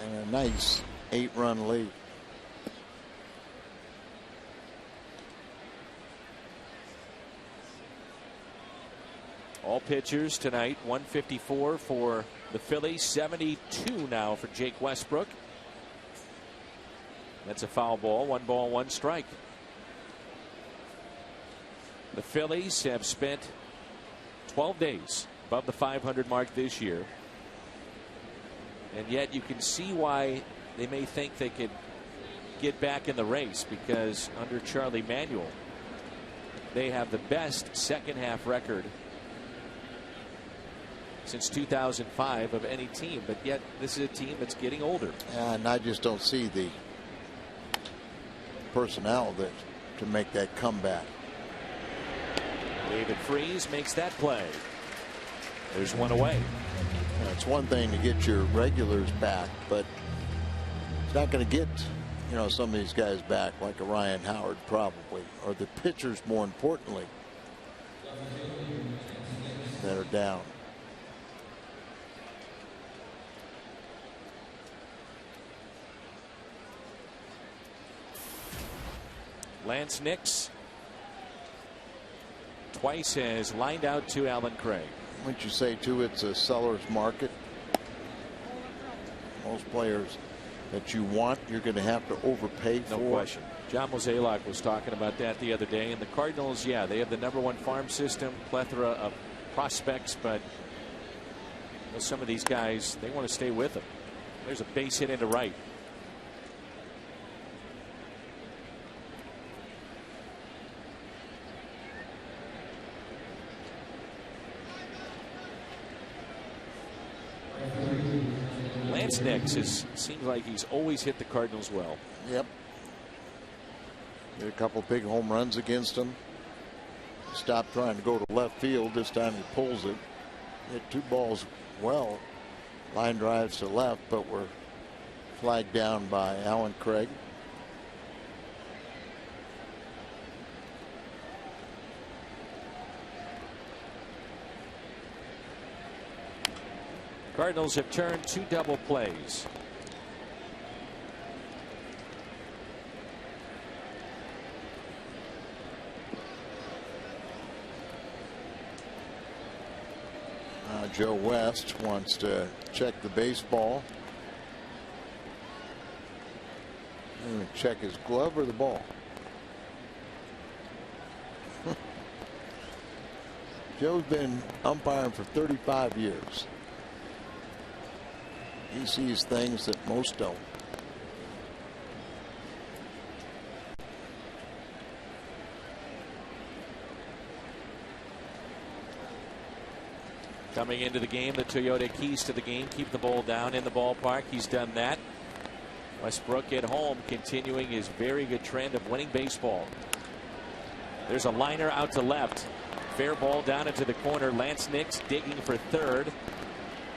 And a nice 8-run lead. All pitchers tonight. 154 for the Phillies. 72 now for Jake Westbrook. That's a foul ball. 1 ball, 1 strike. The Phillies have spent 12 days above the 500 mark this year. And yet you can see why they may think they could get back in the race, because under Charlie Manuel, they have the best second half record since 2005 of any team. But yet this is a team that's getting older. And I just don't see the personnel to make that comeback. David Freese makes that play. There's one away. It's one thing to get your regulars back, but it's not going to get, some of these guys back, like a Ryan Howard probably, or the pitchers more importantly, that are down. Lance Nix twice has lined out to Alan Craig. Wouldn't you say, too, it's a seller's market? Most players that you want, you're going to have to overpay for. No question. John Mozeliak was talking about that the other day. And the Cardinals, yeah, they have the #1 farm system, plethora of prospects, but some of these guys, they want to stay with them. There's a base hit into right. Lance Nix seems like he's always hit the Cardinals well. Yep. Did a couple big home runs against him. Stopped trying to go to left field. This time he pulls it. Hit 2 balls well. Line drives to left, but were flagged down by Alan Craig. Cardinals have turned 2 double plays. Joe West wants to check the baseball. Even check his glove or the ball. Joe's been umpiring for 35 years. He sees things that most don't. Coming into the game, the Toyota keys to the game: keep the ball down in the ballpark. He's done that. Westbrook at home, continuing his very good trend of winning baseball. There's a liner out to left. Fair ball down into the corner. Lance Nix digging for third.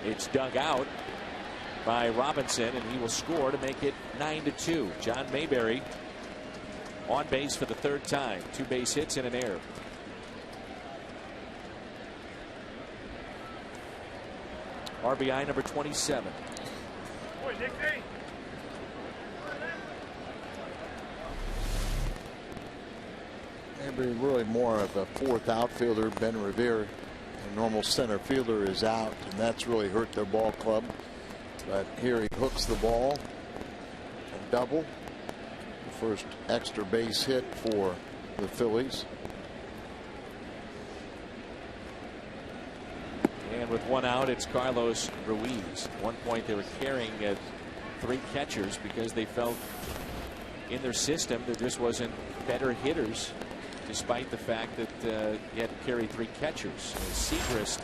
It's dug out by Robinson, and he will score to make it 9-2. John Mayberry on base for the 3rd time. 2 base hits and an error. RBI number 27. Maybe really more of a 4th outfielder. Ben Revere, a normal center fielder, is out, and that's really hurt their ball club. But here he hooks the ball, a double, the first extra base hit for the Phillies. with one out, it's Carlos Ruiz. At one point, they were carrying 3 catchers because they felt in their system there just wasn't better hitters, despite the fact that you had to carry 3 catchers. Segrist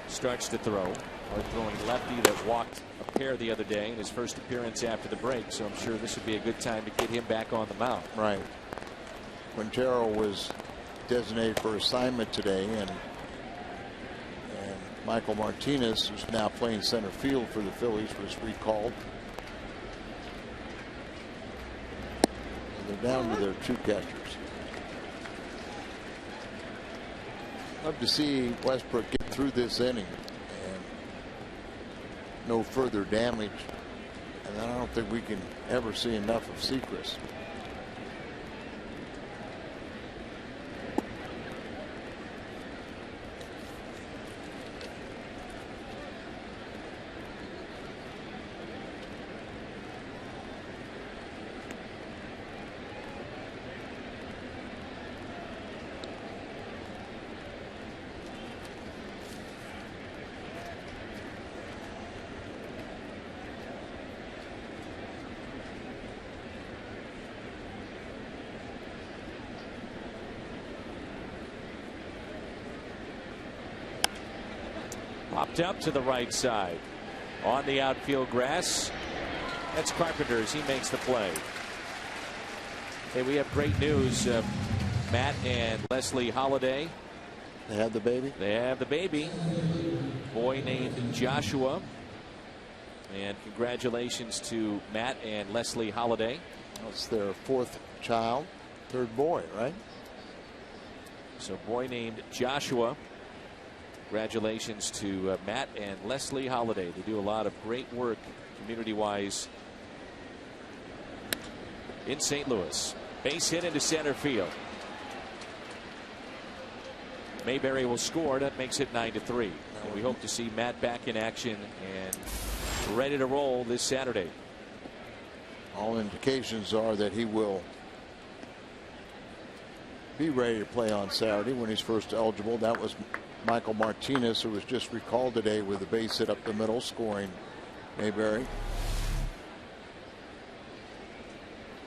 starts to throw, or throwing lefty that walked a pair the other day in his first appearance after the break. So I'm sure this would be a good time to get him back on the mound. Right. Quintero was designated for assignment today, and Michael Martinez, who's now playing center field for the Phillies, was recalled. And they're down to their 2 catchers. Love to see Westbrook get through this inning and no further damage. And I don't think we can ever see enough of Segrist. Popped up to the right side on the outfield grass. That's Carpenter's. He makes the play. Hey, we have great news. Matt and Leslie Holiday. They have the baby? They have the baby. Boy named Joshua. And congratulations to Matt and Leslie Holiday. That's their 4th child, 3rd boy, right? So boy named Joshua. Congratulations to Matt and Leslie Holiday. They do a lot of great work community-wise in St. Louis. Base hit into center field. Mayberry will score. That makes it 9-3. And we hope to see Matt back in action and ready to roll this Saturday. All indications are that he will be ready to play on Saturday when he's first eligible. That was Michael Martinez, who was just recalled today with a base hit up the middle, scoring Mayberry.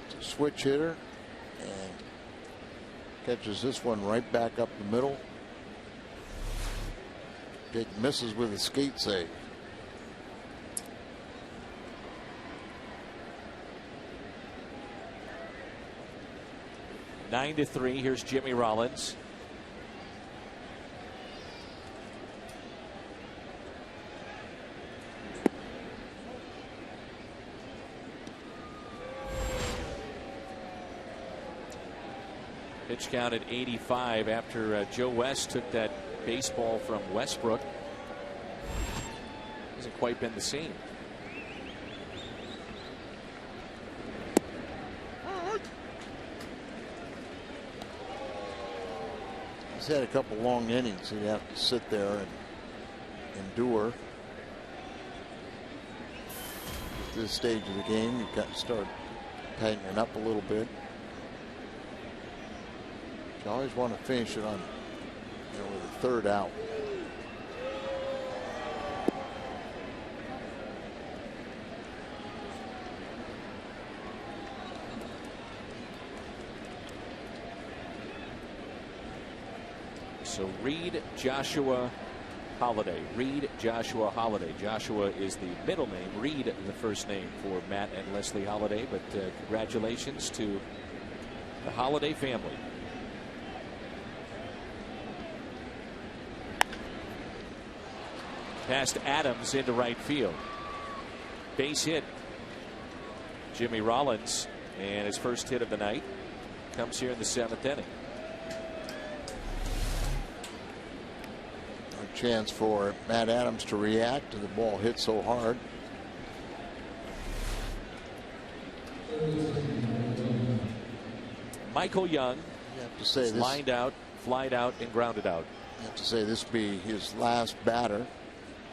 It's a switch hitter and catches this one right back up the middle. Jake misses with a skate save. Nine to 3. Here's Jimmy Rollins. Pitch count at 85 after Joe West took that baseball from Westbrook. Hasn't quite been the same. He's had a couple long innings. He'd have to sit there and endure. At this stage of the game, you've got to start tightening up a little bit. You always want to finish it on, with a 3rd out. So Reed Joshua Holiday. Reed Joshua Holiday. Joshua is the middle name. Reed the first name for Matt and Leslie Holiday. But congratulations to the Holiday family. Past Adams into right field. Base hit. Jimmy Rollins, and his first hit of the night comes here in the 7th inning. A chance for Matt Adams to react to the ball hit so hard. Michael Young You have to say this, lined out, flied out, and grounded out. You have to say this be his last batter.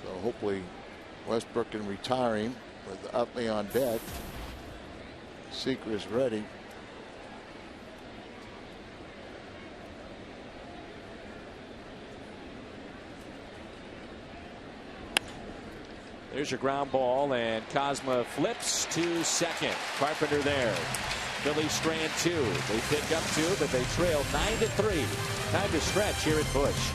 So hopefully Westbrook can retire him with Utley on deck. Seeker is ready. There's your ground ball, and Kozma flips to second. Carpenter there. Phillies strand 2. They pick up 2, but they trail 9-3. Time to stretch here at Busch.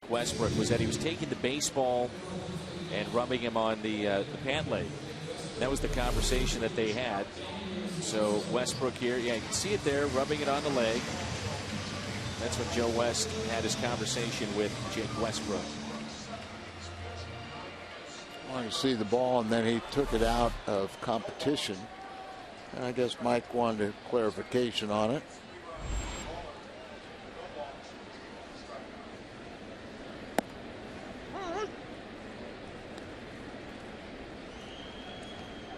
Westbrook was that he was taking the baseball and rubbing him on the pant leg. That was the conversation that they had. So Westbrook here, yeah, you can see it there, rubbing it on the leg. That's when Joe West had his conversation with Jake Westbrook. Well, you see the ball, and then he took it out of competition. And I guess Mike wanted a clarification on it.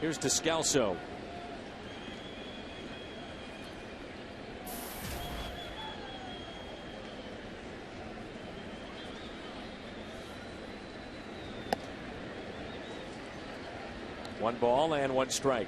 Here's Descalso. One ball and one strike.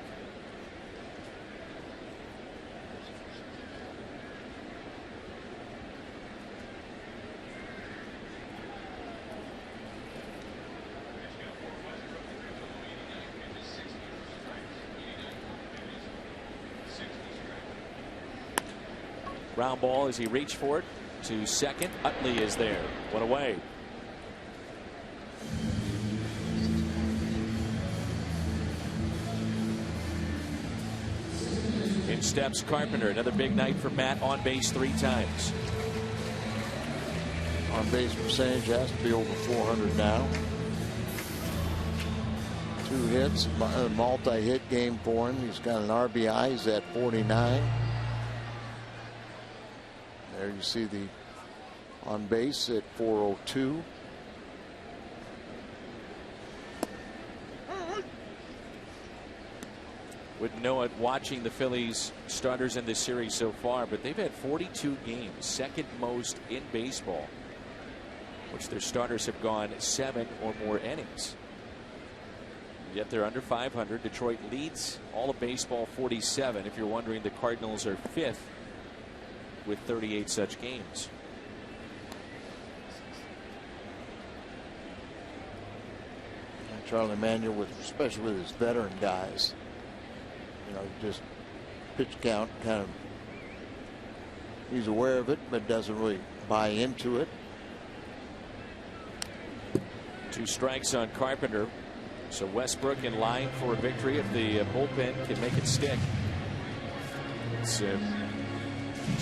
Ground ball as he reached for it to second. Utley is there. One away. In steps Carpenter. Another big night for Matt. On base 3 times. On base percentage has to be over 400 now. 2 hits, a multi-hit game for him. He's got an RBI. He's at 49. There you see the on base at 402. Wouldn't know it watching the Phillies starters in this series so far, but they've had 42 games, second most in baseball, which their starters have gone 7 or more innings. Yet they're under 500. Detroit leads all of baseball 47. If you're wondering, the Cardinals are 5th with 38 such games. Charlie Manuel, with especially with his veteran guys, you know, just pitch count kind of, he's aware of it but doesn't really buy into it. 2 strikes on Carpenter. So Westbrook in line for a victory if the bullpen can make it stick. It's a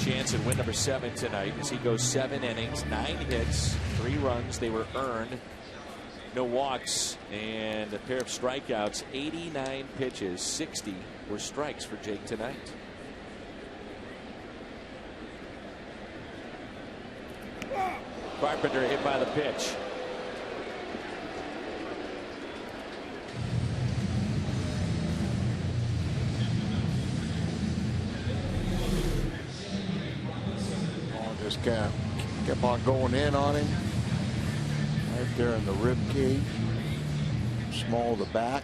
chance at win number 7 tonight as he goes 7 innings, 9 hits, 3 runs. They were earned. No walks and a pair of strikeouts. 89 pitches, 60 were strikes for Jake tonight. Carpenter hit by the pitch. Just kept on going in on him. Right there in the rib cage. Small of the back.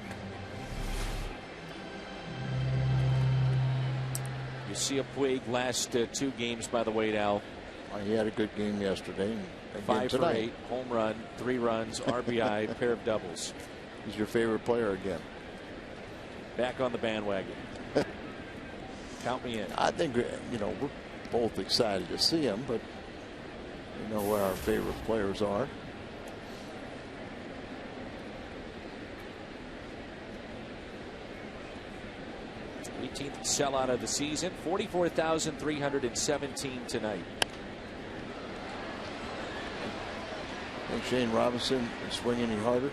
You see a Puig last 2 games by the way, Al. He had a good game yesterday. And 5 for 8, home run, 3 runs, RBI, pair of doubles. He's your favorite player again. Back on the bandwagon. Count me in. I think, you know, we're both excited to see him, but you know where our favorite players are. The 18th sellout of the season, 44,317 tonight. Think Shane Robinson can swing any harder?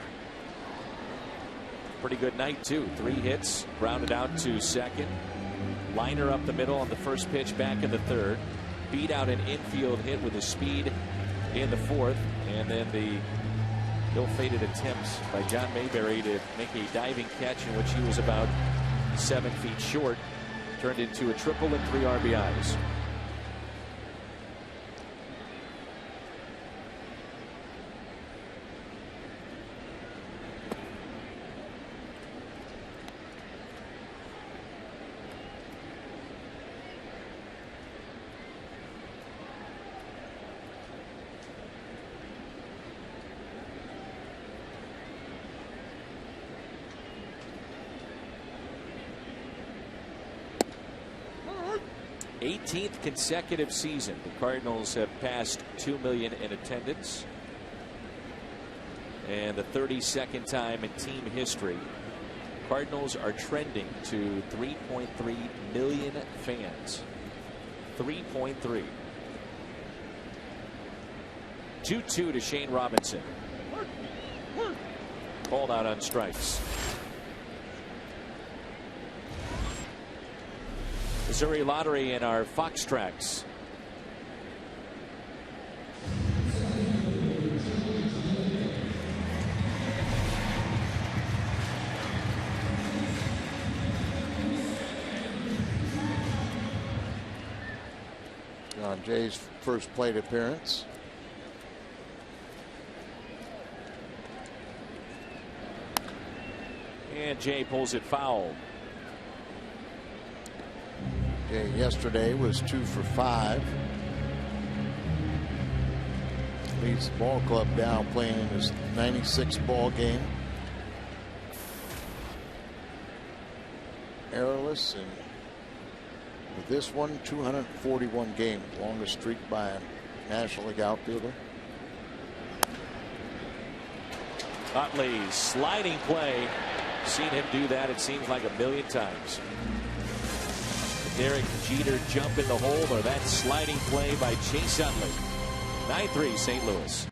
Pretty good night too. 3 hits, grounded out to second. Liner up the middle on the first pitch, back in the third. Beat out an infield hit with a speed in the fourth, and then the ill-fated attempts by John Mayberry to make a diving catch in which he was about 7 feet short turned into a triple and 3 RBIs. Eighteenth consecutive season the Cardinals have passed 2 million in attendance, and the 32nd time in team history. Cardinals are trending to 3.3 million fans. 3.3. 2-2 to Shane Robinson. Called out on strikes. Missouri Lottery in our Fox tracks. John Jay's first plate appearance. And Jay pulls it foul. Jay yesterday was 2 for 5. Leads the ball club down, playing in his 96th ball game. Errorless, and with this one, 241 games, longest streak by a National League outfielder. Utley's sliding play. Seen him do that, it seems like, a million times. Derek Jeter jump in the hole, or that sliding play by Chase Utley. 9-3 St. Louis.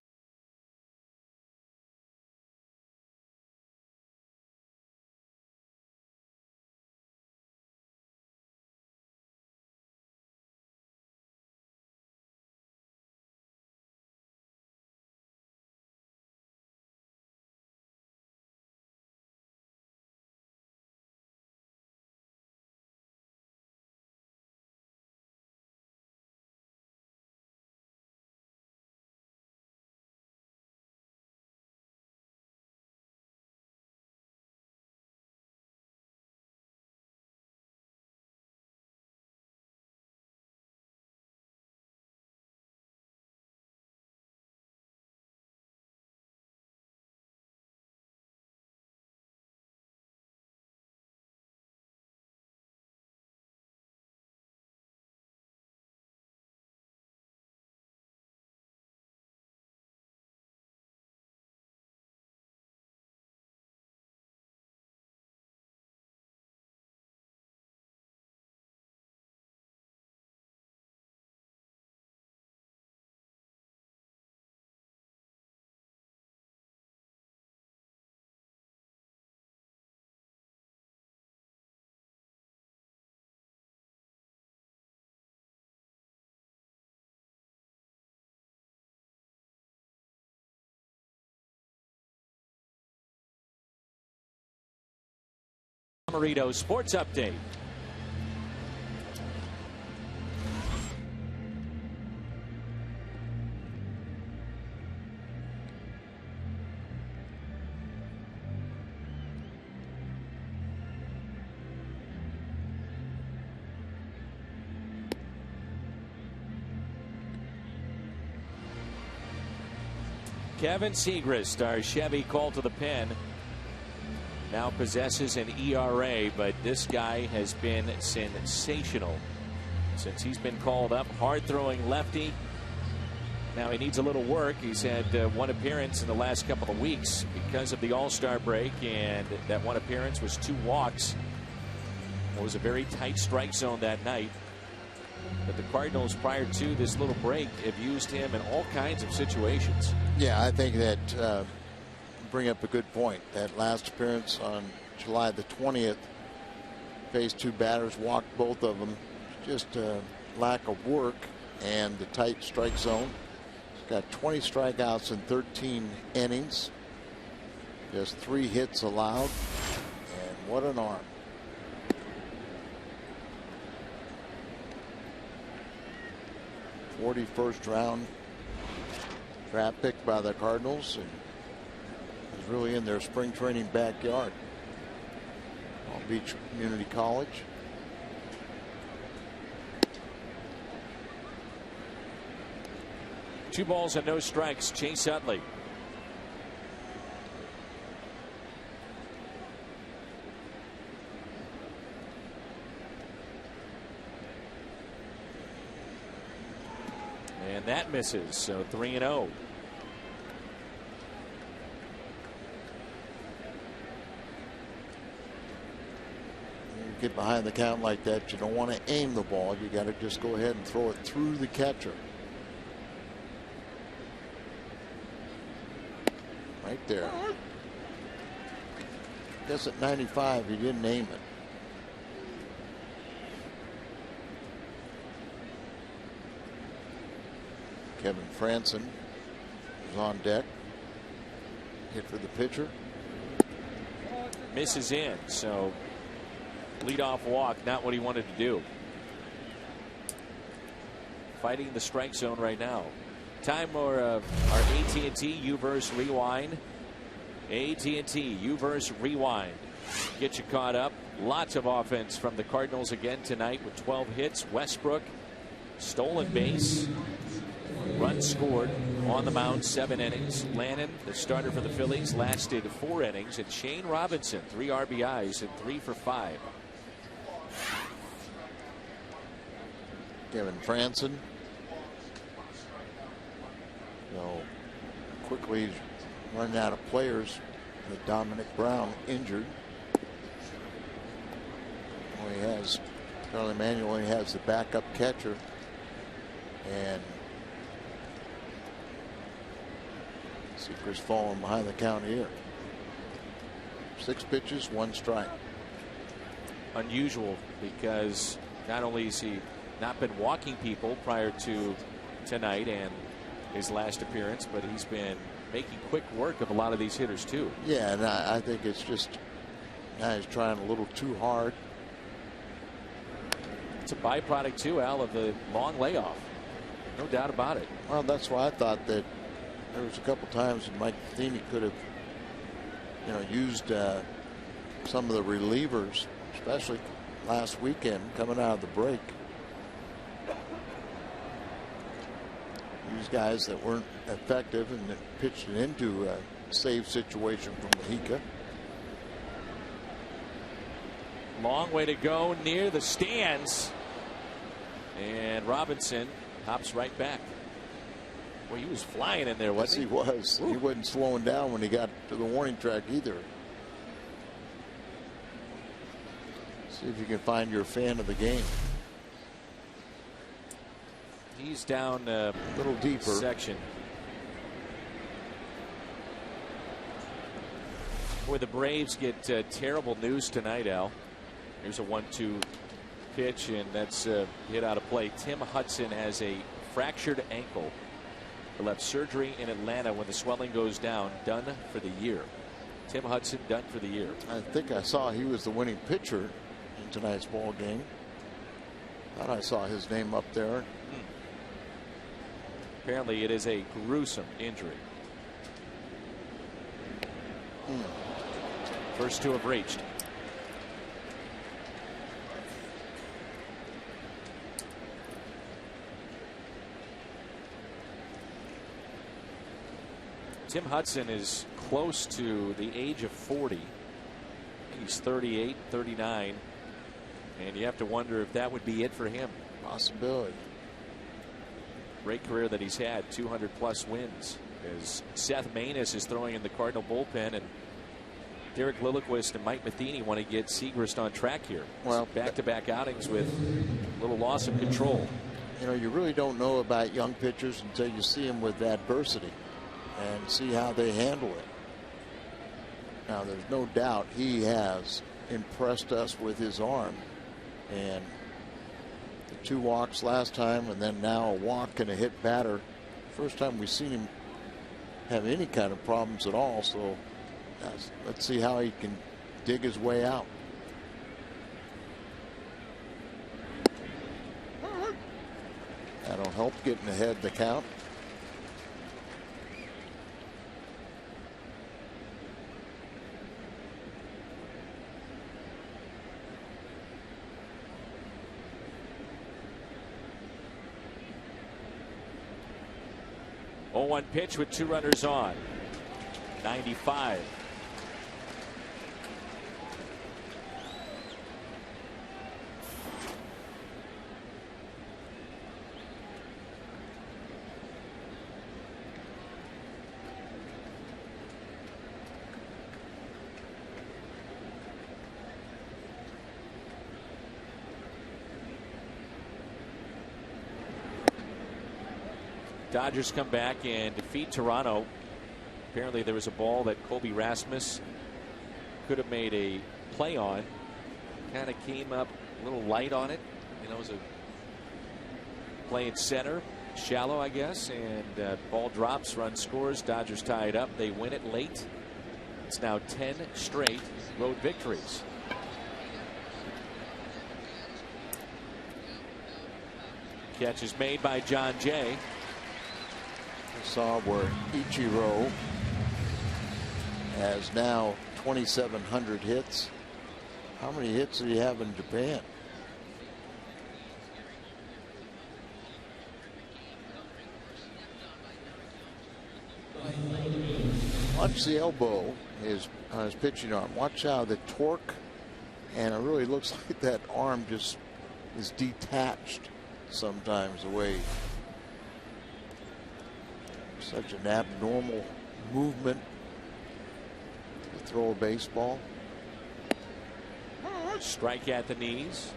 Marito Sports Update. Kevin Segrist, our Chevy call to the pen, now possesses an ERA, but this guy has been sensational since he's been called up. Hard-throwing lefty. Now he needs a little work. He's had one appearance in the last couple of weeks because of the All-Star break, and that one appearance was 2 walks. It was a very tight strike zone that night. But the Cardinals, prior to this little break, have used him in all kinds of situations. Yeah, I think that bring up a good point. That last appearance on July the 20th, faced 2 batters, walked both of them. Just lack of work and the tight strike zone. Got 20 strikeouts in 13 innings. Just 3 hits allowed. And what an arm. '41st round draft pick by the Cardinals, and is really in their spring training backyard. Palm Beach Community College. Two balls and no strikes. Chase Utley. And that misses, so 3-0. Get behind the count like that, you don't want to aim the ball. You got to just go ahead and throw it through the catcher. Right there. Guess at 95 he didn't aim it. Kevin Franson is on deck. Hit for the pitcher. Misses in, so leadoff walk, not what he wanted to do. Fighting the strike zone right now. Time for our AT&T U-verse rewind. AT&T U-verse rewind. Get you caught up. Lots of offense from the Cardinals again tonight with 12 hits. Westbrook, stolen base. Runs scored on the mound, 7 innings. Lannon, the starter for the Phillies, lasted 4 innings. And Shane Robinson, 3 RBIs and 3 for 5. Kevin Franson. So quickly he's running out of players with Dominic Brown injured. Well, he has Charlie Manuel. He has the backup catcher, and Seacrest falling behind the count here. 6 pitches, 1 strike. Unusual because not only has he not been walking people prior to tonight and his last appearance, but he's been making quick work of a lot of these hitters too. Yeah, and I think it's just now he's trying a little too hard. It's a byproduct too, Al, of the long layoff. No doubt about it. Well, that's why I thought that there was a couple times that Mike Matheny could have, used some of the relievers, especially last weekend coming out of the break. These guys that weren't effective and that pitched it into a save situation from Mahika. Long way to go near the stands. And Robinson hops right back. Well, he was flying in there, wasn't he? Yes, he was. Ooh. He wasn't slowing down when he got to the warning track either. See if you can find your fan of the game. He's down a little deeper section. Boy, the Braves get terrible news tonight, Al. Here's a 1-2 pitch, and that's hit out of play. Tim Hudson has a fractured ankle. He'll have surgery in Atlanta when the swelling goes down. Done for the year. Tim Hudson done for the year. I think I saw he was the winning pitcher in tonight's ball game. Thought I saw his name up there. Apparently it is a gruesome injury. First to have reached. Tim Hudson is close to the age of 40. He's 38, 39. And you have to wonder if that would be it for him. Possibility. Great career that he's had, 200+ wins. As Seth Maness is throwing in the Cardinal bullpen, and Derek Lilliquist and Mike Matheny want to get Segrist on track here. Well, back-to-back outings with a little loss of control. You know, you really don't know about young pitchers until you see them with adversity and see how they handle it. Now, there's no doubt he has impressed us with his arm, and the 2 walks last time and then now a walk and a hit batter. First time we've seen him have any kind of problems at all, so let's see how he can dig his way out. That'll help getting ahead of the count. One pitch with 2 runners on. 95. Dodgers come back and defeat Toronto. Apparently there was a ball that Colby Rasmus could have made a play on. Kind of came up a little light on it. You know, it was a play in center, shallow, I guess, and ball drops, run scores. Dodgers tie it up. They win it late. It's now 10 straight road victories. Catch is made by John Jay. Saw where Ichiro has now 2,700 hits. How many hits did he have in Japan? Watch the elbow on his pitching arm. Watch how the torque, and it really looks like that arm just is detached sometimes away. Such an abnormal movement to throw a baseball. Strike at the knees.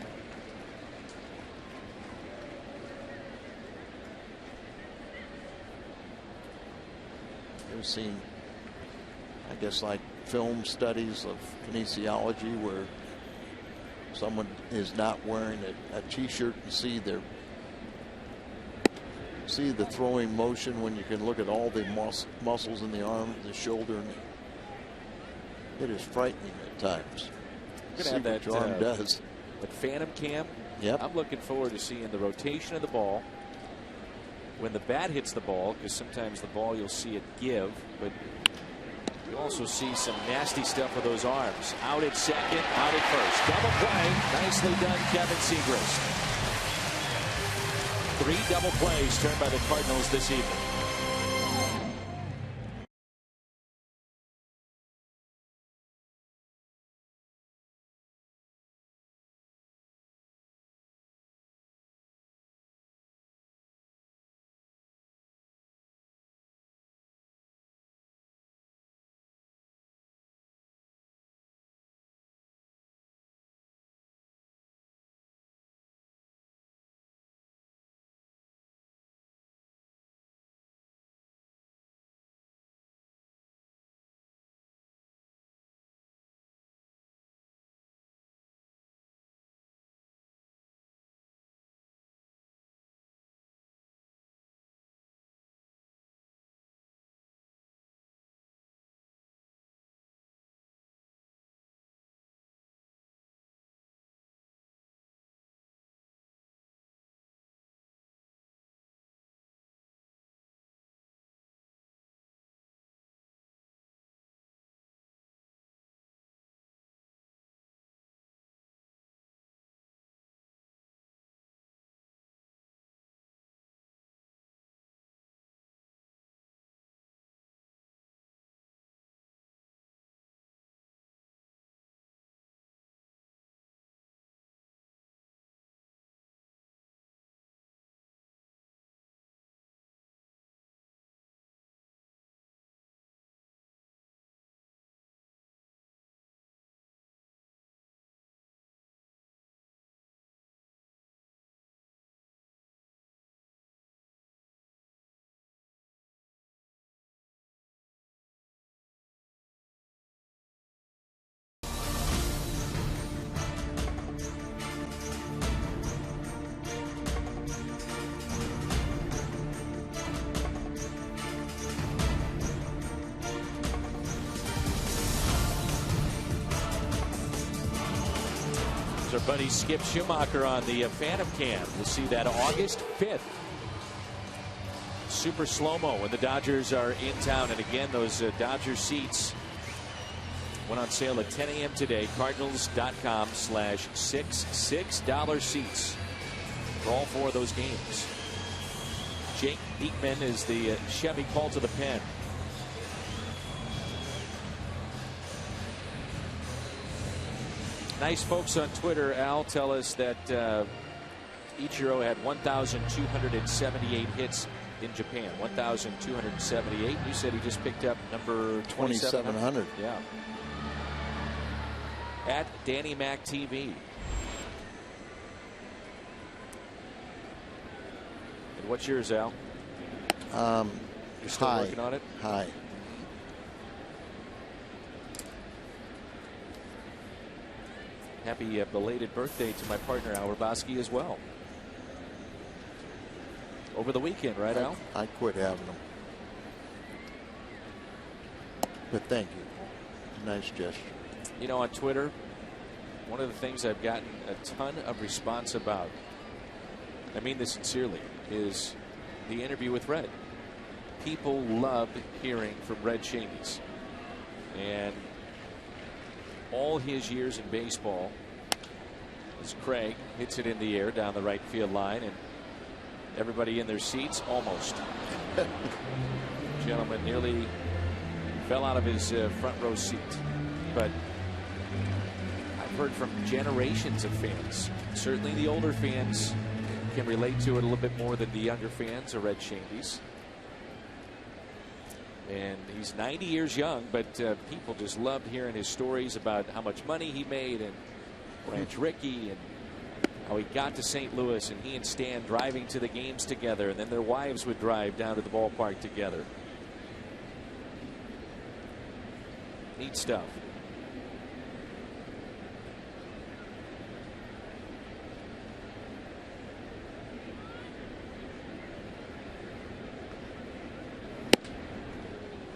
I've seen, I guess, like film studies of kinesiology where someone is not wearing a t-shirt and see the throwing motion when you can look at all the muscles in the arm, the shoulder, and it is frightening at times. Gonna have that what your arm does. But Phantom Cam. Yep. I'm looking forward to seeing the rotation of the ball when the bat hits the ball, because sometimes the ball you'll see it give, but you also see some nasty stuff with those arms. Out at second, out at first. Double play. Nicely done, Kevin Segrist. 3 double plays turned by the Cardinals this evening. buddy Skip Schumacher on the Phantom Cam. We'll see that August 5th. Super slow-mo when the Dodgers are in town. And again, those Dodger seats went on sale at 10 a.m. today. Cardinals.com/$6 seats for all 4 of those games. Jake Diekman is the Chevy call to the pen. Nice folks on Twitter, Al, tell us that Ichiro had 1,278 hits in Japan. 1,278. You said he just picked up number 2,700. Yeah. At Danny Mac TV. And what's yours, Al? You're still working on it? High. Happy belated birthday to my partner Al Raboski as well. Over the weekend, right, Al? I quit having them. But thank you. Nice gesture. You know, on Twitter, one of the things I've gotten a ton of response about, I mean this sincerely, is the interview with Red. People loved hearing from Red Shamies. And all his years in baseball, as Craig hits it in the air down the right field line, and everybody in their seats almost. Gentleman nearly fell out of his front row seat. But I've heard from generations of fans. Certainly the older fans can relate to it a little bit more than the younger fans of Red Shamies. And he's 90 years young, but people just loved hearing his stories about how much money he made and Ranch Ricky and how he got to St. Louis, and he and Stan driving to the games together, and then their wives would drive down to the ballpark together. Neat stuff.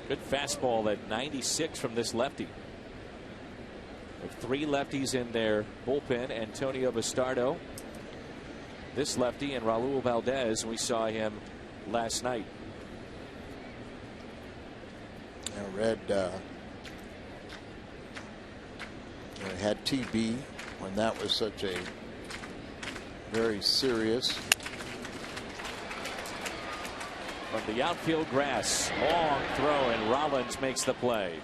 Good fastball at 96 from this lefty. With 3 lefties in their bullpen. Antonio Bastardo, this lefty, and Raul Valdez. We saw him last night. Now Red had TB when that was such a very serious. From the outfield grass, long throw, and Rollins makes the play.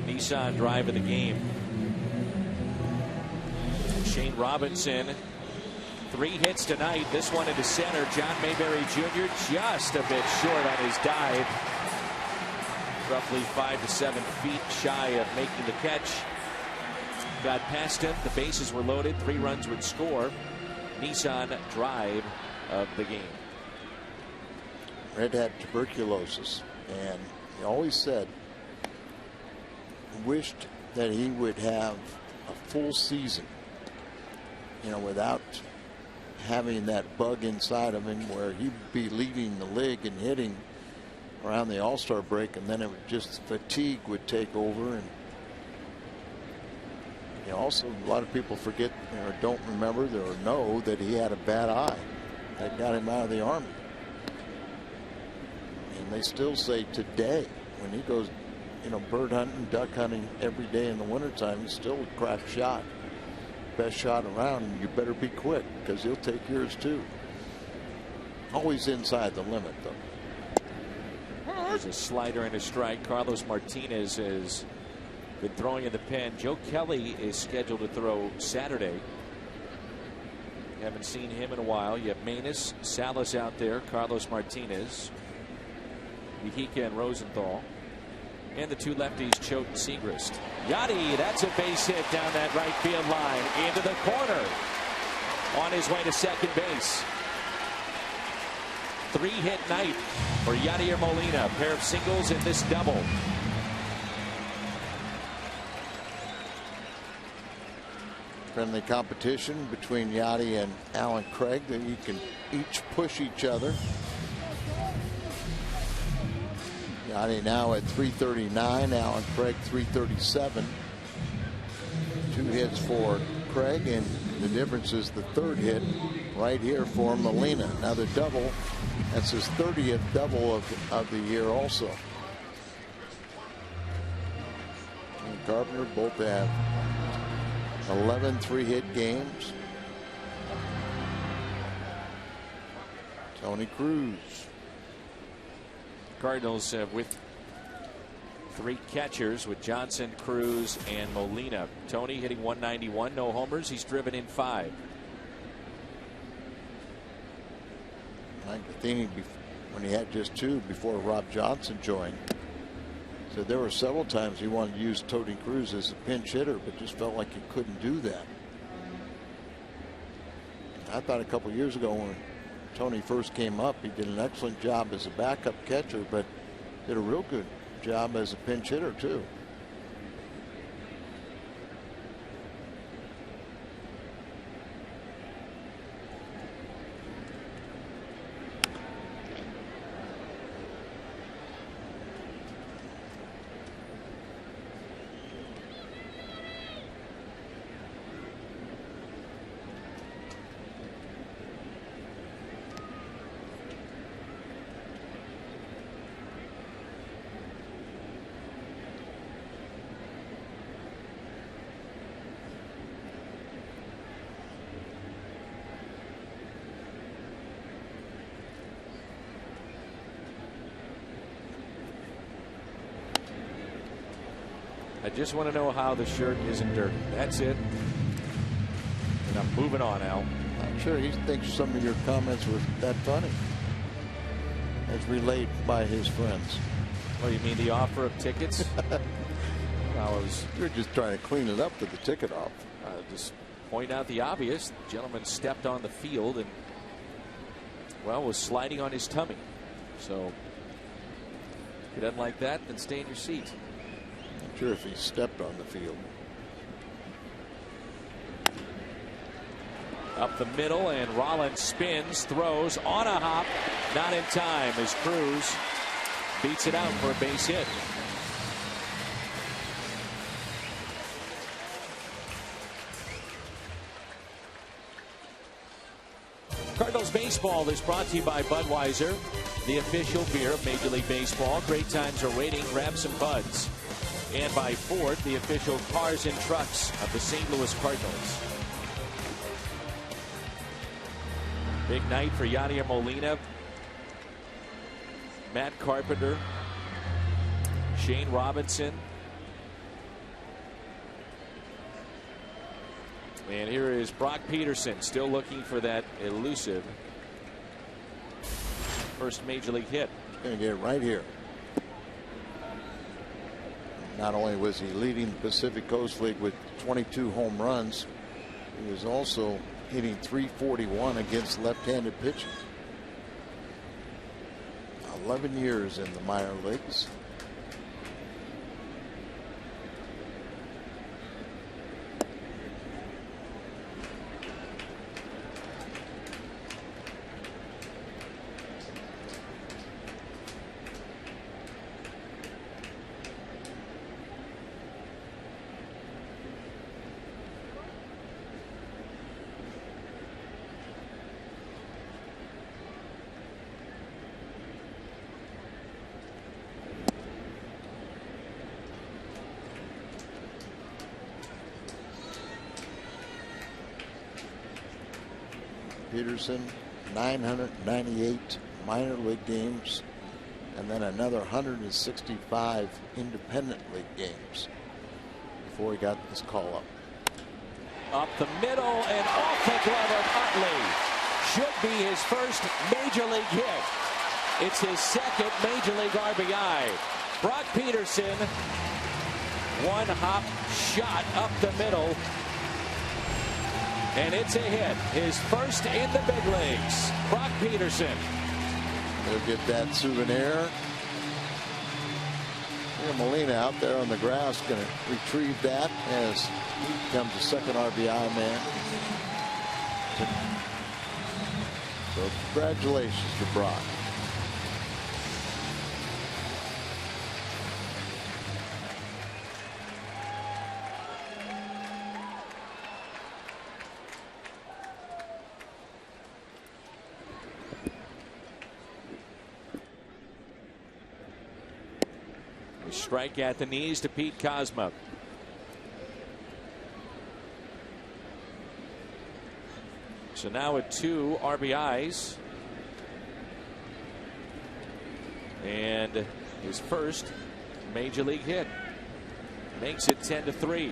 Nissan drive of the game. Shane Robinson, 3 hits tonight. This one into center. John Mayberry Jr. just a bit short on his dive. Roughly 5 to 7 feet shy of making the catch. Got past him. The bases were loaded. 3 runs would score. Nissan drive of the game. Red had tuberculosis, and he always said wished that he would have a full season, you know, without having that bug inside of him where he'd be leading the league and hitting around the All-Star break, and then it would just fatigue would take over. And you know, also a lot of people forget or don't remember or know that he had a bad eye that got him out of the Army. And they still say today, when he goes, you know, bird hunting, duck hunting every day in the wintertime, he's still a crack shot. Best shot around, and you better be quick because he'll take yours too. Always inside the limit, though. There's a slider and a strike. Carlos Martinez has been throwing in the pen. Joe Kelly is scheduled to throw Saturday. Haven't seen him in a while. You have Manus, Salas out there, Carlos Martinez, Mujica, and Rosenthal. And the 2 lefties, Choate and Segrist. Yachty, that's a base hit down that right field line into the corner. On his way to second base. 3-hit night for Yadier Molina. A pair of singles in this double. Friendly competition between Yachty and Alan Craig. That you can each push each other. Yachty now at 339, Alan Craig 337. 2 hits for Craig, and the difference is the 3rd hit right here for Molina. Now the double, that's his 30th double of the year also. And Carpenter both have 11 3-hit games. Tony Cruz. Cardinals with 3 catchers with Johnson, Cruz, and Molina. Tony hitting 191, no homers. He's driven in 5. Mike Matheny, when he had just 2 before Rob Johnson joined, said there were several times he wanted to use Tony Cruz as a pinch hitter, but just felt like he couldn't do that. I thought a couple years ago when Tony first came up, he did an excellent job as a backup catcher, but did a real good job as a pinch hitter too. I just want to know how the shirt isn't dirty. That's it. And I'm moving on, Al. I'm sure he thinks some of your comments were that funny, as relayed by his friends. Oh, you mean the offer of tickets? You're just trying to clean it up to the ticket off. Just point out the obvious. The gentleman stepped on the field and, well, was sliding on his tummy. So if you doesn't like that, then stay in your seat. I'm sure if he stepped on the field. Up the middle, and Rollins spins, throws on a hop, not in time as Cruz beats it out for a base hit. Cardinals baseball is brought to you by Budweiser, the official beer of Major League Baseball. Great times are waiting. Grab some buds. And by Ford, the official cars and trucks of the St. Louis Cardinals. Big night for Yadier Molina, Matt Carpenter, Shane Robinson. And here is Brock Peterson, still looking for that elusive first major league hit. He's going to get it right here. Not only was he leading the Pacific Coast League with 22 home runs, he was also hitting .341 against left-handed pitching. 11 years in the minor leagues. Peterson, 998 minor league games, and then another 165 independent league games before he got this call up. Up the middle and off the glove of Utley. Should be his first major league hit. It's his second major league RBI. Brock Peterson, one hop shot up the middle. And it's a hit. His first in the big leagues. Brock Peterson. He'll get that souvenir. Here Molina out there on the grass going to retrieve that as he becomes the second RBI man. So congratulations to Brock. A strike at the knees to Pete Kozma. So now with 2 RBIs. And his first major league hit. Makes it 10-3.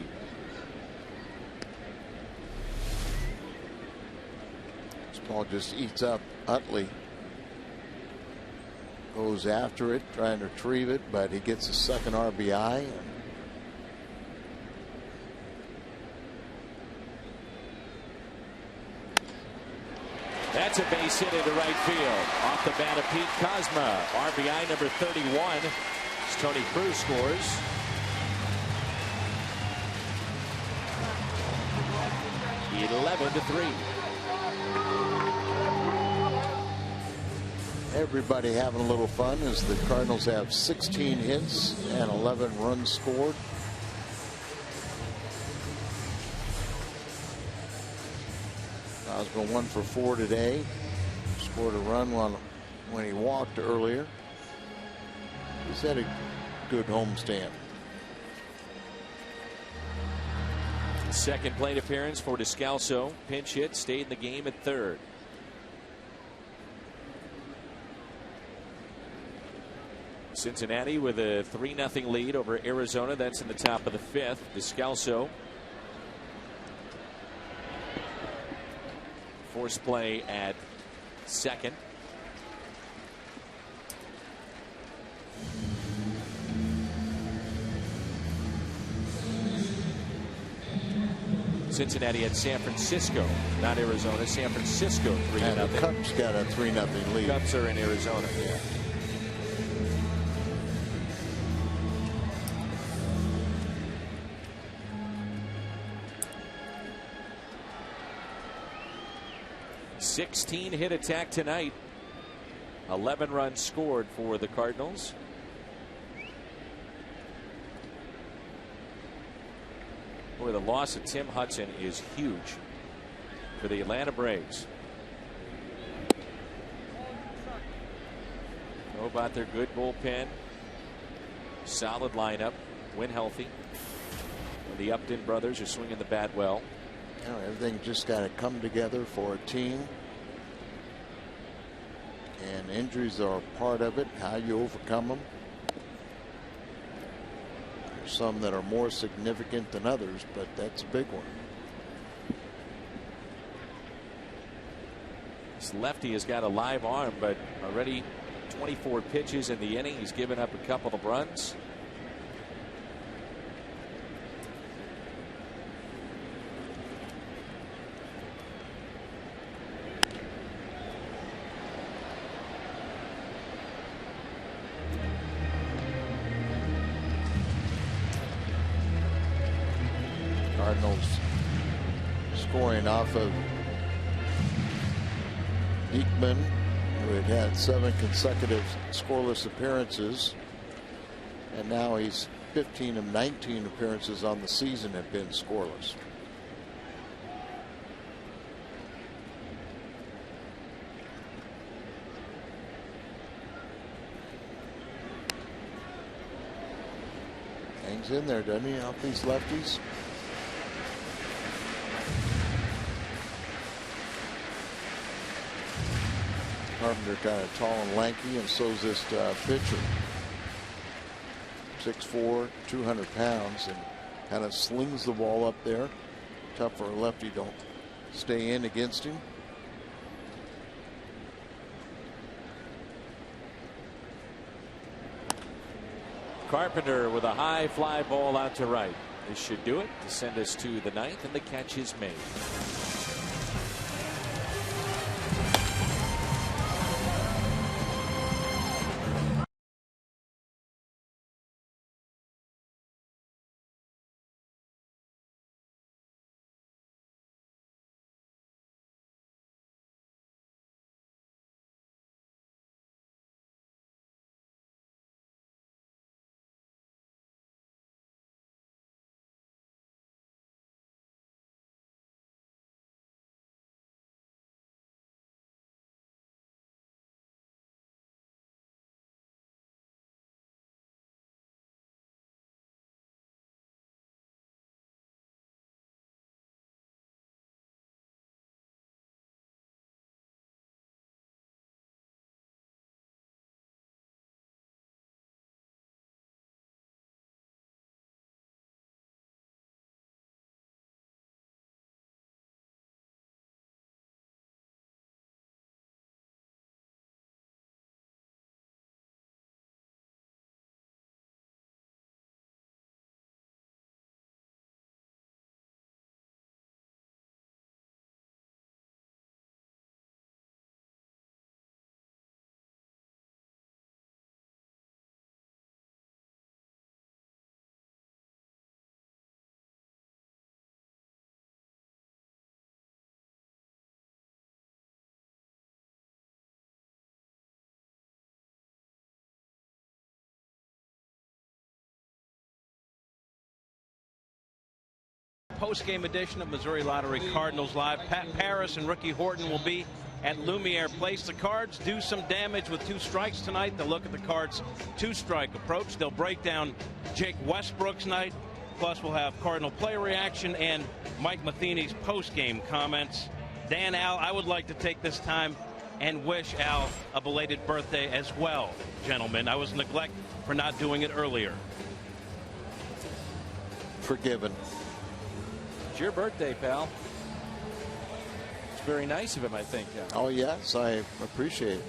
This ball just eats up Utley. Goes after it, trying to retrieve it, but he gets a second RBI. That's a base hit into right field. Off the bat of Pete Kozma. RBI number 31. As Tony Cruz scores. (11-3). Everybody having a little fun as the Cardinals have 16 hits and 11 runs scored. Kozma 1 for 4 today. Scored a run when he walked earlier. He's had a good homestand. Second plate appearance for Descalso. Pinch hit, stayed in the game at third. Cincinnati with a 3-0 lead over Arizona. That's in the top of the 5th. Descalso. Force play at second. Cincinnati at San Francisco, not Arizona. San Francisco 3-0. And the Cubs got a 3-0 lead. Cubs are in Arizona. Yeah. #16 hit attack tonight. 11 runs scored for the Cardinals. Boy, the loss of Tim Hudson is huge for the Atlanta Braves. Know about their good bullpen, solid lineup, when healthy. And the Upton brothers are swinging the bat well. You know, everything just got to come together for a team. And injuries are part of it, how you overcome them. There's some that are more significant than others, but that's a big one. This lefty has got a live arm, but already 24 pitches in the inning. He's given up a couple of runs. Cardinals scoring off of Diekman, who had had 7 consecutive scoreless appearances, and now he's 15 of 19 appearances on the season have been scoreless. Hangs in there, doesn't he, off these lefties? Carpenter kind of tall and lanky, and so's this pitcher. 6'4", 200 pounds, and kind of slings the ball up there. Tough for a lefty to stay in against him. Carpenter with a high fly ball out to right. This should do it to send us to the 9th, and the catch is made. post-game edition of Missouri Lottery Cardinals Live. Pat Paris and Ricky Horton will be at Lumiere Place. The Cards do some damage with 2 strikes tonight. They'll look at the Cards' 2-strike approach. They'll break down Jake Westbrook's night. Plus, we'll have Cardinal player reaction and Mike Matheny's post-game comments. Dan, Al, I would like to take this time and wish Al a belated birthday as well, gentlemen. I was neglected for not doing it earlier. Forgiven. It's your birthday, pal. It's very nice of him, I think. Oh, yes, I appreciate it.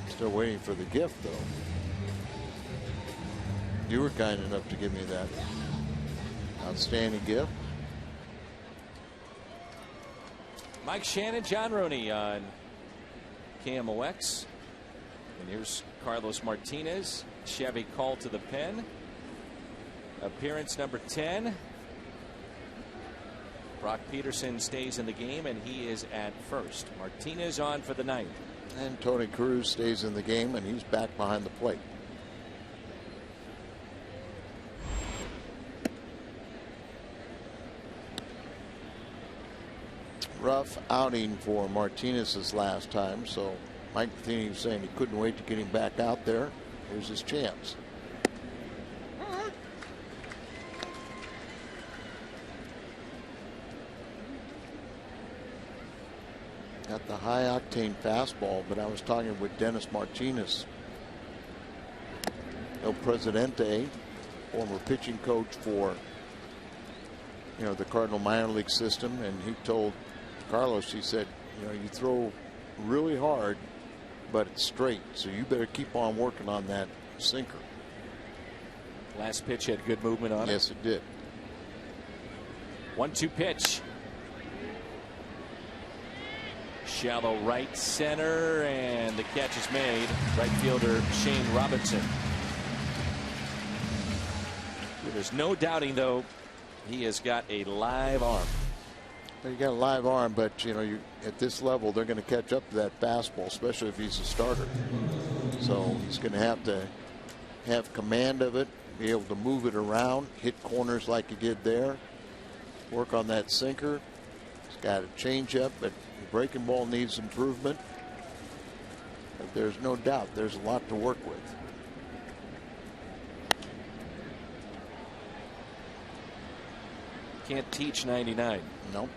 Still waiting for the gift, though. You were kind enough to give me that outstanding gift. Mike Shannon, John Rooney on KMOX. And here's Carlos Martinez. Chevy call to the pen. Appearance number 10. Brock Peterson stays in the game, and he is at first. Martinez on for the ninth. And Tony Cruz stays in the game, and he's back behind the plate. Rough outing for Martinez's last time, so Mike Matheny was saying he couldn't wait to get him back out there. Here's his chance. Got the high octane fastball, but I was talking with Dennis Martinez, El Presidente, former pitching coach for the Cardinal minor league system, and he told Carlos, he said, you throw really hard, but it's straight, so you better keep on working on that sinker. Last pitch had good movement on it. Yes, it did. 1-2 pitch. Shallow right center, and the catch is made. Right fielder Shane Robinson. There's no doubting, though, he has got a live arm. You got a live arm, but you at this level they're going to catch up to that fastball, especially if he's a starter. So he's going to have command of it, be able to move it around, hit corners like he did there, work on that sinker. He's got a changeup, but the breaking ball needs improvement. But there's no doubt there's a lot to work with. Can't teach 99. Nope.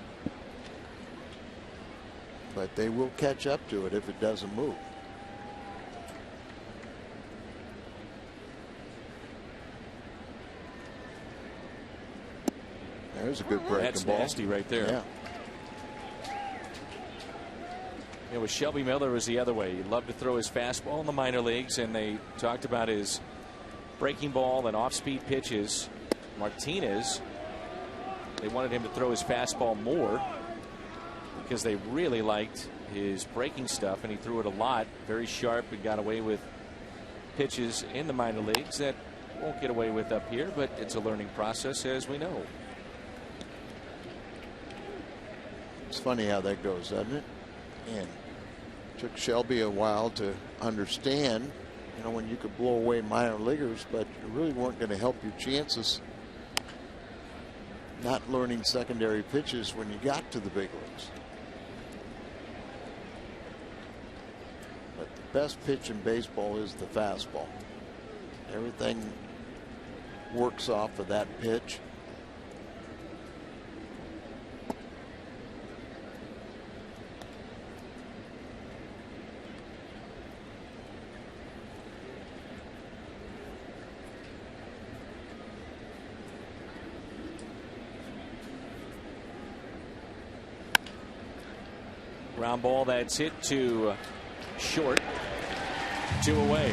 But they will catch up to it if it doesn't move. There's a good breaking That's ball. nasty right there. Yeah. With Shelby Miller was the other way. He loved to throw his fastball in the minor leagues, and they talked about his breaking ball and off-speed pitches. Martinez, they wanted him to throw his fastball more because they really liked his breaking stuff, and he threw it a lot, very sharp, and got away with pitches in the minor leagues that won't get away with up here, but it's a learning process, as we know. It's funny how that goes, doesn't it? And it took Shelby a while to understand, when you could blow away minor leaguers, but you really weren't going to help your chances not learning secondary pitches when you got to the big leagues. But the best pitch in baseball is the fastball. Everything works off of that pitch. Ground ball that's hit to short. 2 away.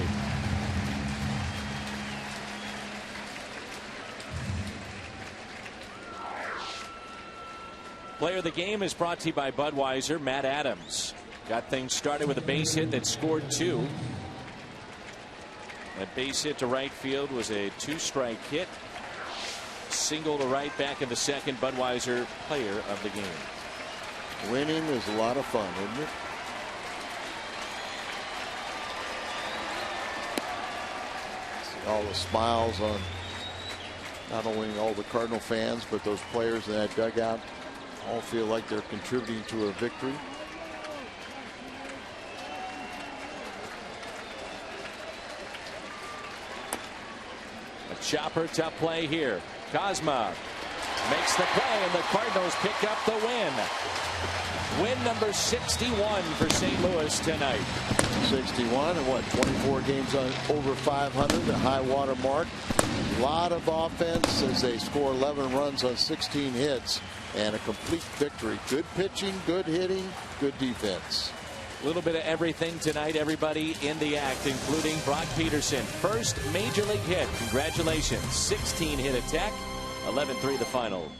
Player of the game is brought to you by Budweiser. Matt Adams got things started with a base hit that scored 2. That base hit to right field was a 2-strike hit. Single to right, back into second. Budweiser player of the game. Winning is a lot of fun, isn't it? All the smiles on not only all the Cardinal fans, but those players in that dugout all feel like they're contributing to a victory. A chopper, tough play here. Kozma makes the play, and the Cardinals pick up the win. Win number 61 for St. Louis tonight. 61 and what, 24 games on over 500, a high water mark. A lot of offense as they score 11 runs on 16 hits and a complete victory. Good pitching, good hitting, good defense. A little bit of everything tonight. Everybody in the act, including Brock Peterson. First major league hit. Congratulations. 16 hit attack. 11-3 the final.